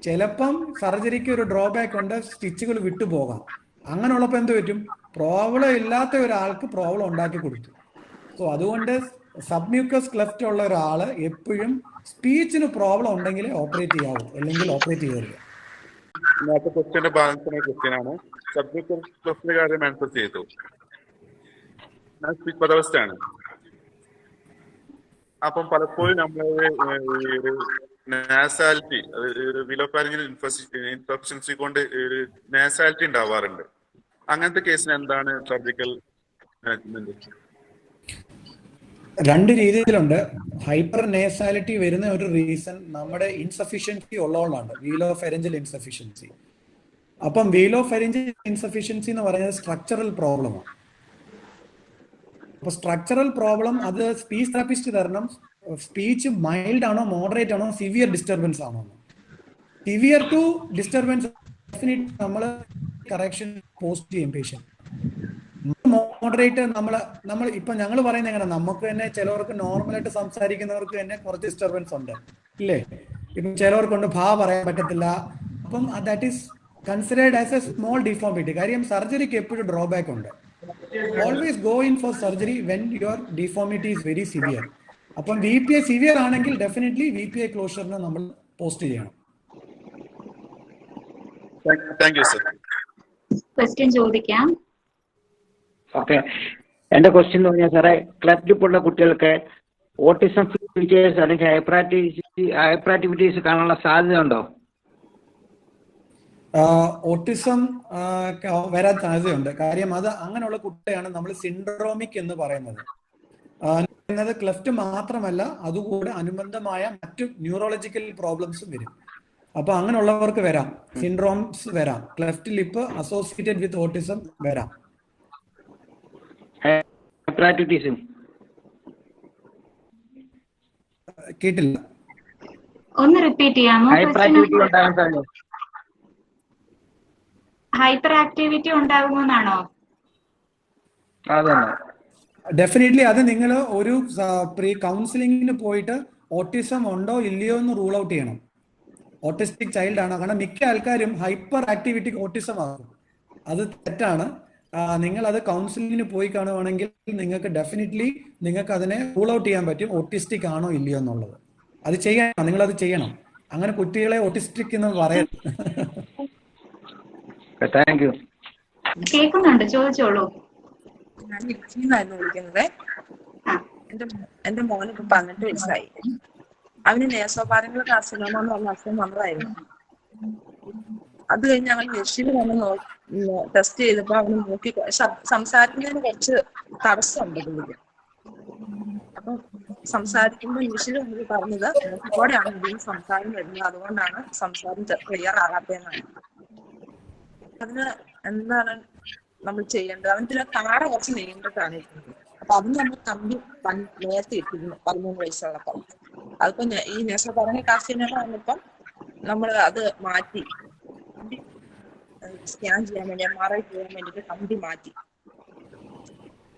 B: ചിലപ്പം സർജറിക്ക് ഒരു ഡ്രോബാക്ക് ഉണ്ട്, സ്റ്റിച്ചുകൾ വിട്ടുപോകാം. അങ്ങനെയുള്ളപ്പോൾ എന്ത് പറ്റും? പ്രോബ്ലം ഇല്ലാത്ത ഒരാൾക്ക് പ്രോബ്ലം ഉണ്ടാക്കി കൊടുത്തു. സോ അതുകൊണ്ട് സബ്മ്യൂക്കസ് ക്ലെഫ്റ്റ് ഉള്ള ഒരാൾ എപ്പോഴും സ്പീച്ചിന് പ്രോബ്ലം ഉണ്ടെങ്കിൽ ഓപ്പറേറ്റ് ചെയ്യാവൂ, അല്ലെങ്കിൽ ഓപ്പറേറ്റ് ചെയ്തില്ല.
D: ക്വസ്റ്റ്യന്റെ ബാലൻസ് ക്വസ്റ്റ്യൻ ആണ്. സബ്മ്യൂക്കസ് ക്ലെഫ്റ്റിന്റെ കാര്യം ആൻസർ ചെയ്തു. ഞാൻ സ്പീച്ച് പദവസ്റ്റ് ആണ്. അപ്പം പലപ്പോഴും നമ്മൾ ഒരു നാസാലിറ്റി, ഒരു വിലോഫാരിഞ്ചൽ ഇൻഫെക്ഷൻസി കൊണ്ട് ഒരു നാസാലിറ്റി ഉണ്ടാവാറുണ്ട്. അങ്ങനത്തെ കേസിന് എന്താണ് സർജിക്കൽ മാനേജ്മെന്റ്?
B: 2 രീതിയിലുണ്ട്. ഹൈപ്പർ നേസാലിറ്റി വരുന്ന ഒരു റീസൺ നമ്മുടെ ഇൻസഫിഷ്യൻസി ഉള്ളതുകൊണ്ടാണ്, വീലോഫെറിഞ്ചൽ ഇൻസഫിഷ്യൻസി. അപ്പം വീലോഫെറിഞ്ചൽ ഇൻസഫിഷ്യൻസി എന്ന് പറയുന്നത് സ്ട്രക്ചറൽ പ്രോബ്ലമാണ്. അപ്പൊ സ്ട്രക്ചറൽ പ്രോബ്ലം അത് സ്പീച്ച് തെറാപ്പിസ്റ്റ് തരണം. സ്പീച്ച് മൈൽഡ് ആണോ, മോഡറേറ്റ് ആണോ, സിവിയർ ഡിസ്റ്റർബൻസ് ആണോ? സിവിയർ ടു ഡിസ്റ്റർബൻസ് നമ്മൾ കറക്ഷൻ പോസ്റ്റ് ചെയ്യും പേഷ്യന്റ്. മോഡറേറ്റ് നമ്മൾ ഇപ്പൊ ഞങ്ങൾ പറയുന്നത് എങ്ങനെ, നമുക്ക് തന്നെ ചിലവർക്ക് നോർമലായിട്ട് സംസാരിക്കുന്നവർക്ക് തന്നെ കുറച്ച് ഡിസ്റ്റർബൻസ് ഉണ്ട് ഇല്ലേ? ഇപ്പം ചിലവർക്കൊണ്ട് പറയാൻ പറ്റത്തില്ല. അപ്പം that is considered as a small deformity. കാര്യം സർജറിക്ക് എപ്പോഴും ഡ്രോബാക്ക് ഉണ്ട്. Always go in for surgery when your deformity is very severe. അപ്പം VPA സിവിയർ ആണെങ്കിൽ ഡെഫിനറ്റ്ലി VPA ക്ലോഷറിന് നമ്മൾ പോസ്റ്റ് ചെയ്യണം.
D: Thank you sir.
A: ക്വസ്റ്റ്യൻ ചോദിക്കാം.
E: ഓക്കെ, എന്റെ ക്വസ്റ്റ്യൻ എന്ന് പറഞ്ഞാൽ സാറേ, ക്ലെഫ്റ്റ് ലിപ്പ് ഉള്ള കുട്ടികൾക്ക് ഓട്ടിസം ഫീച്ചേഴ്സ് അല്ലെങ്കിൽ ഹൈപ്പർ ആക്ടിവിറ്റീസ് കാണാനുള്ള സാധ്യത ഉണ്ടോ?
B: ഓട്ടിസം വരാൻ സാധ്യതയുണ്ട്. കാര്യം അത് അങ്ങനെയുള്ള കുട്ടിയാണ് നമ്മൾ സിൻഡ്രോമിക് എന്ന് പറയുന്നത്. ക്ലെഫ്റ്റ് മാത്രമല്ല, അതുകൂടെ അനുബന്ധമായ മറ്റു ന്യൂറോളജിക്കൽ പ്രോബ്ലംസും വരും. അപ്പൊ അങ്ങനെയുള്ളവർക്ക് വരാം, സിൻഡ്രോംസ് വരാം, cleft lip associated with autism വരാം. കേട്ടില്ല,
A: ഒന്ന് റിപ്പീറ്റ് ചെയ്യാമോ? ഹൈപ്പർ ആക്ടിവിറ്റി ഉണ്ടാകുമെന്നാണോ?
B: ഡെഫിനറ്റ്ലി. അത് നിങ്ങൾ ഒരു പ്രീ കൗൺസിലിംഗിന് പോയിട്ട് ഓട്ടിസം ഉണ്ടോ ഇല്ലയോ എന്ന് റൂൾ ഔട്ട് ചെയ്യണം. ഓട്ടിസ്റ്റിക് ചൈൽഡ് ആണോ? കാരണം മിക്ക ആൾക്കാരും ഹൈപ്പർ ആക്ടിവിറ്റി ഓട്ടിസം ആകും. അത് തെറ്റാണ്. നിങ്ങൾ അത് കൗൺസിലിംഗിന് പോയി കാണുവാണെങ്കിൽ നിങ്ങൾക്ക് ഡെഫിനറ്റ്ലി നിങ്ങൾക്ക് അതിനെ റൂൾ ഔട്ട് ചെയ്യാൻ പറ്റും ഓട്ടിസ്റ്റിക് ആണോ ഇല്ലയോ എന്നുള്ളത്. അത് ചെയ്യണം, നിങ്ങളത് ചെയ്യണം. അങ്ങനെ കുട്ടികളെ ഓട്ടിസ്റ്റിക് എന്ന് പറയരുത്.
A: കേൾക്കുന്നുണ്ട്, ചോദിച്ചോളൂ.
F: ഞാൻ ഇടുക്കിന്നായിരുന്നു വിളിക്കുന്നത്. എന്റെ മോന് ഇപ്പൊ 18 വയസ്സായി. അവന് നേസോപാരങ്ങൾ കാർസിനോമ എന്ന് പറഞ്ഞ അസുഖം വന്നതായിരുന്നു. അത് കഴിഞ്ഞ് ഞങ്ങൾ മെഷീനിൽ വന്ന് ടെസ്റ്റ് ചെയ്തപ്പോ അവന് നോക്കി സംസാരിക്കുന്നതിന് കുറച്ച് തടസ്സമുണ്ട് പുള്ളിക്ക്. അപ്പൊ സംസാരിക്കുമ്പോൾ മെഷീനിൽ വന്നിട്ട് പറഞ്ഞത് മൂക്കോടെയാണ് ഇതിന് സംസാരം വരുന്നത്, അതുകൊണ്ടാണ് സംസാരം ക്ലിയർ ആകാത്തതെന്നാണ്. അതിന് എന്താണ് നമ്മൾ ചെയ്യേണ്ടത്? അവന്റെ താട കുറച്ച് നീണ്ടിട്ടാണ് ഇരിക്കുന്നത്. അപ്പൊ അതിന് നമ്മൾ കമ്പി നേരത്തെ ഇട്ടിരുന്നു 13 വയസ്സുള്ളപ്പം. അതിപ്പോ ഈ നേസോപാരങ്ങൾ കാർസിനോമ വന്നപ്പം നമ്മൾ അത് മാറ്റി സ്കാൻ ചെയ്യാൻ വേണ്ടി MRI ചെയ്യാൻ വേണ്ടിട്ട് കമ്പി മാറ്റി.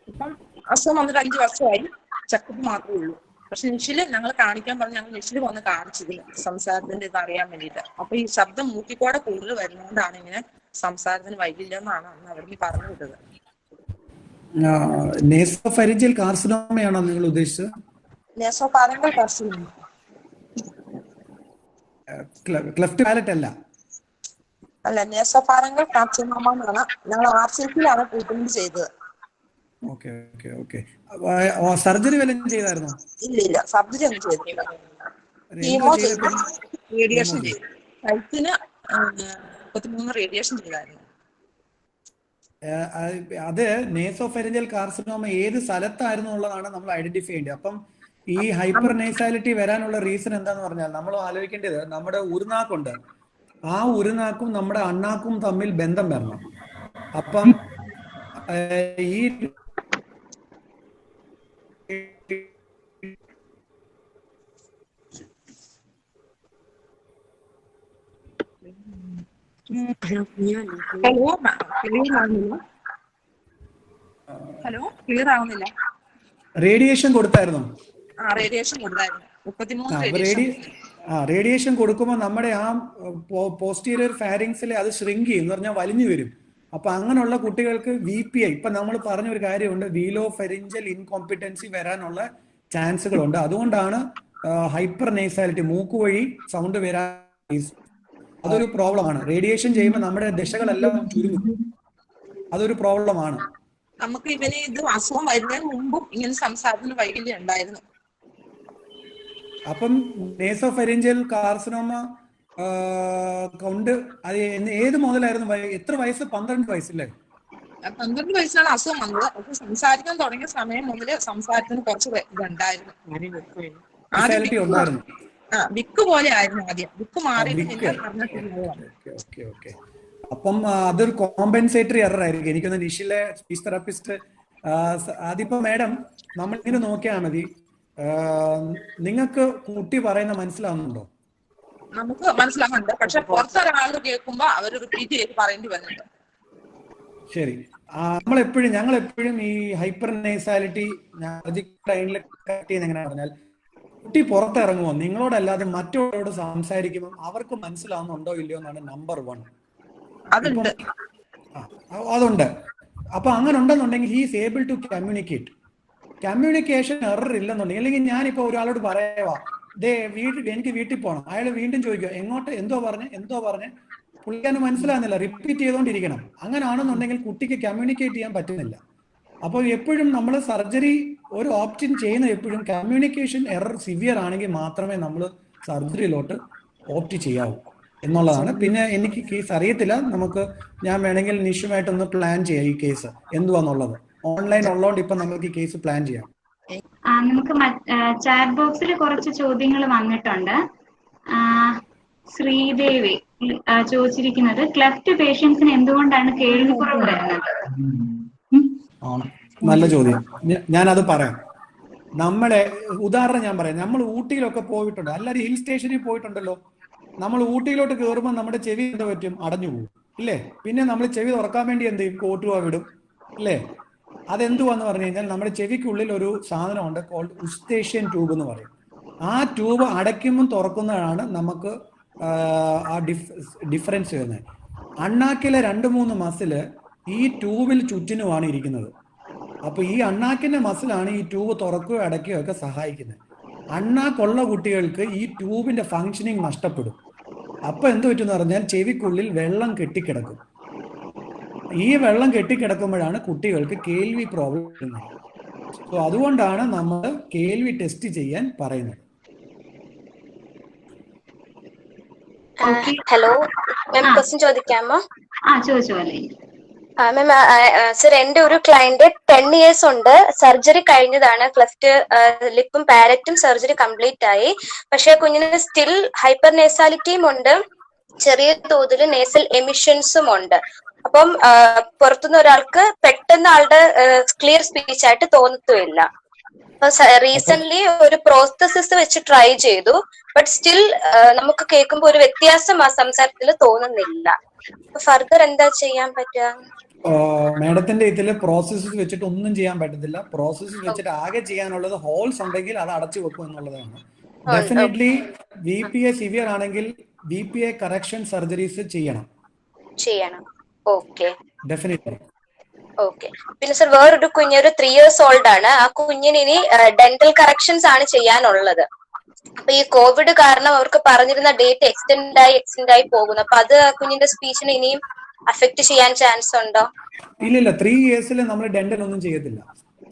F: ഇപ്പം അസുഖം വന്നിട്ട് 5 വർഷമായി, ചെക്കപ്പ് മാത്രമേ ഉള്ളൂ. പക്ഷെ നിഷില് ഞങ്ങൾ കാണിക്കാൻ പറഞ്ഞ് ഞങ്ങൾ നിഷില് വന്ന് കാണിച്ചിരുന്നു സംസാരത്തിന്റെ ഇത് അറിയാൻ വേണ്ടിയിട്ട്. അപ്പൊ ഈ ശബ്ദം മൂക്കിക്കൂടെ കൂടുതൽ വരുന്നതുകൊണ്ടാണ് ഇങ്ങനെ സംസാരത്തിന് വൈകില്ലെന്നാണ് അന്ന് അവർക്ക് പറഞ്ഞു വിട്ടത്.
B: നേസോഫാരിഞ്ചൽ കാർസിനോമയാണോ നിങ്ങൾ ഉദ്ദേശിച്ചത്?
F: നേസോപാരങ്ങൾ കാർസിനോമ
B: ക്ലെഫ്റ്റ് പാലറ്റ് അല്ല.
F: അല്ല, നേസോപാരങ്ങൾ കാർസിനോമ എന്നാണ്. ഞങ്ങൾ RCT-യിലാണ് ട്രീറ്റ്മെന്റ് ചെയ്തത്.
B: സർജറി വല്ലതും ചെയ്തായിരുന്നോ?
F: ഇല്ല, സർജറി ഒന്നും ചെയ്തില്ല. കീമോ ചെയ്തു, റേഡിയേഷൻ ചെയ്തു. കഴുത്തിന് 33 റേഡിയേഷൻ ചെയ്തായിരുന്നു.
B: അത് നേസോഫെറിഞ്ചൽ കാർസിനോമ ഏത് സ്ഥലത്തായിരുന്നു ഉള്ളതാണ് നമ്മൾ ഐഡന്റിഫൈ ചെയ്യേണ്ടത്. അപ്പം ഈ ഹൈപ്പർ നേസാലിറ്റി വരാനുള്ള റീസൺ എന്താന്ന് പറഞ്ഞാൽ നമ്മൾ ആലോചിക്കേണ്ടത് നമ്മുടെ ഉരുനാക്കുണ്ട്, ആ ഉരുനാക്കും നമ്മുടെ അണ്ണാക്കും തമ്മിൽ ബന്ധം വരണം. അപ്പം ഈ
F: ക്ലിയർ ആവുന്നില്ല.
B: റേഡിയേഷൻ കൊടുത്തായിരുന്നോ?
F: റേഡിയേഷൻ കൊടുത്തായിരുന്നു. 33
B: റേഡിയേഷൻ കൊടുക്കുമ്പോൾ നമ്മുടെ ആ പോസ്റ്റീരിയർ ഫാരിങ്സിലെ അത് ഷ്രിങ്ക് ചെയ്യും എന്ന് പറഞ്ഞാൽ വലിഞ്ഞു വരും. അപ്പൊ അങ്ങനെയുള്ള കുട്ടികൾക്ക് VPI ഇപ്പൊ നമ്മൾ പറഞ്ഞൊരു കാര്യമുണ്ട്, വീലോ ഫെറിഞ്ചൽ ഇൻകോമ്പിറ്റൻസി വരാനുള്ള ചാൻസുകളുണ്ട്. അതുകൊണ്ടാണ് ഹൈപ്പർ നേസാലിറ്റി മൂക്ക് വഴി സൗണ്ട് വരാൻ അതൊരു പ്രോബ്ലമാണ്. റേഡിയേഷൻ ചെയ്യുമ്പോൾ നമ്മുടെ ദശകളെല്ലാം ചുരുങ്ങും, അതൊരു പ്രോബ്ലമാണ്.
F: നമുക്ക് ഇവന് ഇത് അസുഖം വരുന്നതിന് മുമ്പും ഇങ്ങനെ സംസാരത്തിന് വൈകല്യം ഉണ്ടായിരുന്നു.
B: അപ്പം നേസോഫെറിഞ്ചൽ കാർസിനോമ കൊണ്ട് അത് ഏത് മുതലായിരുന്നു? എത്ര വയസ്സ്? 12 വയസ്സല്ലേ?
F: 12 വയസ്സിലാണ് അസുഖം വന്നത്. പക്ഷെ സംസാരിക്കാൻ തുടങ്ങിയ സമയം മുതല് സംസാരത്തിന് കുറച്ച് ഇതുണ്ടായിരുന്നു. വിക്ക് പോലെ ആയിരുന്നു ആദ്യം. വിക്ക് മാറിയിട്ട്
B: അപ്പം അതൊരു കോമ്പൻസേറ്ററി എറർ ആയിരിക്കും. എനിക്കൊന്ന് നിഷിലെ സ്പീച്ച് തെറാപ്പിസ്റ്റ് അതിപ്പോ മാഡം നമ്മളിങ്ങനെ നോക്കിയാൽ മതി. നിങ്ങൾക്ക് കുട്ടി പറയുന്ന മനസ്സിലാവുന്നുണ്ടോ?
F: നമുക്ക് മനസ്സിലാവുന്നുണ്ട്, പക്ഷെ പുറത്തൊരാൾ കേൾക്കുമ്പോ അവർ റിപ്പീറ്റ് ചെയ്ത് പറയേണ്ടി വരുന്നുണ്ട്.
B: ശരി. ഞങ്ങൾ എപ്പോഴും ഈ ഹൈപ്പർ നേസാലിറ്റി ലൈനിൽ കട്ട് ചെയ്യുന്ന എങ്ങനെ പറഞ്ഞാൽ, കുട്ടി പുറത്തിറങ്ങുമോ നിങ്ങളോടല്ലാതെ മറ്റുള്ളവരോട് സംസാരിക്കുമ്പോൾ അവർക്ക് മനസ്സിലാവുന്നുണ്ടോ ഇല്ലയോ എന്നാണ് നമ്പർ 1.
F: അതുണ്ട്.
B: അതുണ്ട്. അപ്പൊ അങ്ങനെ ഉണ്ടെന്നുണ്ടെങ്കിൽ he's able to communicate. Communication error ഇല്ലെന്നുണ്ടെങ്കിൽ, അല്ലെങ്കിൽ ഞാനിപ്പോ ഒരാളോട് പറയാ എനിക്ക് വീട്ടിൽ പോകണം, അയാൾ വീണ്ടും ചോദിക്കുക എങ്ങോട്ട്, എന്തോ പറഞ്ഞ് പുള്ളിക്കാരന് മനസ്സിലാകുന്നില്ല, റിപ്പീറ്റ് ചെയ്തുകൊണ്ടിരിക്കണം. അങ്ങനെയാണെന്നുണ്ടെങ്കിൽ കുട്ടിക്ക് കമ്മ്യൂണിക്കേറ്റ് ചെയ്യാൻ പറ്റുന്നില്ല. അപ്പോൾ എപ്പോഴും നമ്മൾ സർജറി ഒരു ഓപ്ഷൻ ചെയ്യുന്ന എപ്പോഴും കമ്മ്യൂണിക്കേഷൻ എറർ സിവിയർ ആണെങ്കിൽ മാത്രമേ നമ്മൾ സർജറിയിലോട്ട് ഓപ്റ്റ് ചെയ്യാവൂ എന്നുള്ളതാണ്. പിന്നെ എനിക്ക് കേസ് അറിയത്തില്ല, ഞാൻ വേണമെങ്കിൽ നിഷുമായിട്ടൊന്ന് പ്ലാൻ ചെയ്യാം ഈ കേസ് എന്തുവാന്നുള്ളത്. ഓൺലൈൻ ഉള്ളതുകൊണ്ട് ഇപ്പൊ നമുക്ക് ഈ കേസ് പ്ലാൻ ചെയ്യാം.
A: നമുക്ക് ചാറ്റ് ബോക്സിൽ കുറച്ച് ചോദ്യങ്ങൾ വന്നിട്ടുണ്ട്. ശ്രീദേവി ചോദിച്ചിരിക്കുന്നത്, ക്ലെഫ്റ്റ് പേഷ്യൻസിന് എന്തുകൊണ്ടാണ് കേൾവിക്കുറവ് വരുന്നത്?
B: നല്ല ചോദ്യം. ഞാനത് പറയാം. ഉദാഹരണം ഞാൻ പറയാം. നമ്മൾ ഊട്ടിയിലൊക്കെ പോയിട്ടുണ്ട്, എല്ലാവരും ഹിൽ സ്റ്റേഷനിൽ പോയിട്ടുണ്ടല്ലോ. നമ്മൾ ഊട്ടിയിലോട്ട് കയറുമ്പോൾ നമ്മുടെ ചെവി എന്താ പറ്റും, അടഞ്ഞു പോകും ഇല്ലേ? പിന്നെ നമ്മൾ ചെവി തുറക്കാൻ വേണ്ടി എന്ത് ചെയ്യും, കോട്ടുവ വിടും ഇല്ലേ? അതെന്തുവാന്ന് പറഞ്ഞു കഴിഞ്ഞാൽ നമ്മുടെ ചെവിക്കുള്ളിൽ ഒരു സാധനമുണ്ട് കോൾഡ് ഉസ്തേഷ്യൻ ട്യൂബ് എന്ന് പറയും. ആ ട്യൂബ് അടയ്ക്കുമ്പോൾ തുറക്കുന്നതാണ് നമുക്ക് ആ ഡിഫറൻസ് വരുന്നത്. അണ്ണാക്കിലെ 2-3 മസില് ഈ ട്യൂബിൽ ചുറ്റിനുമാണ് ഇരിക്കുന്നത്. അപ്പൊ ഈ അണ്ണാക്കിന്റെ മസിലാണ് ഈ ട്യൂബ് തുറക്കുകയോ അടയ്ക്കുകയോ ഒക്കെ സഹായിക്കുന്നത്. അണ്ണാക്കുള്ള കുട്ടികൾക്ക് ഈ ട്യൂബിന്റെ ഫങ്ഷനിങ് നഷ്ടപ്പെടും. അപ്പൊ എന്ത് പറ്റുമെന്ന് പറഞ്ഞാൽ ചെവിക്കുള്ളിൽ വെള്ളം കെട്ടിക്കിടക്കും. ഈ വെള്ളം കെട്ടിക്കിടക്കുമ്പോഴാണ് കുട്ടികൾക്ക് കേൾവി പ്രോബ്ലം വരുന്നത്. സോ അതുകൊണ്ടാണ് നമ്മൾ കേൾവി ടെസ്റ്റ് ചെയ്യാൻ പറയുന്നത്.
G: ഹലോ മാം, ക്വസ്റ്റ്യൻ ചോദിക്കാമോ?
A: ചോദിച്ചോളേ
G: മാം. സർ, എന്റെ ഒരു ക്ലയന്റ് 10 years ഉണ്ട്, സർജറി കഴിഞ്ഞതാണ്, ക്ലെഫ്റ്റ് ലിപ്പും പാലറ്റും സർജറി കംപ്ലീറ്റ് ആയി. പക്ഷെ കുഞ്ഞിന് സ്റ്റിൽ ഹൈപ്പർ നേസാലിറ്റിയും ഉണ്ട്, ചെറിയ തോതിൽ നേസൽ എമിഷൻസും ഉണ്ട്. അപ്പം പുറത്തുനിന്ന് ഒരാൾക്ക് പെട്ടെന്ന് ആളുടെ ക്ലിയർ സ്പീച്ച് ആയിട്ട് തോന്നത്തുമില്ല. റീസെന്റ് ഒരു പ്രോസ്തസിസ് വെച്ച് ട്രൈ ചെയ്തു, ബട്ട് സ്റ്റിൽ നമുക്ക് കേൾക്കുമ്പോൾ ഒരു വ്യത്യാസം ആ സംസാരത്തിൽ തോന്നുന്നില്ല. ഫർദർ എന്താ ചെയ്യാൻ പറ്റുക?
B: മാഡത്തിന്റെ ഇതില് പ്രോസസ്സസ് വെച്ചിട്ട് ഒന്നും ചെയ്യാൻ പറ്റത്തില്ല. പ്രോസസ്സസ് വെച്ചിട്ട് ആകെ ചെയ്യാനുള്ളത് ഹോൾസ് ഉണ്ടെങ്കിൽ അത് അടച്ചു വെക്കും എന്നുള്ളതാണ്. ഡെഫിനറ്റ്ലി VPA സിവിയർ ആണെങ്കിൽ VPA കറക്ഷൻ സർജറീസ് ചെയ്യണം.
G: Okay,
B: definitely.
G: ഓക്കെ. പിന്നെ സർ, വേറൊരു കുഞ്ഞൊരു 3 years ഓൾഡ് ആണ്. ആ കുഞ്ഞിന് ഇനി ഡെന്റൽ കറക്ഷൻസ് ആണ് ചെയ്യാനുള്ളത്. അപ്പൊ ഈ കോവിഡ് കാരണം അവർക്ക് പറഞ്ഞിരുന്ന ഡേറ്റ് എക്സ്റ്റെൻഡ് ആയി പോകുന്നു. അപ്പൊ അത് കുഞ്ഞിന്റെ സ്പീച്ചിന് ഇനിയും അഫക്ട് ചെയ്യാൻ ചാൻസ് ഉണ്ടോ?
B: ഇല്ല, 3 years നമ്മൾ ഡെന്റൽ ഒന്നും ചെയ്യത്തില്ല.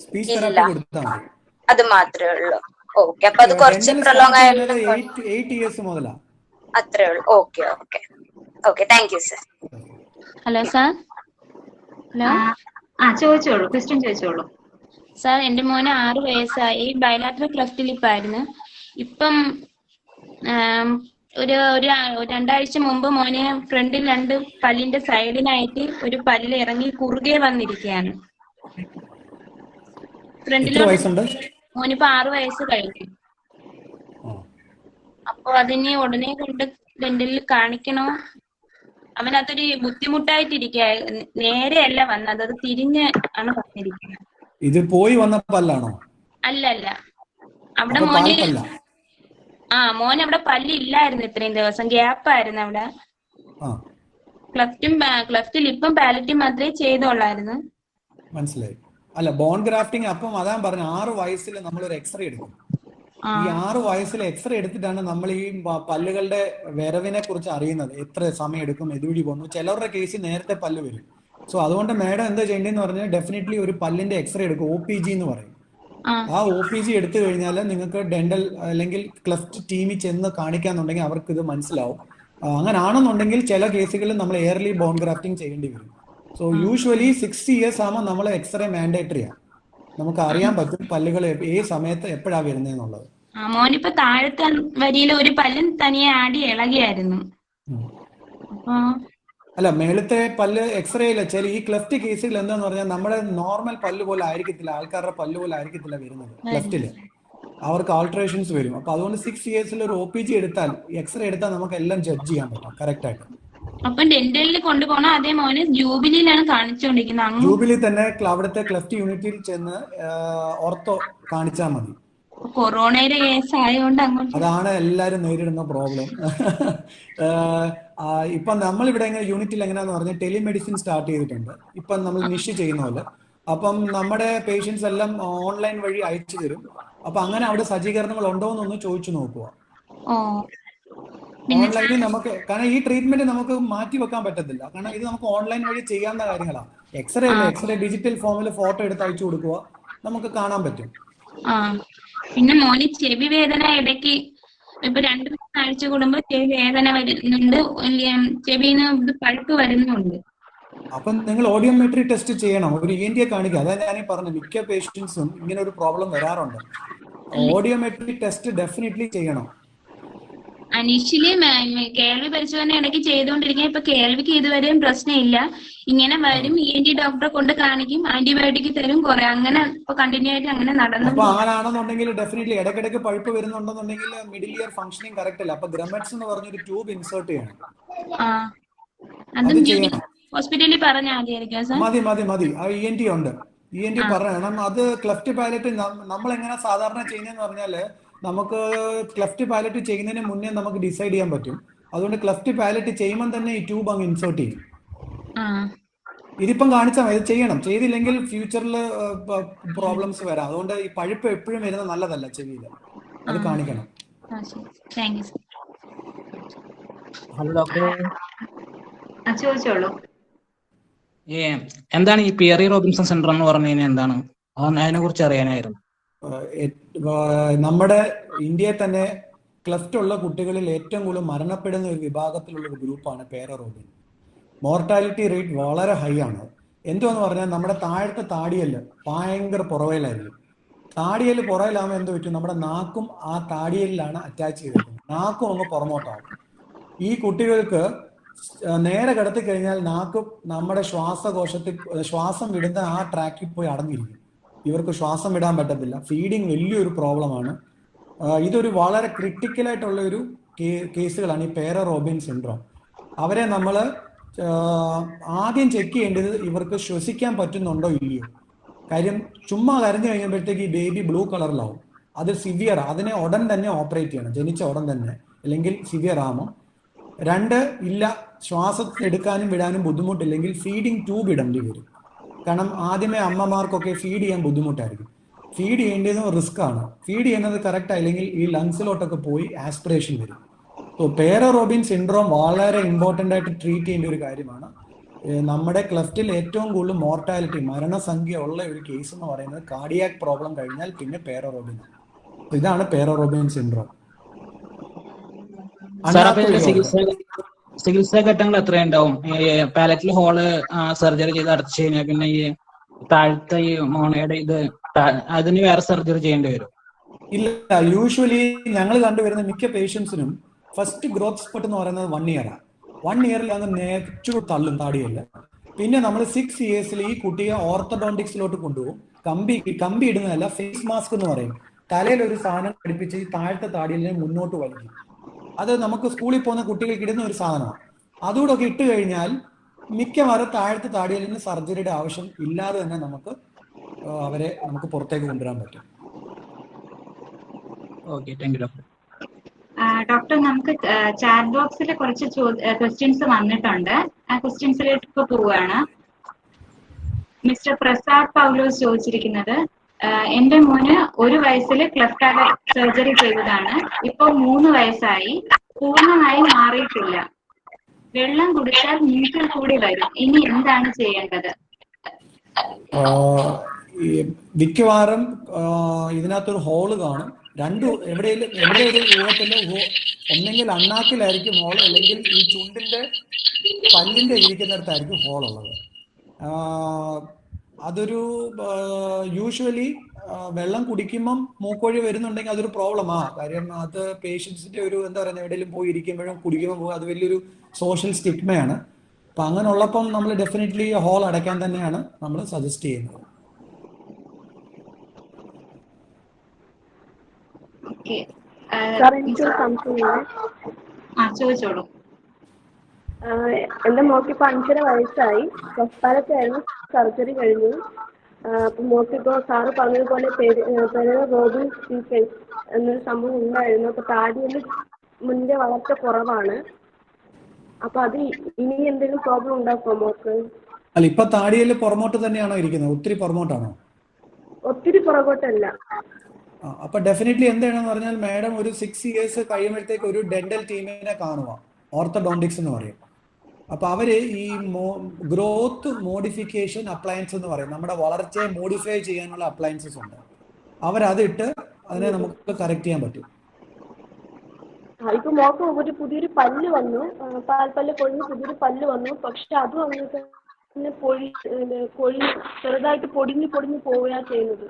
B: സ്പീച്ച് തെറാപ്പി കൊടുത്താൽ മതി.
G: അത് മാത്രമേ ഉള്ളൂ. ഓക്കെ, അപ്പൊ അത് കുറച്ച് പ്രൊലോങ് ആയത്
B: 8 years മുതലാ.
G: അത്രേ ഉള്ളൂ. Okay okay okay, thank you sir.
H: Hello sir. Hello,
A: ചോദിച്ചോളൂ, ക്വസ്റ്റ്യൻ ചോദിച്ചോളൂ.
H: സാർ, എന്റെ മോന് 6 വയസ്സായി, ബയലാറ്ററൽ ക്ലെഫ്റ്റ് ലിപ്പായിരുന്നു. ഇപ്പം ഒരു 2 ആഴ്ച മുമ്പ് മോന് ഫ്രണ്ടിൽ 2 പല്ലിന്റെ സൈഡിനായിട്ട് ഒരു പല്ല് ഇറങ്ങി കുറുകെ വന്നിരിക്കുകയാണ്. ഫ്രണ്ടിലോട്ട്. മോനിപ്പോ 6 വയസ്സ് കഴിഞ്ഞു. അപ്പൊ അതിന് ഉടനെ കൊണ്ട് ഡെന്റലിൽ കാണിക്കണോ? അവനതൊരു ബുദ്ധിമുട്ടായിട്ടിരിക്കുക. നേരെയല്ല വന്നത്, അത് തിരിഞ്ഞ് ആണ് വന്നിരിക്കുന്നത്.
B: ഇത് പോയി വന്ന പല്ലാണോ?
H: അല്ല, അവിടെ മോന് അവിടെ പല്ലില്ലായിരുന്നു ഇത്രയും ദിവസം, ഗ്യാപ്പായിരുന്നു അവിടെ. ക്ലെഫ്റ്റ് ലിപ്പും പാലറ്റും മാത്രമേ ചെയ്തോളായിരുന്നു.
B: മനസ്സിലായി. അല്ല, ബോൺ ഗ്രാഫ്റ്റിംഗ്. അപ്പം അതാ പറഞ്ഞ 6 വയസ്സിൽ നമ്മളൊരു എക്സ്റേ എടുക്കും. ഈ 6 വയസ്സിൽ എക്സ്റേ എടുത്തിട്ടാണ് നമ്മൾ ഈ പല്ലുകളുടെ വരവിനെ കുറിച്ച് അറിയുന്നത്. എത്ര സമയം എടുക്കും, എതുവഴി പോകുന്നു. ചിലവരുടെ കേസിൽ നേരത്തെ പല്ല് വരും. സോ അതുകൊണ്ട് മാഡം എന്താ ചെയ്യേണ്ടതെന്ന് പറഞ്ഞാൽ ഡെഫിനറ്റ്ലി ഒരു പല്ലിന്റെ എക്സ്റേ എടുക്കും. OPG എന്ന് പറയും. ആ OPG എടുത്തു കഴിഞ്ഞാൽ നിങ്ങൾക്ക് ഡെന്റൽ അല്ലെങ്കിൽ ക്ലെഫ്റ്റ് ടീമിൽ ചെന്ന് കാണിക്കാന്നുണ്ടെങ്കിൽ അവർക്ക് ഇത് മനസ്സിലാവും. അങ്ങനെ ആണെന്നുണ്ടെങ്കിൽ ചില കേസുകളിൽ നമ്മൾ എയർലി ബോൺ ഗ്രാഫ്റ്റിംഗ് ചെയ്യേണ്ടി വരും. സോ യൂഷ്വലി 60 years ആകുമ്പോൾ നമ്മൾ എക്സ്റേ മാൻഡേറ്ററിയാണ്. നമുക്ക് അറിയാൻ പറ്റും പല്ലുകൾ ഏത് സമയത്ത് എപ്പോഴാ വരുന്നതെന്നുള്ളത്.
H: മോനിപ്പോ താഴത്തെ വരിയിൽ ഒരു പല്ലും തനിയെ ആടി ഇളകിയായിരുന്നു.
B: അല്ല, മേളത്തെ പല്ല് എക്സ്റേയില്ല. ചില ഈ ക്ലെഫ്റ്റ് കേസുകൾ എന്താന്ന് പറഞ്ഞാൽ നമ്മുടെ നോർമൽ പല്ല് പോലെ ആയിരിക്കത്തില്ല, ആൾക്കാരുടെ പല്ല് പോലെ ആയിരിക്കത്തില്ല വരുന്നത്. ക്ലെഫ്റ്റില് അവർക്ക് ആൾട്രേഷൻസ് വരും. അപ്പൊ അതുകൊണ്ട് 6 years ഒരു OPG എടുത്താൽ, എക്സ്റേ എടുത്താൽ നമുക്ക് എല്ലാം ജഡ്ജ് ചെയ്യാൻ പറ്റും കറക്റ്റ് ആയിട്ട്.
H: അപ്പൊ ഡെന്റലിൽ കൊണ്ടുപോകണം. അതേ മോന് ജൂബിലിയിലാണ് കാണിച്ചുകൊണ്ടിരിക്കുന്നത്. അങ്ങ്
B: ജൂബിലി തന്നെ അവിടുത്തെ ക്ലെഫ്റ്റ് യൂണിറ്റിൽ ചെന്ന് ഓർത്തോ കാണിച്ചാൽ മതി.
H: കൊറോണയുടെ കേസ് ആയതുകൊണ്ട് അങ്ങോട്ട്
B: അതാണ് എല്ലാവരും നേരിടുന്ന പ്രോബ്ലം. ഇപ്പം നമ്മളിവിടെ യൂണിറ്റിൽ എങ്ങനെയാന്ന് പറഞ്ഞാൽ ടെലിമെഡിസിൻ സ്റ്റാർട്ട് ചെയ്തിട്ടുണ്ട്. ഇപ്പം നമ്മൾ നിഷ് ചെയ്യുന്ന പോലെ. അപ്പം നമ്മുടെ പേഷ്യൻസ് എല്ലാം ഓൺലൈൻ വഴി അയച്ചു തരും. അപ്പൊ അങ്ങനെ അവിടെ സജ്ജീകരണങ്ങൾ ഉണ്ടോ എന്നൊന്ന് ചോദിച്ചു നോക്കുക. ഓൺലൈനിൽ നമുക്ക്, കാരണം ഈ ട്രീറ്റ്മെന്റ് നമുക്ക് മാറ്റി വെക്കാൻ പറ്റത്തില്ല. കാരണം ഇത് നമുക്ക് ഓൺലൈൻ വഴി ചെയ്യാവുന്ന കാര്യങ്ങളാണ്. എക്സ്റേ അല്ലേ, എക്സ്റേ ഡിജിറ്റൽ ഫോമിൽ ഫോട്ടോ എടുത്ത് അയച്ചു കൊടുക്കുക, നമുക്ക് കാണാൻ പറ്റും.
H: പിന്നെ മോന് ചെവി വേദന ഇടയ്ക്ക് ഇപ്പൊ 2-3 ആഴ്ച കൂടുമ്പോ ചെവി വേദന വരുന്നുണ്ട്, ചെവിന്ന് ഇത് പഴുപ്പ് വരുന്നുണ്ട്.
B: അപ്പം നിങ്ങൾ ഓഡിയോമെട്രി ടെസ്റ്റ് ചെയ്യണം, ഒരു ENT കാണിക്കുക. അതായത് ഞാൻ പറഞ്ഞു മിക്ക പേഷ്യൻസും ഇങ്ങനെ ഒരു പ്രോബ്ലം വരാറുണ്ട്. ഓഡിയോമെട്രി ടെസ്റ്റ് ഡെഫിനറ്റ്ലി ചെയ്യണം.
H: അനീഷില് കേൾവി പരിശോധന ഇടയ്ക്ക് ചെയ്തുകൊണ്ടിരിക്കുക. ഇപ്പൊ കേൾവിക്ക് ഇതുവരെയും പ്രശ്നമില്ല. ഇങ്ങനെ വരും, ENT ഡോക്ടറെ കൊണ്ട് കാണിക്കും, ആന്റിബയോട്ടിക് തരും, കുറെ അങ്ങനെ ഇപ്പൊ കണ്ടിന്യൂ ആയിട്ട് അങ്ങനെ നടന്നു.
B: അപ്പൊ അങ്ങനെയാണെന്നുണ്ടെങ്കിൽ ഡെഫിനറ്റ്ലി ഇടയ്ക്കിടയ്ക്ക് പഴുപ്പ് വരുന്നുണ്ടെന്നുണ്ടെങ്കിൽ മിഡിൽ ഇയർ ഫംഗ്ഷനിങ് കറക്റ്റ് അല്ല. അപ്പൊ ഗ്രമെറ്റ്സ് എന്ന് പറഞ്ഞൊരു ട്യൂബ് ഇൻസേർട്ട് ചെയ്യണം. അത് ചെയ്യണം.
H: ഹോസ്പിറ്റലിൽ പറഞ്ഞാൽ മതിയായിരിക്കും സാർ?
B: മതി. ആ ENT ഉണ്ട്, ENT പറയണം. അത് ക്ലെഫ്റ്റ് പാലറ്റ് നമ്മൾ എങ്ങനെ സാധാരണ ചെയ്യുന്നതെന്ന് പറഞ്ഞാല്, നമുക്ക് ക്ലെഫ്റ്റ് പാലറ്റ് ചെയ്യുന്നതിന് മുന്നേ നമുക്ക് ഡിസൈഡ് ചെയ്യാൻ പറ്റും. അതുകൊണ്ട് ക്ലെഫ്റ്റ് പാലറ്റ് ചെയ്യുമ്പോൾ തന്നെ ഈ ട്യൂബ് അങ്ങ് ഇൻസേർട്ട് ചെയ്യും. ഇതിപ്പം കാണിച്ചാൽ ഇത് ചെയ്യണം. ചെയ്തില്ലെങ്കിൽ ഫ്യൂച്ചറിൽ പ്രോബ്ലംസ് വരാം. അതുകൊണ്ട് ഈ പഴുപ്പ് എപ്പോഴും വരുന്നത് നല്ലതല്ല ചെവിയിൽ, അത് കാണിക്കണം.
I: ഹലോ ഡോക്ടർ,
A: ചോദിച്ചോളൂ.
I: എന്താണ് ഈ പിയറി റോബിൻസൺ സിൻഡ്രോം എന്ന് പറഞ്ഞു കഴിഞ്ഞാൽ എന്താണ്? അതിനെ കുറിച്ച് അറിയാനായിരുന്നു.
B: നമ്മുടെ ഇന്ത്യയിൽ തന്നെ ക്ലെഫ്റ്റ് ഉള്ള കുട്ടികളിൽ ഏറ്റവും കൂടുതൽ മരണപ്പെടുന്ന ഒരു വിഭാഗത്തിലുള്ള ഒരു ഗ്രൂപ്പാണ് പേര റോബിൻ. മോർട്ടാലിറ്റി റേറ്റ് വളരെ ഹൈ ആണ്. എന്തുവെന്ന് പറഞ്ഞാൽ നമ്മുടെ താഴത്തെ താടിയല് ഭയങ്കര പുറവേലായിരിക്കും. താടിയല് പുറയിലാകുമ്പോൾ എന്ത് പറ്റും, നമ്മുടെ നാക്കും ആ താടിയലിലാണ് അറ്റാച്ച് ചെയ്തിരിക്കുന്നത്. നാക്കും അങ്ങ് പുറമോട്ടാവും. ഈ കുട്ടികൾക്ക് നേരെ കിടത്തി കഴിഞ്ഞാൽ നാക്ക് നമ്മുടെ ശ്വാസകോശത്തിൽ ശ്വാസം വിടുന്ന ആ ട്രാക്കിൽ പോയി അടങ്ങിയിരിക്കും. ഇവർക്ക് ശ്വാസം വിടാൻ പറ്റത്തില്ല. ഫീഡിങ് വലിയൊരു പ്രോബ്ലമാണ്. ഇതൊരു വളരെ ക്രിട്ടിക്കലായിട്ടുള്ള ഒരു കേസുകളാണ് ഈ പേര റോബിൻ സിൻഡ്രോം. അവരെ നമ്മൾ ആദ്യം ചെക്ക് ചെയ്യേണ്ടത് ഇവർക്ക് ശ്വസിക്കാൻ പറ്റുന്നുണ്ടോ ഇല്ലയോ. കാര്യം ചുമ്മാ കരഞ്ഞു കഴിയുമ്പോഴത്തേക്ക് ഈ ബേബി ബ്ലൂ കളറിലാവും. അത് സിവിയർ, അതിനെ ഉടൻ തന്നെ ഓപ്പറേറ്റ് ചെയ്യണം, ജനിച്ച ഉടൻ തന്നെ, അല്ലെങ്കിൽ സിവിയർ ആമോ. 2 ഇല്ല, ശ്വാസം എടുക്കാനും വിടാനും ബുദ്ധിമുട്ടില്ലെങ്കിൽ ഫീഡിങ് ട്യൂബ് ഇടേണ്ടി വരും. കാരണം ആദ്യമേ അമ്മമാർക്കൊക്കെ ഫീഡ് ചെയ്യാൻ ബുദ്ധിമുട്ടായിരിക്കും. ഫീഡ് ചെയ്യേണ്ടത് റിസ്ക് ആണ്. ഫീഡ് ചെയ്യുന്നത് കറക്റ്റ് ആയില്ലെങ്കിൽ ഈ ലങ്സിലോട്ടൊക്കെ പോയി ആസ്പിറേഷൻ വരും. സോ പേര റോബിൻ സിൻഡ്രോം വളരെ ഇമ്പോർട്ടൻ്റ് ആയിട്ട് ട്രീറ്റ് ചെയ്യേണ്ട ഒരു കാര്യമാണ്. നമ്മുടെ ക്ലെഫ്റ്റിൽ ഏറ്റവും കൂടുതൽ മോർട്ടാലിറ്റി, മരണസംഖ്യ ഉള്ള ഒരു കേസ് എന്ന് പറയുന്നത് കാർഡിയാക് പ്രോബ്ലം കഴിഞ്ഞാൽ പിന്നെ പേര റോബിൻ. ഇതാണ് പേര റോബിൻ സിൻഡ്രോം.
I: ചികിത്സാ ഘട്ടങ്ങൾ എത്രയുണ്ടാവും? പാലറ്റിൽ ഹോള് സർജറി ചെയ്ത് അടച്ചു കഴിഞ്ഞാൽ പിന്നെ ഈ താഴത്തെ ഈ മോണയുടെ ഇത് അതിന് വേറെ സർജറി ചെയ്യേണ്ടി വരും?
B: ഇല്ല, യൂഷ്വലി ഞങ്ങൾ കണ്ടുവരുന്ന മിക്ക പേഷ്യൻസിനും ഫസ്റ്റ് ഗ്രോത്ത് സ്പെർട്ട് എന്ന് പറയുന്നത് 1 ഇയറാണ്. 1 ഇയറിൽ അങ്ങ് നേച്ചു തള്ളും താടിയല്ല. പിന്നെ നമ്മൾ 6 ഇയേഴ്സിൽ ഈ കുട്ടിയെ ഓർത്തഡോണ്ടിക്സിലോട്ട് കൊണ്ടുപോകും. കമ്പി ഇടുന്നതല്ല, ഫേസ് മാസ്ക് എന്ന് പറയും. തലയിൽ ഒരു സാധനം ഘടിപ്പിച്ച് ഈ താഴത്തെ താടിയലിനെ മുന്നോട്ട് വലിക്കും. അത് നമുക്ക് സ്കൂളിൽ പോകുന്ന കുട്ടികൾക്ക് ഇടുന്ന ഒരു സാധനമാണ്. അതുകൂടെ ഒക്കെ ഇട്ട് കഴിഞ്ഞാൽ മിക്കവാറും താഴത്തെ താടിയലിന് സർജറിയുടെ ആവശ്യം ഇല്ലാതെ തന്നെ നമുക്ക് അവരെ പുറത്തേക്ക് കൊണ്ടുവരാൻ പറ്റും.
I: Okay, thank you doctor.
A: Doctor, നമുക്ക് ചാറ്റ് ബോക്സിൽ കുറച്ച് ക്വസ്റ്റ്യൻസ് വന്നിട്ടുണ്ട്. ആ ക്വസ്റ്റ്യൻസിലേക്ക് ഇപ്പൊ പോവുകയാണ്. മിസ്റ്റർ പ്രസാദ് പൗലോസ് ചോദിച്ചിരിക്കുന്നത്, എന്റെ മോന് 1 വയസ്സിൽ ക്ലെഫ്റ്റ് സർജറി ചെയ്തതാണ്. ഇപ്പൊ 3 വയസ്സായി, പൂർണ്ണമായി മാറിയിട്ടില്ല. വെള്ളം കുടിച്ചാൽ നീറ്റിൽ കൂടി വരും. ഇനി എന്താണ് ചെയ്യേണ്ടത്?
B: മിക്കവാറും ഇതിനകത്തൊരു ഹോള് കാണും. എവിടെ ഒരു ഊഹത്തില് ഒന്നെങ്കിൽ അണ്ണാക്കിലായിരിക്കും ഹോൾ, അല്ലെങ്കിൽ ഈ ചുണ്ടിന്റെ പല്ലിന്റെ ഇരിക്കുന്നിടത്തായിരിക്കും ഹോളുള്ളത്. അതൊരു യൂഷ്വലി വെള്ളം കുടിക്കുമ്പം മൂക്കൊഴി വരുന്നുണ്ടെങ്കിൽ അതൊരു പ്രോബ്ലമാ. കാര്യം അത് പേഷ്യൻസിന്റെ ഒരു എന്താ പറയുക, എവിടെയെങ്കിലും പോയി ഇരിക്കുമ്പോഴും കുടിക്കുമ്പോൾ അത് വലിയൊരു സോഷ്യൽ സ്റ്റിഗ്മയാണ്. അപ്പൊ അങ്ങനെ ഉള്ളപ്പം നമ്മൾ ഡെഫിനറ്റ്ലി ഹോൾ അടയ്ക്കാൻ തന്നെയാണ് നമ്മൾ സജസ്റ്റ് ചെയ്യുന്നത്.
A: ചോദിച്ചോളൂ.
J: എന്റെ മോൾക്ക് ഇപ്പൊ 5.5 വയസ്സായി. ഫസ്റ്റ് സർജറി കഴിഞ്ഞു. അപ്പൊ മോൾക്ക് ഇപ്പൊ സാറ് പറഞ്ഞതുപോലെ റോബിൻ സ്റ്റീഫൻസ് എന്നൊരു സംഭവം ഉണ്ടായിരുന്നു. അപ്പൊ താടിയിൽ മുന്നേ വളർച്ച കുറവാണ്. അപ്പൊ അത് ഇനി എന്തെങ്കിലും പ്രോബ്ലം ഉണ്ടാക്കുമോ മോൾക്ക്?
B: അല്ല, ഇപ്പൊ താടിയിൽ പുറമോട്ട് തന്നെയാണോ ഇരിക്കുന്നത്? ഒത്തിരി പുറമോട്ടാണോ?
J: ഒത്തിരി പുറകോട്ടല്ല.
B: അപ്പൊ ഡെഫിനറ്റ്ലി എന്താണെന്ന് പറഞ്ഞാൽ മാഡം ഒരു 6 years കഴിയുമ്പോഴത്തേക്ക് ഒരു ഡെന്റൽ ടീമിനെ കാണുക. ഓർത്തോഡോണ്ടിക്സ് എന്ന് പറയും. അപ്പൊ അവര് ഈ ഗ്രോത്ത് മോഡിഫിക്കേഷൻ അപ്ലയൻസ് എന്ന് പറയും. നമ്മുടെ വളർച്ചയെ മോഡിഫൈ ചെയ്യാനുള്ള അപ്ലയൻസസ് ഉണ്ട്. അവരതിട്ട് അതിനെ നമുക്ക് കറക്റ്റ് ചെയ്യാൻ പറ്റും.
J: ഇപ്പൊ മോക്ക് ഒരു പുതിയൊരു പല്ല് വന്നു, പാൽപ്പല്ല് കൊഴിഞ്ഞ് പുതിയൊരു പല്ല് വന്നു. പക്ഷെ അതും അങ്ങനെ ചെറുതായിട്ട് പൊടിഞ്ഞു പോവുകയാ ചെയ്യുന്നത്.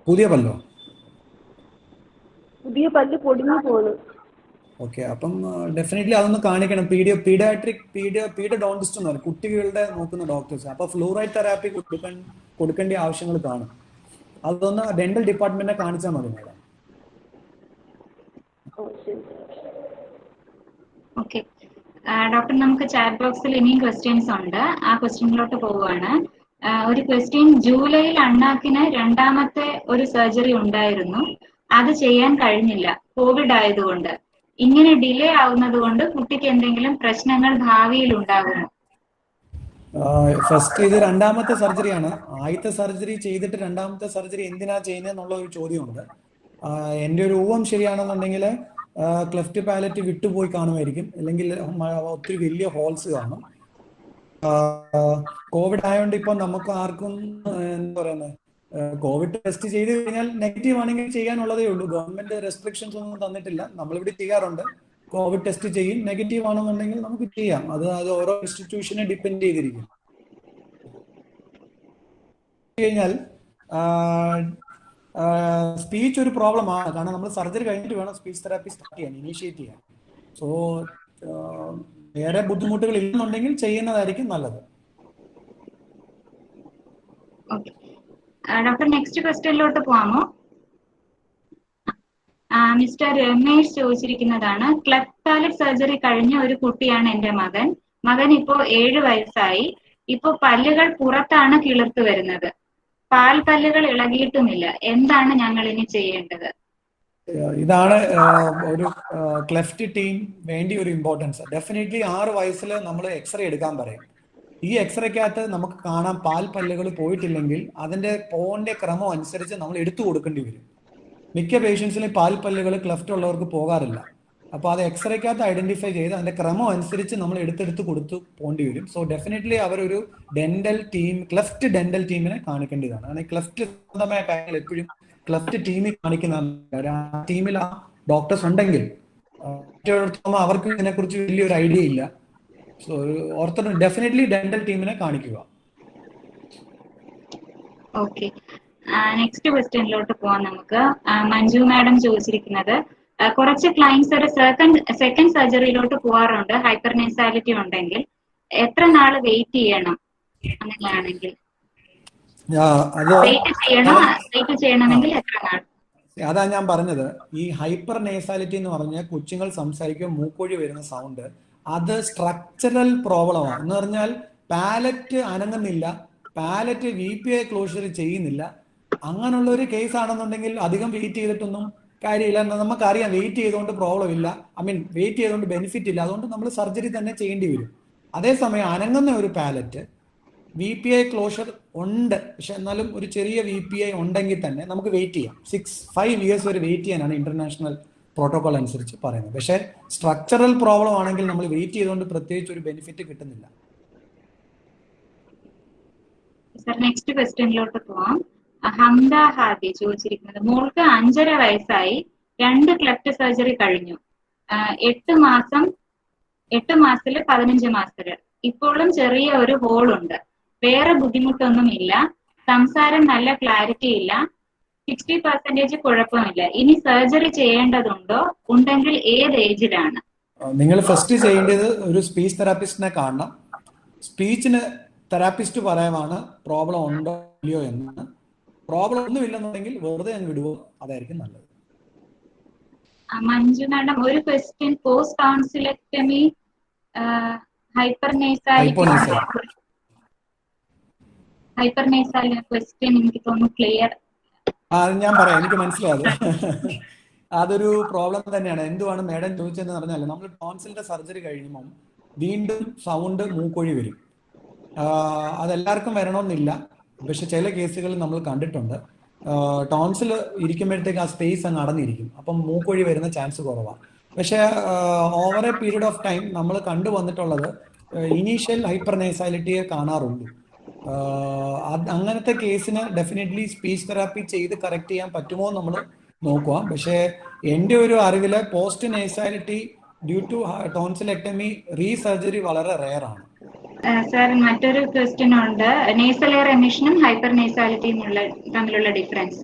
B: പുതിയ പല്ലോ?
J: പുതിയ പല്ല് പൊടിഞ്ഞു പോണു.
B: ഓക്കെ, അപ്പം ഡെഫിനറ്റ്ലി അതൊന്ന് കാണിക്കണം. പീഡിയോഡോണ്ടിസ്റ്റ് എന്ന് പറയും, കുട്ടികളുടെ നോക്കുന്ന ഡോക്ടേഴ്സ്. അപ്പൊ ഫ്ലൂറൈഡ് തെറാപ്പി കൊടുക്കേണ്ട ആവശ്യങ്ങൾ കാണും. അതൊന്ന് ഡെന്റൽ ഡിപ്പാർട്ട്മെന്റിനെ കാണിച്ചാൽ മതി മാഡം.
A: ഓക്കെ ഡോക്ടർ, നമുക്ക് ചാറ്റ് ബോക്സിൽ ഇനിയും ക്വസ്റ്റ്യൻസ് ഉണ്ട്. ആ ക്വസ്റ്റ്യനിലോട്ട് പോവുകയാണ്. ഒരു ക്വസ്റ്റ്യൻ, ജൂലൈയിൽ അണ്ണാക്കിന് 2ാമത്തെ ഒരു സർജറി ഉണ്ടായിരുന്നു. അത് ചെയ്യാൻ കഴിഞ്ഞില്ല കോവിഡ് ആയതുകൊണ്ട്. ഇങ്ങനെ ഡിലേ ആവുന്നത് കൊണ്ട് കുട്ടിക്ക് എന്തെങ്കിലും പ്രശ്നങ്ങൾ ഭാവിയിൽ ഉണ്ടാകുമോ?
B: ഫസ്റ്റ് ഇത് 2ാമത്തെ സർജറിയാണ്. ആദ്യത്തെ സർജറി ചെയ്തിട്ട് 2ാമത്തെ സർജറി എന്തിനാ ചെയ്യുന്നതെന്നുള്ള ഒരു ചോദ്യമുണ്ട്. എൻ്റെ ഒരു ഊഹം ശരിയാണെന്നുണ്ടെങ്കിൽ ക്ലെഫ്റ്റ് പാലറ്റ് വിട്ടുപോയി കാണുമായിരിക്കും, അല്ലെങ്കിൽ ഒത്തിരി വലിയ ഹോൾസ് കാണും. കോവിഡ് ആയതുകൊണ്ട് ഇപ്പൊ നമുക്ക് ആർക്കും എന്താ പറയുന്നത്, കോവിഡ് ടെസ്റ്റ് ചെയ്ത് കഴിഞ്ഞാൽ നെഗറ്റീവ് ആണെങ്കിൽ ചെയ്യാനുള്ളതേ ഉള്ളൂ. ഗവൺമെന്റ് റെസ്ട്രിക്ഷൻസ് ഒന്നും തന്നിട്ടില്ല. നമ്മളിവിടെ ചെയ്യാറുണ്ട്. കോവിഡ് ടെസ്റ്റ് ചെയ്യും, നെഗറ്റീവ് ആണെന്നുണ്ടെങ്കിൽ നമുക്ക് ചെയ്യാം. അത് ഓരോ ഇൻസ്റ്റിറ്റ്യൂഷനെ ഡിപ്പെൻഡ് ചെയ്തിരിക്കും. കഴിഞ്ഞാൽ സ്പീച്ച് ഒരു പ്രോബ്ലം ആണ്. കാരണം നമ്മൾ സർജറി കഴിഞ്ഞിട്ട് വേണം സ്പീച്ച് തെറാപ്പി സ്റ്റാർട്ട് ചെയ്യാൻ, ഇനീഷ്യേറ്റ് ചെയ്യാൻ. സോ വേറെ ബുദ്ധിമുട്ടുകൾ ഇല്ലെന്നുണ്ടെങ്കിൽ ചെയ്യുന്നതായിരിക്കും നല്ലത്.
A: ഡോക്ടർ, നെക്സ്റ്റ് ക്വസ്റ്റ്യനിലോട്ട് പോകാമോ? മിസ്റ്റർ രമേശ് ചോദിച്ചിരിക്കുന്നതാണ്, ക്ലെഫ്റ്റ് പാലറ്റ് സർജറി കഴിഞ്ഞ ഒരു കുട്ടിയാണ് എന്റെ മകൻ ഇപ്പോ 7 വയസ്സായി. ഇപ്പൊ പല്ലുകൾ പുറത്താണ് കിളിർത്ത് വരുന്നത്. പാൽപ്പല്ലുകൾ ഇളകിയിട്ടുമില്ല. എന്താണ് ഞങ്ങൾ ഇനി ചെയ്യേണ്ടത്?
B: ഇതാണ് ഒരു ക്ലെഫ്റ്റ് ടീം വേണ്ടി ഒരു ഇമ്പോർട്ടൻസ്. ഡെഫിനറ്റ്ലി 6 വയസ്സിൽ നമ്മൾ എക്സ്റേ എടുക്കാൻ പറയും. ഈ എക്സ്റേക്കകത്ത് നമുക്ക് കാണാൻ പാൽപ്പല്ലുകൾ പോയിട്ടില്ലെങ്കിൽ അതിന്റെ പോന്റെ ക്രമം അനുസരിച്ച് നമ്മൾ എടുത്തു കൊടുക്കേണ്ടി വരും. മിക്ക പേഷ്യൻസിലും പാൽപ്പല്ലുകൾ ക്ലെഫ്റ്റ് ഉള്ളവർക്ക് പോകാറില്ല. അപ്പോൾ അത് എക്സ്റേക്കകത്ത് ഐഡന്റിഫൈ ചെയ്ത് അതിന്റെ ക്രമം അനുസരിച്ച് നമ്മൾ എടുത്തെടുത്ത് കൊടുത്തു പോകേണ്ടി വരും. സോ ഡെഫിനറ്റ്ലി അവരൊരു ഡെന്റൽ ടീം, ക്ലെഫ്റ്റ് ഡെന്റൽ ടീമിനെ കാണിക്കേണ്ടതാണ്. കാരണം ക്ലെഫ്റ്റ് സംബന്ധമായ കാര്യങ്ങൾ എപ്പോഴും ക്ലെഫ്റ്റ് ടീമിൽ കാണിക്കുന്ന ടീമിൽ ആ ഡോക്ടേഴ്സ് ഉണ്ടെങ്കിൽ അവർക്ക് ഇതിനെക്കുറിച്ച് വലിയൊരു ഐഡിയ ഇല്ല. സോ ഓർത്തോ ഡെഫിനറ്റ്ലി ഡെന്റൽ ടീമിനെ കാണിക്കുക.
A: ഓക്കെ, നെക്സ്റ്റ് ക്വസ്റ്റ്യനിലോട്ട് പോവാം നമുക്ക്. മഞ്ജു മാഡം ചോദിച്ചിരിക്കുന്നത്, കുറച്ച് ക്ലയൻസ് ഒരു സെക്കൻഡ് സർജറിയിലോട്ട് പോവാറുണ്ട് ഹൈപ്പർനെസാലിറ്റി ഉണ്ടെങ്കിൽ. എത്ര നാള് വെയിറ്റ് ചെയ്യണം? അങ്ങനെയാണെങ്കിൽ വെയിറ്റ് ചെയ്യണമെങ്കിൽ എത്ര നാൾ?
B: അതാ ഞാൻ പറഞ്ഞത്. ഈ ഹൈപ്പർ നേസാലിറ്റി എന്ന് പറഞ്ഞാൽ കൊച്ചുങ്ങൾ സംസാരിക്കുമ്പോൾ മൂക്കൊഴി വരുന്ന സൗണ്ട്, അത് സ്ട്രക്ചറൽ പ്രോബ്ലമാണ്. എന്ന് പറഞ്ഞാൽ പാലറ്റ് അനങ്ങുന്നില്ല, പാലറ്റ് VPI ക്ലോഷർ ചെയ്യുന്നില്ല. അങ്ങനെയുള്ള ഒരു കേസ് ആണെന്നുണ്ടെങ്കിൽ അധികം വെയിറ്റ് ചെയ്തിട്ടൊന്നും കാര്യമില്ല. നമുക്കറിയാം വെയിറ്റ് ചെയ്തുകൊണ്ട് പ്രോബ്ലം ഇല്ല, വെയിറ്റ് ചെയ്തുകൊണ്ട് ബെനിഫിറ്റ് ഇല്ല. അതുകൊണ്ട് നമ്മൾ സർജറി തന്നെ ചെയ്യേണ്ടി വരും. അതേസമയം അനങ്ങുന്ന ഒരു പാലറ്റ് VPI ക്ലോഷർ ഉണ്ട്, പക്ഷെ എന്നാലും ഒരു ചെറിയ VPI ഉണ്ടെങ്കിൽ തന്നെ നമുക്ക് വെയിറ്റ് ചെയ്യാം. 5 years വരെ വെയിറ്റ് ചെയ്യാനാണ് ഇന്റർനാഷണൽ പ്രോട്ടോകോൾ അനുസരിച്ച് പറയുന്നത്. പക്ഷേ സ്ട്രക്ചറൽ പ്രോബ്ലം ആണെങ്കിൽ നമ്മൾ വെയിറ്റ് ചെയ്തുകൊണ്ട് പ്രത്യേകിച്ച് ഒരു ബെനിഫിറ്റ് കിട്ടുന്നില്ല.
A: നെക്സ്റ്റ് ക്വസ്റ്റ്യനിലോട്ട് പോവാം. ഹംദ ഹാദി ചോദിച്ചിരിക്കുന്നത്, മോൾക്ക് 5.5 വയസ്സായി, 2 ക്ലെഫ്റ്റ് സർജറി കഴിഞ്ഞു. 8 മാസത്തില് 15 മാസത്തില് ഇപ്പോഴും ചെറിയ ഒരു ഹോൾ ഉണ്ട്. വേറെ ബുദ്ധിമുട്ടൊന്നും ഇല്ല. സംസാരം നല്ല ക്ലാരിറ്റി ഇല്ല. 60% കുഴപ്പമില്ല. ഇനി സർജറി ചെയ്യേണ്ടതുണ്ടോ? ഉണ്ടെങ്കിൽ ഏത് ഏജിലാണ്?
B: നിങ്ങൾ ഫസ്റ്റ് ചെയ്യേണ്ടത് ഒരു സ്പീച്ച് തെറാപ്പിസ്റ്റിനെ കാണണം. സ്പീച്ചിന് തെറാപ്പിസ്റ്റ് പറയാമാണ് പ്രോബ്ലം ഉണ്ടോ ഇല്ലയോ എന്ന്. പ്രോബ്ലം ഒന്നും ഇല്ലെന്നുണ്ടെങ്കിൽ വെറുതെ അങ്ങ് വിടുവോ, അതായിരിക്കും നല്ലത്.
A: മഞ്ജു മാഡം, ഒരു ക്വസ്റ്റ്യൻ, പോസ്റ്റ് ടോൺസിലെക്ടമി ഹൈപ്പർനേസാൽ ക്വസ്റ്റ്യൻ എനിക്ക് തോന്നുന്നു ക്ലിയർ.
B: ഞാൻ പറയാം, എനിക്ക് മനസ്സിലായത്. അതൊരു പ്രോബ്ലം തന്നെയാണ്. എന്തുവാണ് മേഡം ചോദിച്ചതെന്ന് പറഞ്ഞാൽ, നമ്മൾ ടോൺസിലിന്റെ സർജറി കഴിയുമ്പം വീണ്ടും സൗണ്ട് മൂക്കൊഴി വരും. അതെല്ലാവർക്കും വരണമെന്നില്ല, പക്ഷെ ചില കേസുകളിൽ നമ്മൾ കണ്ടിട്ടുണ്ട്. ടോൺസിൽ ഇരിക്കുമ്പോഴത്തേക്ക് ആ സ്പേസ് അങ്ങ് അടഞ്ഞിരിക്കും, അപ്പം മൂക്കൊഴി വരുന്ന ചാൻസ് കുറവാണ്. പക്ഷെ over a period of time നമ്മൾ കണ്ടുവന്നിട്ടുള്ളത് ഇനീഷ്യൽ ഹൈപ്പർനേസാലിറ്റിയെ കാണാറുള്ളൂ. അങ്ങനത്തെ കേസിന് ഡെഫിനറ്റ്ലി സ്പീച്ച് തെറാപ്പി ചെയ്ത് കറക്റ്റ് ചെയ്യാൻ പറ്റുമോ നമ്മൾ നോക്കുക. പക്ഷേ എൻ്റെ ഒരു അറിവില് post nasality due to tonsillectomy resurgery വളരെ റെയർ ആണ്.
A: സാർ, മറ്റൊരു ക്വസ്റ്റ്യൻ ഉണ്ട്. നേസൽ എയർ എമിഷനും ഹൈപ്പർ നേസാലിറ്റിയും തമ്മിലുള്ള ഡിഫറൻസ്.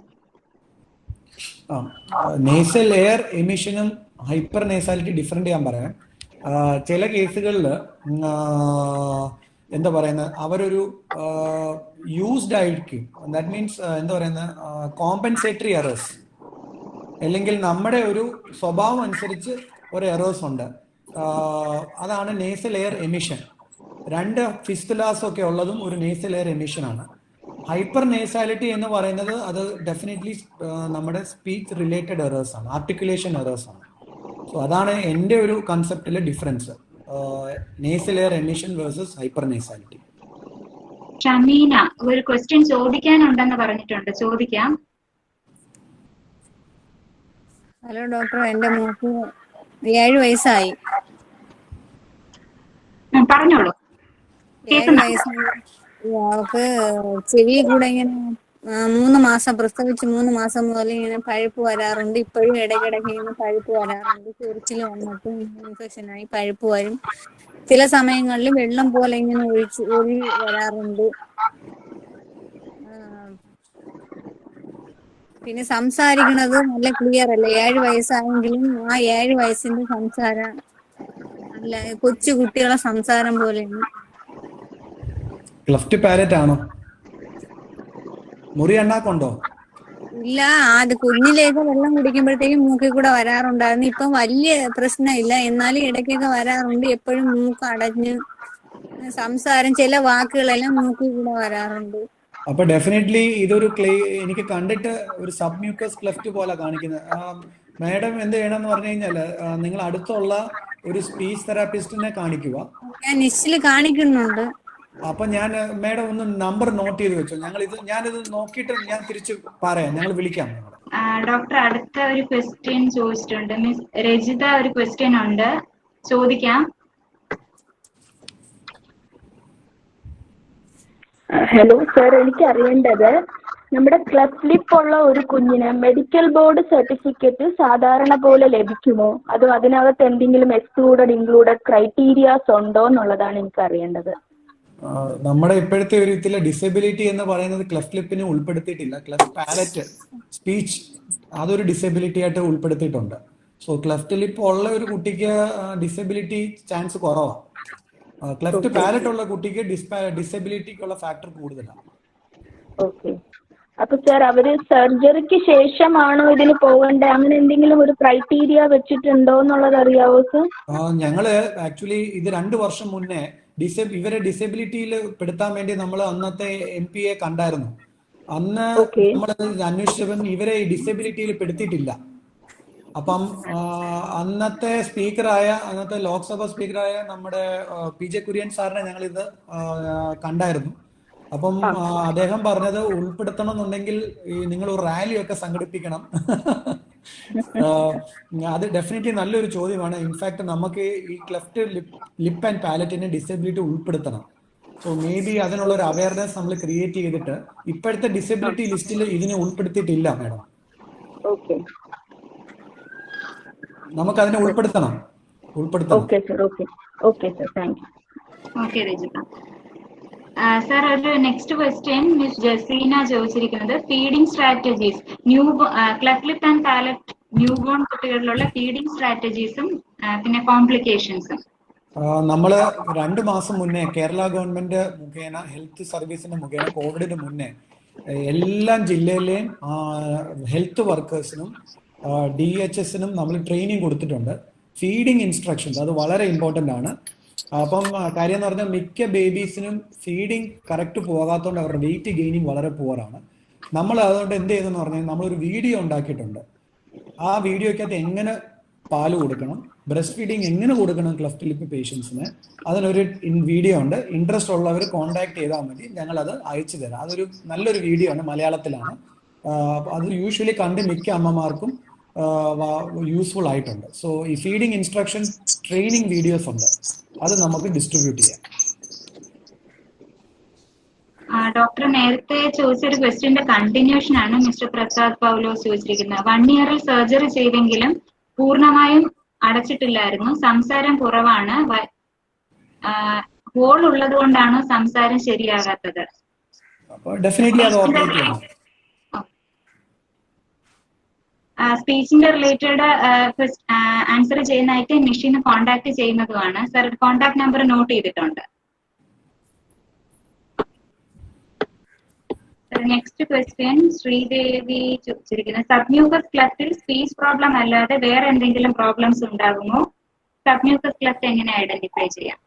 B: നേസൽ എയർ എമിഷനും ഹൈപ്പർ നേസാലിറ്റി ഡിഫറെന്റ് ഞാൻ പറയാം. ചില കേസുകളിൽ എന്താ പറയുന്നത്, അവരൊരു യൂസ്ഡ് ആയിരിക്കും. ദാറ്റ് മീൻസ് എന്താ പറയുന്നത്, കോമ്പൻസേറ്ററി എറേഴ്സ്, അല്ലെങ്കിൽ നമ്മുടെ ഒരു സ്വഭാവം അനുസരിച്ച് ഒരു എറേഴ്സ് ഉണ്ട്. അതാണ് നേസൽ എയർ എമിഷൻ. 2 ഫിസ്റ്റുലാസ് ഒക്കെ ഉള്ളതും ഒരു നേസൽ എയർ എമിഷൻ ആണ്. ഹൈപ്പർ നേസാലിറ്റി എന്ന് പറയുന്നത് അത് ഡെഫിനറ്റ്ലി നമ്മുടെ സ്പീച്ച് റിലേറ്റഡ് എറേഴ്സ് ആണ്, ആർട്ടിക്കുലേഷൻ എറേഴ്സ് ആണ്. സോ അതാണ് എൻ്റെ ഒരു കൺസെപ്റ്റിലെ difference, nasal air emission versus hyper nasality.
A: Shameena ഒരു ക്വസ്റ്റ്യൻ ചോദിക്കാനുണ്ടെന്ന് പറഞ്ഞിട്ടുണ്ട്, ചോദിക്കാം.
K: ഹലോ ഡോക്ടർ, എന്റെ മോക്ക് 7 വയസ്സായി.
A: പറഞ്ഞോളൂ.
K: 7 വയസ്സായി. അവൾക്ക് ചെവി കൂടെ ഇങ്ങനെ 3 മാസം പ്രസവിച്ച് 3 മാസം മുതൽ ഇങ്ങനെ പഴുപ്പ് വരാറുണ്ട്. ഇപ്പോഴും ഇടയ്ക്കിടയ്ക്ക് ഇങ്ങനെ പഴുപ്പ് വരാറുണ്ട്. ചൊറിച്ചിൽ വന്നിട്ട് ഇൻഫെക്ഷനായി പഴുപ്പ് വരും. ചില സമയങ്ങളിൽ വെള്ളം പോലെ ഇങ്ങനെ ഒഴി വരാറുണ്ട്. പിന്നെ സംസാരിക്കുന്നത് നല്ല ക്ലിയർ അല്ല. 7 വയസ്സായെങ്കിലും ആ 7 വയസ്സിന്റെ സംസാരം അല്ല, കൊച്ചു കുട്ടികളെ സംസാരം പോലെയാണ്.
B: ക്ലെഫ്റ്റ് പാലറ്റ് ആണോ? മുറി അണ്ണാക്കുണ്ടോ?
K: ഇല്ല, അത് കുഞ്ഞിലേക്ക് വെള്ളം കുടിക്കുമ്പോഴത്തേക്കും മൂക്കിൽ കൂടെ വരാറുണ്ടായിരുന്നു. ഇപ്പം വലിയ പ്രശ്നമില്ല, എന്നാലും ഇടയ്ക്കൊക്കെ വരാറുണ്ട്. എപ്പോഴും മൂക്ക് അടഞ്ഞ് സംസാരം, ചില വാക്കുകളെല്ലാം മൂക്കിൽ കൂടെ വരാറുണ്ട്.
B: അപ്പൊ ഡെഫിനറ്റ്ലി ഇതൊരു എനിക്ക് കണ്ടിട്ട് ഒരു സബ് മ്യൂക്കസ് ക്ലെഫ്റ്റ് പോലെ കാണിക്കുന്നത്. മാഡം എന്ത് ചെയ്യണമെന്ന് പറഞ്ഞു കഴിഞ്ഞാല്, നിങ്ങൾ അടുത്തുള്ള ഒരു സ്പീച്ച് തെറാപ്പിസ്റ്റിനെ കാണിക്കുക.
K: ഞാൻ നിശ്ചില് കാണിക്കുന്നുണ്ട്.
B: അപ്പൊ ഞാൻ മാഡം ഒന്ന് നമ്പർ നോട്ട് ചെയ്ത് വെച്ചോ. ഞാനിത് നോക്കിയിട്ട് ഞാൻ തിരിച്ച് പറയാം, ഞങ്ങൾ വിളിക്കാം.
A: ഡോക്ടർ അടുത്ത ഒരു ക്വസ്റ്റ്യൻ ചോദിച്ചിട്ടുണ്ട്. മിസ് രജിത ഒരു ക്വസ്റ്റ്യൻ ഉണ്ട്, ചോദിക്കാം.
J: ഹലോ സർ, എനിക്ക് അറിയേണ്ടത്, നമ്മുടെ ക്ലെഫ്റ്റ് ലിപ്പ് ഉള്ള ഒരു കുഞ്ഞിന് മെഡിക്കൽ ബോർഡ് സർട്ടിഫിക്കറ്റ് സാധാരണ പോലെ ലഭിക്കുമോ, അതോ അതിനകത്ത് എന്തെങ്കിലും ഇൻക്ലൂഡഡ് ക്രൈറ്റീരിയാസ് ഉണ്ടോ എന്നുള്ളതാണ് എനിക്ക് അറിയേണ്ടത്.
B: നമ്മുടെ ഇപ്പോഴത്തെ ഒരു ഇതിലെ ഡിസബിലിറ്റി എന്ന് പറയുന്നത് ക്ലെഫ്റ്റ് ലിപ്പിനെ ഉൾപ്പെടുത്തിയിട്ടില്ല. ക്ലെഫ്റ്റ് പാലറ്റ് സ്പീച്ച് അതൊരു ഡിസബിലിറ്റി ആയിട്ട് ഉൾപ്പെടുത്തിയിട്ടുണ്ട്. സോ ക്ലെഫ്റ്റ് ലിപ്പ് ഉള്ള ഒരു കുട്ടിക്ക് ഡിസബിലിറ്റി ചാൻസ് കുറവാണ്. ക്ലെഫ്റ്റ് പാലറ്റ് ഉള്ള കുട്ടിക്ക് ഡിസബിലിറ്റിക്കുള്ള ഫാക്ടർ കൂടുതലാണ്.
J: ഓക്കെ. അപ്പൊ സാർ, അവര് സർജറിക്ക് ശേഷമാണോ ഇതിന് പോകണ്ടേ, അങ്ങനെ എന്തെങ്കിലും ഒരു ക്രൈറ്റീരിയ വെച്ചിട്ടുണ്ടോ എന്നുള്ളത് അറിയാവോ സർ?
B: ഞങ്ങള് ആക്ച്വലി ഇത് 2 വർഷം മുന്നേ ഇവരെ ഡിസബിലിറ്റിയിൽ പെടുത്താൻ വേണ്ടി നമ്മൾ അന്നത്തെ MPയെ കണ്ടായിരുന്നു. അന്ന് നമ്മൾ അന്വേഷിച്ചപ്പോൾ ഇവരെ ഡിസബിലിറ്റിയിൽ പെടുത്തിയിട്ടില്ല. അപ്പം അന്നത്തെ ലോക്സഭ സ്പീക്കറായ നമ്മുടെ PJ കുര്യൻ സാറിനെ ഞങ്ങൾ ഇത് കണ്ടായിരുന്നു. അപ്പം അദ്ദേഹം പറഞ്ഞത് ഉൾപ്പെടുത്തണം എന്നുണ്ടെങ്കിൽ നിങ്ങൾ ഒരു റാലിയൊക്കെ സംഘടിപ്പിക്കണം. അത് ഡെഫിനറ്റ്ലി നല്ലൊരു ചോദ്യമാണ്. ഇൻഫാക്ട് നമുക്ക് ഈ ക്ലെഫ്റ്റ് ലിപ്പ് ആൻഡ് പാലറ്റിനെ ഡിസബിലിറ്റി ഉൾപ്പെടുത്തണം. സോ മേ ബി അതിനുള്ള ഒരു അവയർനെസ് നമ്മൾ ക്രിയേറ്റ് ചെയ്തിട്ട് ഇപ്പോഴത്തെ ഡിസബിലിറ്റി ലിസ്റ്റിൽ ഇതിനെ ഉൾപ്പെടുത്തിയിട്ടില്ല മാഡം. നമുക്ക് അതിനെ ഉൾപ്പെടുത്തണം.
A: ഓക്കെ രജിത. സാർ, ഒരു നെക്സ്റ്റ് ക്വസ്റ്റ്യൻ മിസ് ജസീന ചോദിച്ചിരിക്കുന്നത്, feeding strategies cleft lip and palate newborn കുട്ടികളിലുള്ള ഫീഡിംഗ് സ്ട്രാറ്റജീസും പിന്നെ കോംപ്ലിക്കേഷൻസും.
B: നമ്മള് 2 മാസം മുന്നേ കേരള ഗവൺമെന്റ് മുഖേന ഹെൽത്ത് സർവീസിന്റെ മുഖേന കോവിഡിന് മുന്നേ എല്ലാ ജില്ലയിലെയും ഹെൽത്ത് വർക്കേഴ്സിനും DHSനും നമ്മൾ ട്രെയിനിങ് കൊടുത്തിട്ടുണ്ട്. ഫീഡിംഗ് ഇൻസ്ട്രക്ഷൻസ് അത് വളരെ ഇമ്പോർട്ടന്റ് ആണ്. അപ്പം കാര്യം എന്ന് പറഞ്ഞാൽ മിക്ക ബേബീസിനും ഫീഡിങ് കറക്റ്റ് പോകാത്തതുകൊണ്ട് അവരുടെ വെയിറ്റ് ഗെയിനിങ് വളരെ പുവറാണ്. നമ്മൾ അതുകൊണ്ട് എന്ത് ചെയ്തെന്ന് പറഞ്ഞാൽ നമ്മളൊരു വീഡിയോ ഉണ്ടാക്കിയിട്ടുണ്ട്. ആ വീഡിയോക്കകത്ത് എങ്ങനെ പാല് കൊടുക്കണം, ബ്രസ്റ്റ് ഫീഡിങ് എങ്ങനെ കൊടുക്കണം ക്ലെഫ്റ്റ് ലിപ്പ് പേഷ്യൻസിന്, അതിനൊരു വീഡിയോ ഉണ്ട്. ഇൻട്രസ്റ്റ് ഉള്ളവർ കോൺടാക്ട് ചെയ്താൽ മതി, ഞങ്ങളത് അയച്ചു തരാം. അതൊരു നല്ലൊരു വീഡിയോ ആണ്, മലയാളത്തിലാണ്. അത് യൂഷ്വലി കണ്ട് മിക്ക അമ്മമാർക്കും യൂസ്ഫുൾ ആയിട്ടുണ്ട്. സോ ഈ ഫീഡിങ് ഇൻസ്ട്രക്ഷൻ ട്രെയിനിങ് വീഡിയോസ് ഉണ്ട്, അത് നമുക്ക് ഡിസ്ട്രിബ്യൂട്ട് ചെയ്യാം.
A: ഡോക്ടർ നേരത്തെ ചോദിച്ചൊരു ക്വസ്റ്റ്യന്റെ കണ്ടിന്യൂഷൻ ആണ് മിസ്റ്റർ പ്രസാദ് പൗലോസ് ചോദിച്ചിരിക്കുന്നത്. 1 ഇയറിൽ സർജറി ചെയ്തെങ്കിലും പൂർണ്ണമായും അടച്ചിട്ടില്ലായിരുന്നു, സംസാരം കുറവാണ്, ഹോൾ ഉള്ളത് കൊണ്ടാണ് സംസാരം ശരിയാകാത്തത്. സ്പീച്ചിന്റെ റിലേറ്റഡ് ആൻസർ ചെയ്യുന്നതായിട്ട് മെഷീന് കോൺടാക്ട് ചെയ്യുന്നതുമാണ്. സർ കോൺടാക്ട് നമ്പർ നോട്ട് ചെയ്തിട്ടുണ്ട്. നെക്സ്റ്റ് ക്വസ്റ്റ്യൻ ശ്രീദേവി ചോദിച്ചിരിക്കുന്നത്, സബ്മ്യൂക്കസ് ക്ലെഫ്റ്റിൽ സ്പീച്ച് പ്രോബ്ലം അല്ലാതെ വേറെ എന്തെങ്കിലും പ്രോബ്ലംസ് ഉണ്ടാകുമോ? സബ്മ്യൂക്കസ് ക്ലെഫ്റ്റ് എങ്ങനെ ഐഡന്റിഫൈ ചെയ്യാം?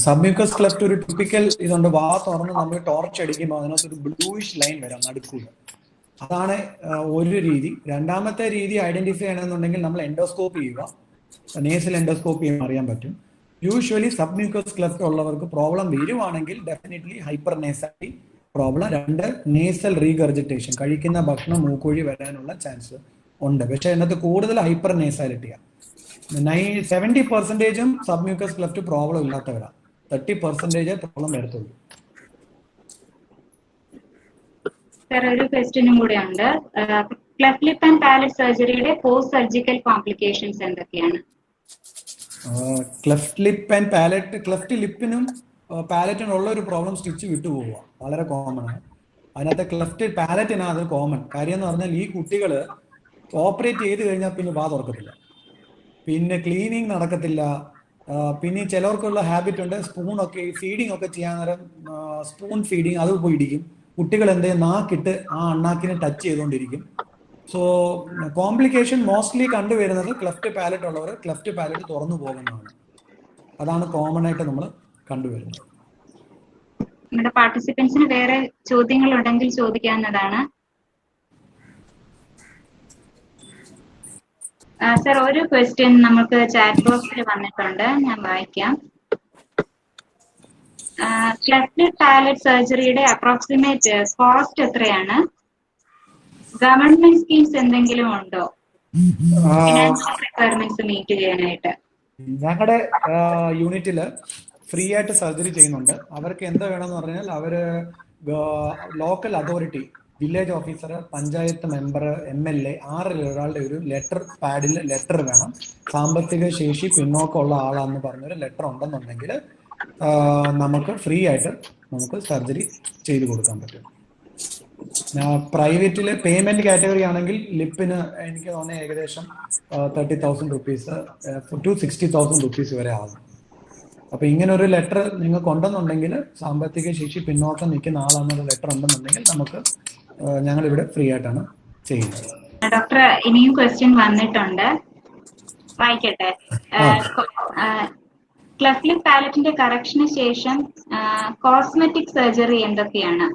B: സബ്മ്യൂക്കസ് ക്ലെഫ്റ്റ് ഒരു ടിപ്പിക്കൽ ഇതുണ്ട്. വാ തുറന്ന് നമ്മൾ ടോർച്ച് അടിക്കുമ്പോൾ അതിനകത്ത് ഒരു ബ്ലൂയിഷ് ലൈൻ വരാം നടുക്കൂല. അതാണ് ഒരു രീതി. രണ്ടാമത്തെ രീതി ഐഡന്റിഫൈ ചെയ്യണമെന്നുണ്ടെങ്കിൽ നമ്മൾ എൻഡോസ്കോപ്പ് ചെയ്യുക. നേസൽ എൻഡോസ്കോപ്പ് ചെയ്യുമ്പോൾ അറിയാൻ പറ്റും. യൂഷ്വലി സബ്മ്യൂക്കസ് ക്ലെഫ്റ്റ് ഉള്ളവർക്ക് പ്രോബ്ലം വരുവാണെങ്കിൽ definitely hyper nasality problem, 2 nasal regurgitation, കഴിക്കുന്ന ഭക്ഷണം മൂക്കുവഴി വരാനുള്ള ചാൻസ് ഉണ്ട്. പക്ഷെ അതിനകത്ത് കൂടുതൽ ഹൈപ്പർ നേസാലിറ്റിയാണ്. 70% സബ്മ്യൂക്കസ് ക്ലെഫ്റ്റ് പ്രോബ്ലം ഇല്ലാത്തവരാണ്, 30% പ്രോബ്ലം വരത്തുള്ളൂ.
A: സർ ഒരു ക്വസ്റ്റ്യനും കൂടെ ഉണ്ട്. ക്ലെഫ്റ്റ് ലിപ്പ് ആൻഡ് പാലറ്റ് സർജറിയുടെ പോസ്റ്റ് സർജിക്കൽ കോംപ്ലിക്കേഷൻസ് എന്തൊക്കെയാണ്?
B: Cleft lip and palate, cleft ലിപ്പിനും പാലറ്റിനുള്ള ഒരു പ്രോബ്ലം സ്റ്റിച്ച് വിട്ടുപോവുക വളരെ കോമൺ ആണ്. അതിനകത്ത് ക്ലെഫ്റ്റ് പാലറ്റിനാണ് അത് കോമൺ. കാര്യം എന്ന് പറഞ്ഞാൽ ഈ കുട്ടികൾ ഓപ്പറേറ്റ് ചെയ്ത് കഴിഞ്ഞാൽ പിന്നെ വാ തുറക്കത്തില്ല, പിന്നെ ക്ലീനിങ് നടക്കത്തില്ല. പിന്നെ ചിലവർക്കുള്ള ഹാബിറ്റ് ഉണ്ട്, സ്പൂണൊക്കെ ഫീഡിങ് ഒക്കെ ചെയ്യാൻ നേരം സ്പൂൺ ഫീഡിങ് അത് പോയി ഇടിക്കും. കുട്ടികൾ എന്തെങ്കിലും നാക്കിട്ട് ആ അണ്ണാക്കിനെ ടച്ച് ചെയ്തുകൊണ്ടിരിക്കും. സോ കോംപ്ലിക്കേഷൻ മോസ്റ്റ്ലി കണ്ടുവരുന്നത് ക്ലെഫ്റ്റ് പാലറ്റ് ഉള്ളവർ ക്ലെഫ്റ്റ് പാലറ്റ് തുറന്നു പോകുന്നതാണ്. അതാണ് കോമൺ ആയിട്ട് നമ്മൾ കണ്ടുവരുന്നത്.
A: നമ്മുടെ പാർട്ടിസിപ്പൻസിന് വേറെ ചോദ്യങ്ങൾ ഉണ്ടെങ്കിൽ ചോദിക്കാവുന്നതാണ്. സർ ഒരു ക്വസ്റ്റ്യൻ നമുക്ക് ചാറ്റ് ബോക്സിൽ വന്നിട്ടുണ്ട്, ഞാൻ വായിക്കാം. ക്ലെഫ്റ്റ് പാലറ്റ് സർജറിയുടെ അപ്രോക്സിമേറ്റ് കോസ്റ്റ് എത്രയാണ്? ഗവൺമെന്റ് സ്കീംസ് എന്തെങ്കിലും ഉണ്ടോ റിക്വയർമെന്റ്സ് മീറ്റ് ചെയ്യാനായിട്ട്?
B: ഞങ്ങളുടെ യൂണിറ്റില് ഫ്രീ ആയിട്ട് സർജറി ചെയ്യുന്നുണ്ട്. അവർക്ക് എന്താ വേണമെന്ന് പറഞ്ഞാൽ അവര് local authority, village officer, panchayat member, MLA 6 ഒരാളുടെ ഒരു ലെറ്റർ പാഡിൽ ലെറ്റർ വേണം. സാമ്പത്തിക ശേഷി പിന്നോക്കമുള്ള ആളാന്ന് പറഞ്ഞൊരു ലെറ്റർ ഉണ്ടെന്നുണ്ടെങ്കിൽ നമുക്ക് ഫ്രീ ആയിട്ട് നമുക്ക് സർജറി ചെയ്തു കൊടുക്കാൻ പറ്റും. പ്രൈവറ്റില് പേയ്മെന്റ് കാറ്റഗറി ആണെങ്കിൽ ലിപ്പിന് എനിക്ക് തോന്നുന്നത് ഏകദേശം 30,000 rupees to 60,000 rupees വരെ ആകും. അപ്പൊ ഇങ്ങനെ ഒരു ലെറ്റർ നിങ്ങൾക്ക് ഉണ്ടെന്നുണ്ടെങ്കിൽ, സാമ്പത്തിക ശേഷി പിന്നോക്കം നിൽക്കുന്ന ആളാണെന്നുള്ള ലെറ്റർ ഉണ്ടെന്നുണ്ടെങ്കിൽ നമുക്ക് ഞങ്ങൾ ഇവിടെ ഫ്രീ ആയിട്ടാണ് ചെയ്യുന്നത്.
A: ഡോക്ടർ ഇനിയും ക്വസ്റ്റ്യൻ വന്നിട്ടുണ്ട്, വായിക്കട്ടെ. ക്ലെഫ്റ്റ് ലിപ്പ് പാലറ്റിന്റെ കറക്ഷന് ശേഷം കോസ്മെറ്റിക് സർജറി എന്തൊക്കെയാണ്?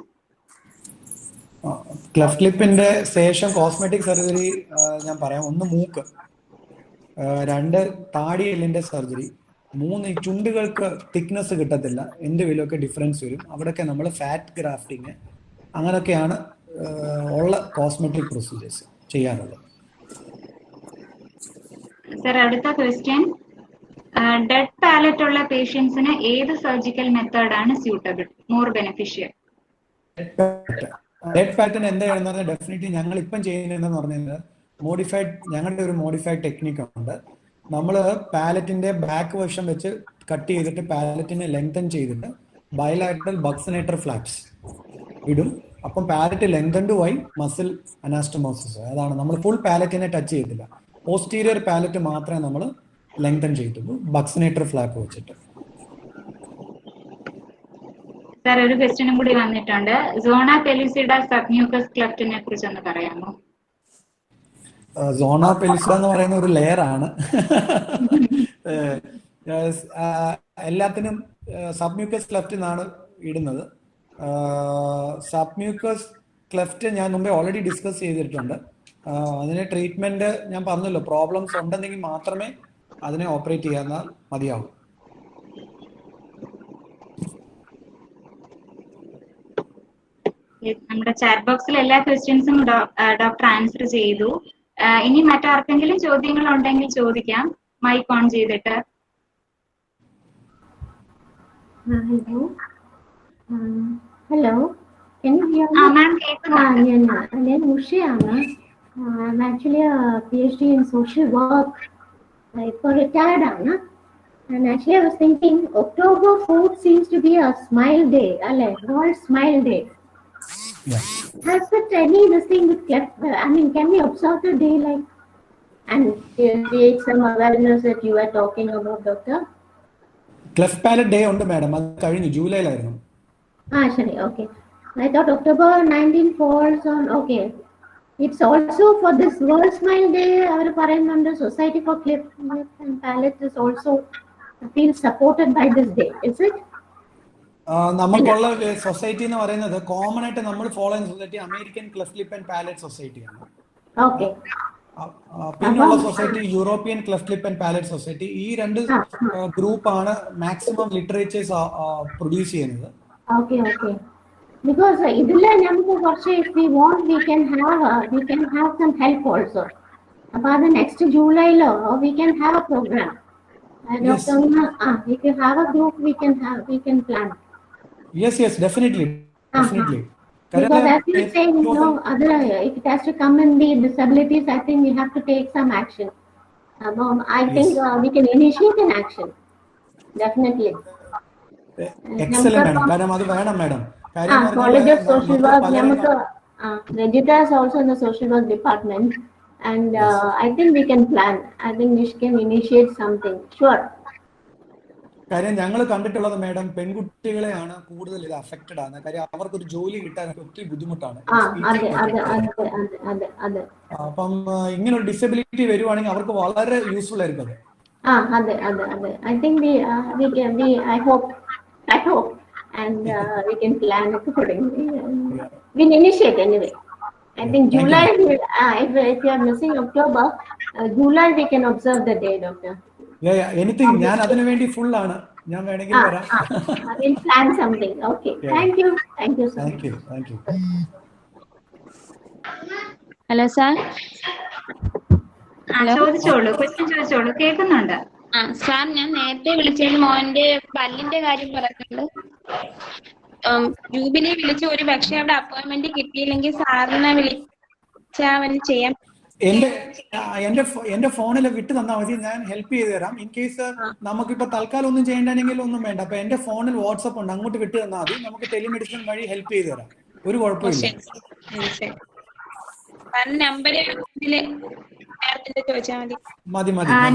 B: ക്ലെഫ്റ്റ് ലിപ്പിന്റെ ശേഷം കോസ്മെറ്റിക് സർജറി ഞാൻ പറയാം. 1 മൂക്ക്, 2 താടി എല്ലിന്റെ സർജറി, 3 ചുണ്ടുകൾക്ക് തിക്നെസ് കിട്ടത്തില്ല, എന്തെങ്കിലുമൊക്കെ ഡിഫറൻസ് വരും, അവിടെയൊക്കെ നമ്മൾ ഫാറ്റ് ഗ്രാഫ്റ്റിങ് അങ്ങനെയൊക്കെയാണ് ഉള്ള കോസ്മെറ്റിക് പ്രൊസീജിയേഴ്സ് ചെയ്യാറുള്ളത്.
A: സർ അടുത്ത ക്വസ്റ്റ്യൻ, ഡെഡ് പാലറ്റ് ഉള്ള പേഷ്യൻസിന് ഏത് സർജിക്കൽ മെത്തേഡാണ് സ്യൂട്ടബിൾ, മോർ ബെനിഫിഷ്യൽ?
B: ഡെഡ് പാലറ്റിന് എന്താ ചെയ്യണമെന്ന് പറഞ്ഞാൽ ഡെഫിനറ്റ്ലി ഞങ്ങൾ ഇപ്പം ചെയ്യുന്നതെന്ന് പറഞ്ഞാൽ ഞങ്ങളുടെ ഒരു മോഡിഫൈഡ് ടെക്നിക്ക് ഉണ്ട്. നമ്മൾ പാലറ്റിന്റെ ബാക്ക് വശം വെച്ച് കട്ട് ചെയ്തിട്ട് പാലറ്റിനെ ലെങ്തൻ ചെയ്തിട്ട് ബയലാറ്ററൽ ബക്സിനേറ്റർ ഫ്ലാപ്സ് ഇടും. അപ്പം പാലറ്റ് ലെങ്തൻഡ് ആയി മസിൽ അനാസ്റ്റമോസിസ്. അതാണ് നമ്മൾ ഫുൾ പാലറ്റിനെ ടച്ച് ചെയ്തില്ല, പോസ്റ്റീരിയർ പാലറ്റ് മാത്രമേ നമ്മൾ ലെങ്തൻ ചെയ്തിട്ടുള്ളൂ ബക്സിനേറ്റർ ഫ്ലാപ്പ് വെച്ചിട്ട്.
A: സാർ ഒരു ക്വസ്റ്റ്യനും കൂടി വന്നിട്ടുണ്ട്, സോണ പെലിസിഡ സബ്മ്യൂക്കസ് ക്ലെഫ്റ്റിനെ കുറിച്ച് ഒന്ന് പറയാമോ?
B: സോണ പെലിസിഡ എന്ന് പറയുന്ന ഒരു ലെയർ ആണ്. എല്ലാത്തിനും സബ്മ്യൂക്കസ് ക്ലെഫ്റ്റ് എന്നാണ് ഇടുന്നത്. സബ്മ്യൂക്കസ് ക്ലെഫ്റ്റ് ഞാൻ മുമ്പേ ഓൾറെഡി ഡിസ്കസ് ചെയ്തിട്ടുണ്ട്. അതിന് ട്രീറ്റ്മെന്റ് ഞാൻ പറഞ്ഞല്ലോ, പ്രോബ്ലംസ് ഉണ്ടെങ്കിൽ മാത്രമേ അതിനെ ഓപ്പറേറ്റ് ചെയ്യാൻ മതിയാവും.
A: നമ്മുടെ ചാറ്റ് ബോക്സിൽ എല്ലാ ക്വസ്റ്റ്യൻസും ഡോക്ടർ ആൻസർ ചെയ്തു. ഇനി മറ്റാർക്കെങ്കിലും ചോദ്യങ്ങൾ ഉണ്ടെങ്കിൽ ചോദിക്കാം, മൈക്ക് ഓൺ ചെയ്തിട്ട്.
L: ഹലോ, ഞാൻ ഉഷയാണ്. Actually PhD in social work. ഇപ്പോൾ റിട്ടയർഡ് ആണ്. And actually I was thinking October 4th seems to be a smile day, alle, World Smile Day.
B: Yeah.
L: Has it any this thing with I mean, can we observe the day like and create some awareness that you were talking about, doctor?
B: Cleft palate day ഉണ്ട് madam, അത് കഴിഞ്ഞു, ജൂലൈയിലായിരുന്നു.
L: Sorry, okay. I thought October 19 falls on, okay. It's also for this World Smile Day, our parayunnundu Society for Cleft and Palate is also feels supported by this day, is it?
B: നമുക്കുള്ള society എന്ന് പറയുന്നത് common ആയിട്ട് നമ്മൾ follow ചെയ്യുന്ന society American cleft lip and palate സൊസൈറ്റിയാണ്.
L: Okay.
B: പിന്നെയുള്ള society European cleft lip and palate society. ഈ രണ്ട് ഗ്രൂപ്പാണ് മാക്സിമം ലിറ്ററേച്ചേഴ്സ് പ്രൊഡ്യൂസ് ചെയ്യുന്നത്.
L: Okay, okay. Because idilla namukku korche if we want we can have some help also. About the next July lo we can have a program.
B: Yes.
L: If you have a group we can plan.
B: Yes, definitely.
L: Because as you say, other if it has to come in the disabilities, I think we have to take some action. I think we can initiate an action. Definitely.
B: Excellent, madam. കാരണം അത് വേണം madam.
L: College of Social Work, Rajita is also in the Social Work department, and I think we can plan. I think we can initiate something. Sure.
B: കാര്യം ഞങ്ങൾ കണ്ടിട്ടുള്ളത് madam, പെൺകുട്ടികളെയാണ് കൂടുതൽ ഇത് affected ആണ്. കാര്യം അവർക്കൊരു ജോലി കിട്ടാൻ ഒത്തിരി ബുദ്ധിമുട്ടാണ്. അപ്പം ഇങ്ങനെ ഒരു ഡിസബിലിറ്റി വരുവാണെങ്കിൽ അവർക്ക് വളരെ യൂസ്ഫുൾ ആയിരിക്കും അത്.
L: I think I hope and we can plan accordingly. We'll initiate anyway. I think July, if you are missing October, July we can observe the day, doctor.
B: Anything, ഞാൻ അതിനു വേണ്ടി ഫുൾ ആണ്. ഞാൻ വേണമെങ്കിൽ വരാം.
L: We'll plan something. Okay. Thank you, sir.
B: Thank you.
H: Hello sir.
A: ചോദിച്ചോളൂ, question ചോദിച്ചോളൂ, കേൾക്കുന്നുണ്ട്.
H: സാർ, ഞാൻ നേരത്തെ വിളിച്ചതിൽ മോന്റെ പല്ലിന്റെ കാര്യം പറയുന്നുണ്ട്. ജൂബിലി വിളിച്ച് ഒരു പക്ഷെ അവിടെ അപ്പോയിന്റ്മെന്റ് കിട്ടിയില്ലെങ്കിൽ സാറിനെ വിളിച്ചാ അവന് ചെയ്യാൻ.
B: എന്റെ ഫോണിൽ വിട്ട് തന്നാൽ മതി, ഞാൻ ഹെൽപ്പ് ചെയ്ത് തരാം. ഇൻ കേസ് നമുക്കിപ്പോ തൽക്കാലം ഒന്നും ചെയ്യണ്ടെങ്കിൽ ഒന്നും വേണ്ട. അപ്പൊ എന്റെ ഫോണിൽ വാട്സ്ആപ്പ് ഉണ്ട്, അങ്ങോട്ട് വിട്ട് തന്നാൽ മതി. നമുക്ക് ടെലിമെഡിസിൻ വഴി ഹെൽപ്പ് ചെയ്ത് തരാം, ഒരു കുഴപ്പമില്ല.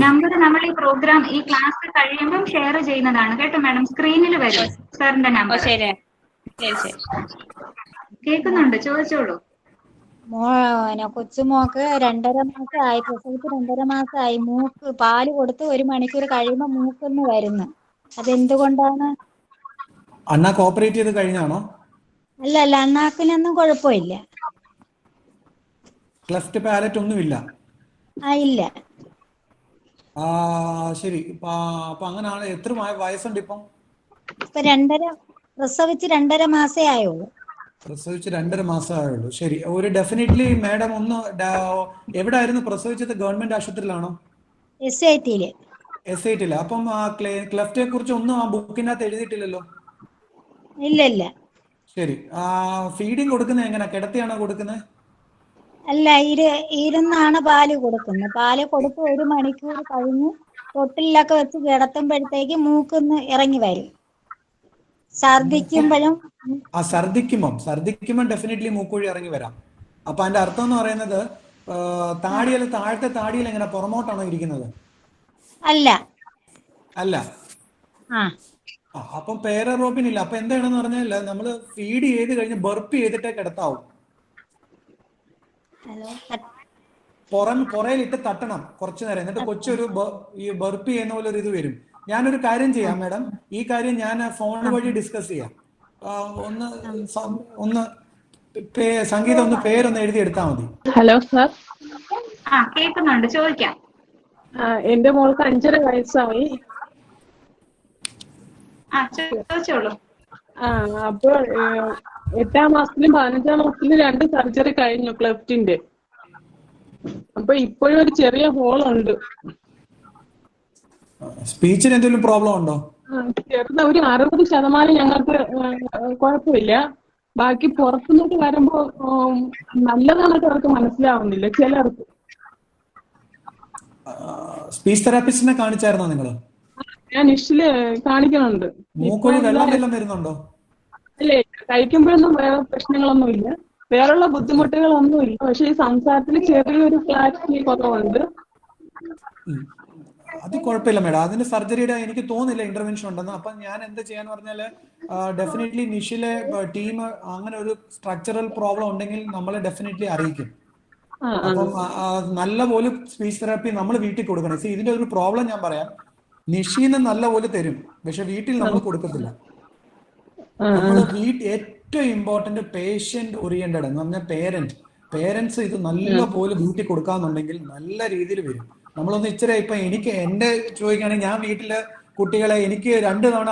A: നമ്പർ നമ്മൾ ഈ പ്രോഗ്രാം ഈ ക്ലാസ് കഴിയുമ്പോൾ ഷെയർ ചെയ്യുന്നതാണ് കേട്ടോ മാഡം. സ്ക്രീനിൽ വരും സാറിന്റെ നമ്പർ. കേൾക്കുന്നുണ്ട്, ചോദിച്ചോളൂ.
M: കൊച്ചുമോക്ക് 2.5 മാസമായി, പ്രസവിച്ച് 2.5 മാസമായി. മൂക്ക് പാല് കൊടുത്ത് 1 മണിക്കൂർ കഴിയുമ്പോ മൂക്കൊന്ന് വരുന്നു. അതെന്തുകൊണ്ടാണ്?
B: അണ്ണാക്ക് ഓപ്പറേറ്റ് ചെയ്ത് കഴിഞ്ഞാണോ?
M: അല്ല, അണ്ണാക്കിനൊന്നും കുഴപ്പമില്ല.
B: ക്ലെഫ്റ്റ് പാലറ്റ് ഒന്നുമില്ല?
M: ഇല്ല.
B: ശരി. അപ്പൊ അങ്ങനെയാണ്. എത്ര വയസ്സുണ്ട് ഇപ്പം?
M: ഇപ്പൊ 2.5, പ്രസവിച്ച് 2.5 മാസേ ആയുള്ളൂ.
B: പ്രസവിച്ച് 2.5 മാസം ആയുള്ളൂ. ശരി. ഒരു ഡെഫിനറ്റ്ലി മാഡം ഒന്ന് എവിടെയായിരുന്നു പ്രസവിച്ചത്? ഗവൺമെന്റ് ആശുപത്രിയിലാണോ? SIT-ല്. അപ്പം ക്ലെഫ്റ്റിനെ കുറിച്ച് ഒന്നും ആ ബുക്കിനകത്ത് എഴുതിയിട്ടില്ലല്ലോ?
M: ഇല്ല.
B: ശരി. ഫീഡിങ് കൊടുക്കുന്നത് എങ്ങനെ? കിടത്തിയാണോ കൊടുക്കുന്നത്?
M: അല്ല, ഇരുന്നാണ് പാല് കൊടുക്കുന്നത്. പാല് കൊടുത്ത് 1 മണിക്കൂർ കഴിഞ്ഞ് തൊട്ടിലൊക്കെ വെച്ച് കിടത്തുമ്പോഴത്തേക്ക് മൂക്കൊന്ന് ഇറങ്ങി വരും.
B: ഛർദിക്കുമ്പം ഡെഫിനറ്റ്ലി മൂക്കുവഴി ഇറങ്ങി വരാം. അപ്പൊ അതിന്റെ അർത്ഥം എന്ന് പറയുന്നത് താഴത്തെ താടിയിൽ എങ്ങനെ പുറമോട്ടാണോ ഇരിക്കുന്നത്?
M: അല്ല.
B: അപ്പം പേരറോബിൻ ഇല്ല. അപ്പൊ എന്താണെന്ന് പറഞ്ഞാൽ നമ്മള് ഫീഡ് ചെയ്ത് കഴിഞ്ഞ് ബർപ്പ് ചെയ്തിട്ടേ കിടത്താവും. പുറയിലിട്ട് തട്ടണം കുറച്ചു നേരം. എന്നിട്ട് കൊച്ചൊരു ഈ ബർപ്പ് ചെയ്യുന്ന പോലെ ഒരു ഇത് വരും. ഞാനൊരു കാര്യം ചെയ്യാം മാഡം, ഈ കാര്യം ഞാൻ ഫോൺ വഴി ഡിസ്കസ് ചെയ്യാം. ഒന്ന് സംഗീത ഒന്ന് പേരൊന്ന് എഴുതി എടുത്താൽ മതി.
J: Hello sir.
A: കേൾക്കുന്നുണ്ട്, ചോദിക്കാം.
J: എന്റെ മോൾക്ക് 5.5 വയസ്സായി.
A: ചോദിച്ചോളൂ.
J: അപ്പോൾ 8ാം മാസത്തിലും 15ാം മാസത്തിലും 2 സർജറി കഴിഞ്ഞു ക്ലെഫ്റ്റിന്റെ. അപ്പൊ ഇപ്പോഴും ഒരു ചെറിയ ഹോൾ ഉണ്ട്.
B: സ്പീച്ചിന് എന്തെങ്കിലും പ്രോബ്ലം ഉണ്ടോ?
J: ചെറുത് ഒരു 60% ഞങ്ങൾക്ക് കുഴപ്പമില്ല. ബാക്കി പുറത്തുനിന്നൊക്കെ വരുമ്പോ നല്ലതാണൊക്കെ അവർക്ക് മനസ്സിലാവുന്നില്ല ചിലർക്ക്.
B: സ്പീച്ച് തെറാപ്പിസ്റ്റിനെ കാണിച്ചായിരുന്നോ നിങ്ങള്?
J: ഞാൻ ഇഷ്ടില് കാണിക്കുന്നുണ്ട്.
B: മൂക്കൊഴി വെള്ളം വരുന്നുണ്ടോ?
J: അല്ലേ, കഴിക്കുമ്പോഴൊന്നും വേറെ പ്രശ്നങ്ങളൊന്നുമില്ല, വേറെയുള്ള ബുദ്ധിമുട്ടുകളൊന്നുമില്ല. പക്ഷെ ഈ സംസാരത്തിൽ ചെറിയൊരു ക്ലാരിറ്റി കുറവുണ്ട്.
B: അത് കുഴപ്പമില്ല മാഡം, അതിന് സർജറിയുടെ എനിക്ക് തോന്നുന്നില്ല ഇന്റർവെൻഷൻ ഉണ്ടെന്ന്. അപ്പൊ ഞാൻ എന്താ ചെയ്യാന്ന് പറഞ്ഞാല് ഡെഫിനറ്റ്ലി നിഷിലെ ടീം അങ്ങനെ ഒരു സ്ട്രക്ചറൽ പ്രോബ്ലം ഉണ്ടെങ്കിൽ നമ്മളെ ഡെഫിനറ്റ്ലി അറിയിക്കും. അപ്പം നല്ലപോലെ സ്പീച്ച് തെറാപ്പി നമ്മൾ വീട്ടിൽ കൊടുക്കണം. ഇതിന്റെ ഒരു പ്രോബ്ലം ഞാൻ പറയാം, നിഷീന്ന് നല്ലപോലെ തരും, പക്ഷെ വീട്ടിൽ നമ്മൾ കൊടുക്കത്തില്ല. നമ്മള് ഏറ്റവും ഇമ്പോർട്ടന്റ് പേഷ്യന്റ് ഓറിയന്റഡ് എന്ന് പറഞ്ഞാൽ പേരൻസ് ഇത് നല്ലപോലെ വീട്ടിൽ കൊടുക്കാന്നുണ്ടെങ്കിൽ നല്ല രീതിയിൽ വരും. നമ്മളൊന്ന് ഇച്ചിരി ഇപ്പൊ എനിക്ക് എന്റെ ചോദിക്കുകയാണെങ്കിൽ ഞാൻ വീട്ടില് കുട്ടികളെ എനിക്ക് 2 തവണ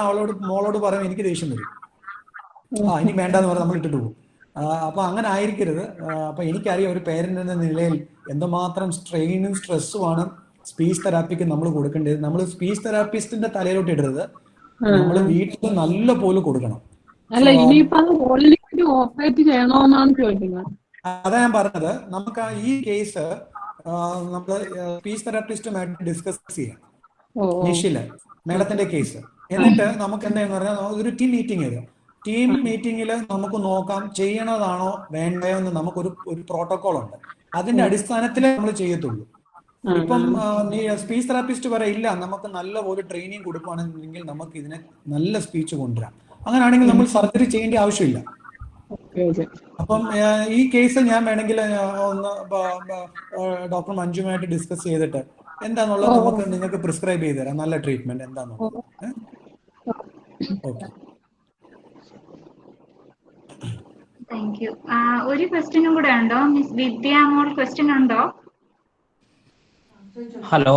B: മോളോട് പറയും എനിക്ക് ദേഷ്യം വരും. ഇനി വേണ്ടെന്ന് പറഞ്ഞാൽ നമ്മൾ ഇട്ടിട്ട് പോകും. അപ്പൊ അങ്ങനെ ആയിരിക്കരുത്. അപ്പൊ എനിക്കറിയാം ഒരു പേരന്റ് എന്ന നിലയിൽ എന്തുമാത്രം സ്ട്രെയിനും സ്ട്രെസ്സുമാണ് സ്പീച്ച് തെറാപ്പിക്ക് നമ്മൾ കൊടുക്കേണ്ടത്. നമ്മൾ സ്പീച്ച് തെറാപ്പിസ്റ്റിന്റെ തലയിലോട്ട് ഇടരുത്, നമ്മൾ വീട്ടിൽ നല്ല പോലെ കൊടുക്കണം. അതാ ഞാൻ പറഞ്ഞത്, നമുക്ക് ഈ കേസ് നമ്മള് സ്പീച്ച് തെറാപ്പിസ്റ്റുമായിട്ട് ഡിസ്കസ് ചെയ്യാം, നിഷില് മേഡത്തിന്റെ കേസ്. എന്നിട്ട് നമുക്ക് എന്താന്ന് പറഞ്ഞാൽ ഒരു ടീം മീറ്റിംഗിൽ നമുക്ക് നോക്കാം ചെയ്യണതാണോ വേണ്ടയോ എന്ന് നമുക്കൊരു പ്രോട്ടോകോൾ ഉണ്ട്. അതിന്റെ അടിസ്ഥാനത്തിലേ നമ്മൾ ചെയ്യത്തുള്ളൂ. ഇപ്പം സ്പീച്ച് തെറാപ്പിസ്റ്റ് പറയില്ല നമുക്ക് നല്ലപോലെ ട്രെയിനിങ് കൊടുക്കുകയാണെന്നുണ്ടെങ്കിൽ നമുക്ക് ഇതിനെ നല്ല സ്പീച്ച് കൊണ്ടുവരാം. അങ്ങനെയാണെങ്കിൽ നമ്മൾ സർജറി ചെയ്യേണ്ട ആവശ്യമില്ല. അപ്പം ഈ കേസ് ഞാൻ വേണമെങ്കിൽ ഒന്ന് ഡോക്ടർ മഞ്ജുമായിട്ട് ഡിസ്കസ് ചെയ്തിട്ട് എന്താന്നുള്ളത് നമുക്ക് നിങ്ങൾക്ക് പ്രിസ്ക്രൈബ് ചെയ്ത് തരാം, നല്ല ട്രീറ്റ്മെന്റ് എന്താന്നുള്ളത്. Okay,
A: thank you. ഒരു ക്വസ്റ്റ്യനും കൂടെ ഉണ്ടോ? മിസ് വിദ്യാമോൾ ക്വസ്റ്റ്യൻ ഉണ്ടോ?
I: ഹലോ,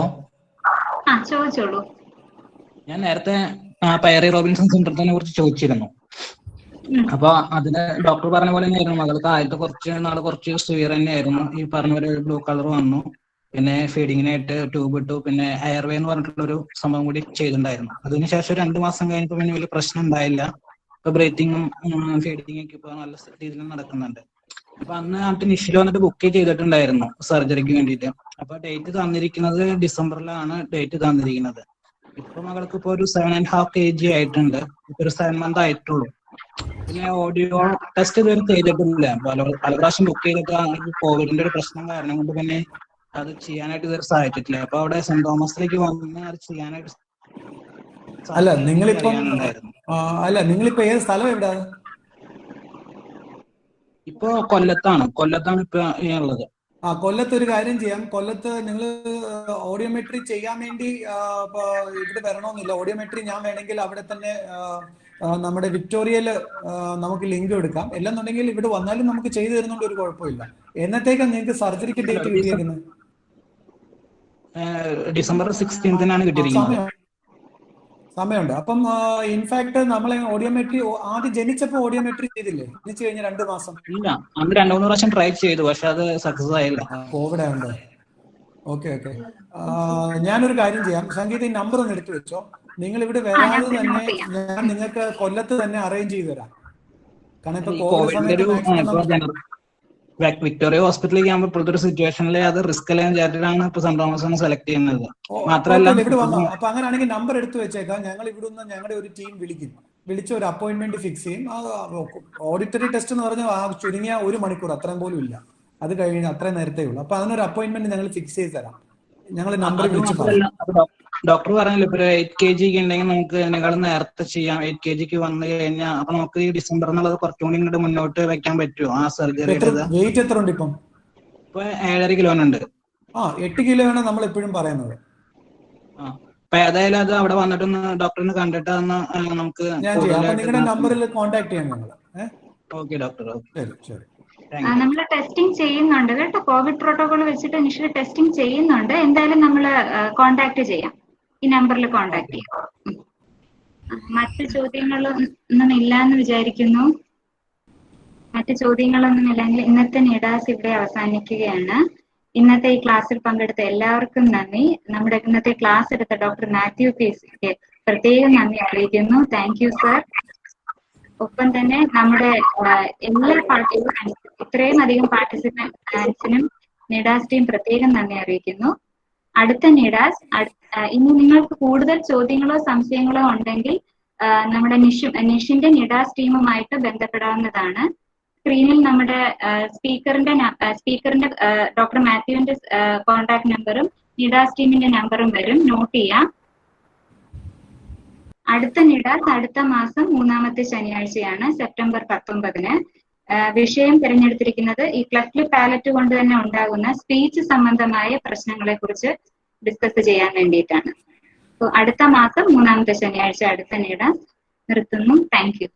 A: ചോദിച്ചോളൂ.
I: ഞാൻ നേരത്തെ പയറി റോബിൻസൺ സിൻഡ്രത്തിനെ കുറിച്ച് ചോദിച്ചിരുന്നു. അപ്പൊ അതിന് ഡോക്ടർ പറഞ്ഞ പോലെ തന്നെയായിരുന്നു. മകൾക്ക് ആദ്യത്തെ കുറച്ച് നാള് കുറച്ച് സിവിയർ തന്നെയായിരുന്നു. ഈ പറഞ്ഞ പോലെ ബ്ലൂ കളർ വന്നു, പിന്നെ ഫീഡിങ്ങിനായിട്ട് ട്യൂബ് ഇട്ടു, പിന്നെ എയർവേ എന്ന് പറഞ്ഞിട്ടുള്ള ഒരു സംഭവം കൂടി ചെയ്തിട്ടുണ്ടായിരുന്നു. അതിനുശേഷം 2 മാസം കഴിഞ്ഞപ്പോൾ പിന്നെ വലിയ പ്രശ്നം ഉണ്ടായില്ല. ഇപ്പൊ ബ്രീത്തിങ്ങും ഫീഡിങ്ങും ഒക്കെ ഇപ്പൊ നല്ല രീതിയിൽ നടക്കുന്നുണ്ട്. അപ്പൊ അന്ന് നിഷിൽ വന്നിട്ട് ബുക്ക് ചെയ്തിട്ടുണ്ടായിരുന്നു സർജറിക്ക് വേണ്ടിയിട്ട്. അപ്പൊ ഡേറ്റ് തന്നിരിക്കുന്നത് ഡിസംബറിലാണ് ഡേറ്റ് തന്നിരിക്കുന്നത്. ഇപ്പൊ മകൾക്ക് ഇപ്പൊ ഒരു 7.5 kg ആയിട്ടുണ്ട്. ഇപ്പൊ ഒരു 7 month ആയിട്ടുള്ളൂ. പിന്നെ ഓഡിയോ ടെസ്റ്റ് ഇതുവരെ ചെയ്തിട്ടില്ല. പല പ്രാവശ്യം ബുക്ക് ചെയ്തിട്ട് കോവിഡിന്റെ ഒരു പ്രശ്നം കാരണം കൊണ്ട് പിന്നെ അത് ചെയ്യാനായിട്ട് ഇതുവരെ സാധിച്ചിട്ടില്ല. അപ്പൊ അവിടെ സെന്റ് തോമസിലേക്ക് വന്ന് അത് ചെയ്യാനായിട്ട്
B: നിങ്ങളിപ്പോ ഏത് സ്ഥലം എവിടെ?
I: ഇപ്പൊ കൊല്ലത്താണ് ഇപ്പൊ ഉള്ളത്.
B: കൊല്ലത്ത് ഒരു കാര്യം ചെയ്യാം. കൊല്ലത്ത് നിങ്ങൾ ഓഡിയോമെട്രി ചെയ്യാൻ വേണ്ടി ഇവിടെ വരണമെന്നില്ല. ഓഡിയോമെട്രി ഞാൻ വേണമെങ്കിൽ അവിടെ തന്നെ നമ്മുടെ വിക്ടോറിയയില് നമുക്ക് ലിങ്ക് എടുക്കാം. അല്ലെന്നുണ്ടെങ്കിൽ ഇവിടെ വന്നാലും നമുക്ക് ചെയ്തു തരുന്നുണ്ട്, ഒരു കുഴപ്പമില്ല. എന്നത്തേക്കാണ് നിങ്ങൾക്ക് സർജറിക്ക് ഡേറ്റ് കിട്ടിയിരിക്കുന്നത്?
I: ഡിസംബർ 16 കിട്ടിയിരിക്കുന്നത്.
B: സമയമുണ്ട്. അപ്പം ഇൻഫാക്ട് നമ്മളെ ഓഡിയോമെട്രി ആദ്യം ജനിച്ചപ്പോ ഓഡിയോമെട്രി ചെയ്തില്ലേ? ജനിച്ചു കഴിഞ്ഞ 2 മാസം
I: ഇല്ല, അന്ന് 2-3 പ്രാവശ്യം ട്രൈ ചെയ്തു, പക്ഷെ അത് സക്സസ് ആയില്ല.
B: കോവിഡ് ആയതുകൊണ്ട്. ഓക്കെ. ഞാനൊരു കാര്യം ചെയ്യാം, സംഗീത ഈ നമ്പർ ഒന്ന് എടുത്തു വെച്ചോ. നിങ്ങൾ ഇവിടെ വരാതെ തന്നെ ഞാൻ നിങ്ങൾക്ക് കൊല്ലത്ത് തന്നെ അറേഞ്ച് ചെയ്തു തരാം. കാരണം ഇപ്പൊ കോവിഡ് സമയത്ത്
I: വിക്ടോറിയ ഹോസ്പിറ്റലിലേക്ക് ആകുമ്പോൾ ഇപ്പോഴത്തെ ഒരു സിറ്റുവേഷനിൽ അത് റിസ്ക് എല്ലാം വിചാരിച്ചിട്ടാണ് ഇപ്പൊ സെന്റ് തോമസ് സെലക്ട് ചെയ്യുന്നത്. മാത്രമല്ല
B: ഇവിടെ വന്നോ. അപ്പൊ അങ്ങനെയാണെങ്കിൽ നമ്പർ എടുത്തു വെച്ചേക്കാം. ഞങ്ങൾ ഇവിടുന്ന് ഞങ്ങളുടെ ഒരു ടീം വിളിച്ച് ഒരു അപ്പോയിന്റ്മെന്റ് ഫിക്സ് ചെയ്യും. ഓഡിറ്ററി ടെസ്റ്റ് എന്ന് പറഞ്ഞാൽ ചുരുങ്ങിയ 1 മണിക്കൂർ, അത്രയും പോലും ഇല്ല. അത് കഴിഞ്ഞ് അത്രയും നേരത്തെ ഉള്ളൂ. അപ്പൊ അതിനൊരു അപ്പോയിന്റ്മെന്റ് ഞങ്ങൾ ഫിക്സ് ചെയ്ത് തരാം. ഞങ്ങൾ നമ്പർ വിളിച്ച് പറയാം.
I: ഡോക്ടർ പറഞ്ഞല്ലോ ഇപ്പൊ 8 kg ഉണ്ടെങ്കിൽ നമുക്ക് അതിനേക്കാൾ നേരത്തെ ചെയ്യാം. 8 kg വന്നു കഴിഞ്ഞാൽ അപ്പൊ നമുക്ക് ഈ ഡിസംബർ എന്നുള്ളത് കുറച്ചുകൂടി ഇങ്ങോട്ട് മുന്നോട്ട് വെക്കാൻ പറ്റുമോ? ആ സർജറി
B: വെയിറ്റ് എത്ര ഉണ്ട് ഇപ്പം?
I: ഇപ്പൊ 7.5 കിലോനുണ്ട്.
B: 8 കിലോയാണ് നമ്മൾ എപ്പോഴും പറയുന്നത്.
I: അപ്പൊ ഏതായാലും അത് അവിടെ വന്നിട്ടൊന്ന് ഡോക്ടറിനെ കണ്ടിട്ട് നമുക്ക്
B: ഞാൻ ചെയ്യാം. അപ്പൊ നിങ്ങളുടെ നമ്പറിൽ കോൺടാക്ട് ചെയ്യാം ഞങ്ങൾ.
I: Okay doctor.
B: ശരി ശരി.
A: നമ്മൾ ടെസ്റ്റിംഗ് ചെയ്യുന്നുണ്ട് കേട്ടോ. കോവിഡ് പ്രോട്ടോകോൾ വെച്ചിട്ട് ഇനിഷ്യലി ടെസ്റ്റിംഗ് ചെയ്യുന്നുണ്ട്. എന്തായാലും നമ്മൾ കോൺടാക്ട് ചെയ്യാം. ഈ നമ്പറിൽ കോൺടാക്ട് ചെയ്യാം. മറ്റു ചോദ്യങ്ങളൊന്നും ഇല്ല എന്ന് വിചാരിക്കുന്നു. മറ്റു ചോദ്യങ്ങളൊന്നും ഇല്ലെങ്കിൽ ഇന്നത്തെ നിഡാസ് ഇവിടെ അവസാനിക്കുകയാണ്. ഇന്നത്തെ ഈ ക്ലാസ്സിൽ പങ്കെടുത്ത എല്ലാവർക്കും നന്ദി. നമ്മുടെ ഇന്നത്തെ ക്ലാസ് എടുത്ത ഡോക്ടർ മാത്യു പി.സിക്ക് പ്രത്യേകം നന്ദി അറിയിക്കുന്നു. Thank you sir. ഒപ്പം തന്നെ നമ്മുടെ എല്ലാ പാർട്ടിസിപ്പൻസ് ഇത്രയും അധികം പാർട്ടിസിപ്പൻസിനും നിഡാസ് ടീം പ്രത്യേകം നന്ദി അറിയിക്കുന്നു. അടുത്ത നിഡാസ് ഇനി നിങ്ങൾക്ക് കൂടുതൽ ചോദ്യങ്ങളോ സംശയങ്ങളോ ഉണ്ടെങ്കിൽ നമ്മുടെ നിഷിന്റെ നിഡാസ് ടീമുമായിട്ട് ബന്ധപ്പെടാവുന്നതാണ്. സ്ക്രീനിൽ നമ്മുടെ സ്പീക്കറിന്റെ ഡോക്ടർ മാത്യുവിന്റെ കോൺടാക്ട് നമ്പറും നിഡാസ് ടീമിന്റെ നമ്പറും വരും. നോട്ട് ചെയ്യാം. അടുത്ത നിഡാസ് അടുത്ത മാസം 3-ാമത്തെ ശനിയാഴ്ചയാണ്, സെപ്റ്റംബർ 19-ന്. വിഷയം തിരഞ്ഞെടുത്തിരിക്കുന്നത് ഈ ക്ലെഫ്റ്റ് ലിപ്പ് പാലറ്റ് കൊണ്ട് തന്നെ ഉണ്ടാകുന്ന സ്പീച്ച് സംബന്ധമായ പ്രശ്നങ്ങളെ കുറിച്ച് ഡിസ്കസ് ചെയ്യാൻ വേണ്ടിയിട്ടാണ്. അടുത്ത മാസം 3-ാമത്തെ ശനിയാഴ്ച അടുത്ത നിഡാസ്. നിർത്തുന്നു. Thank you.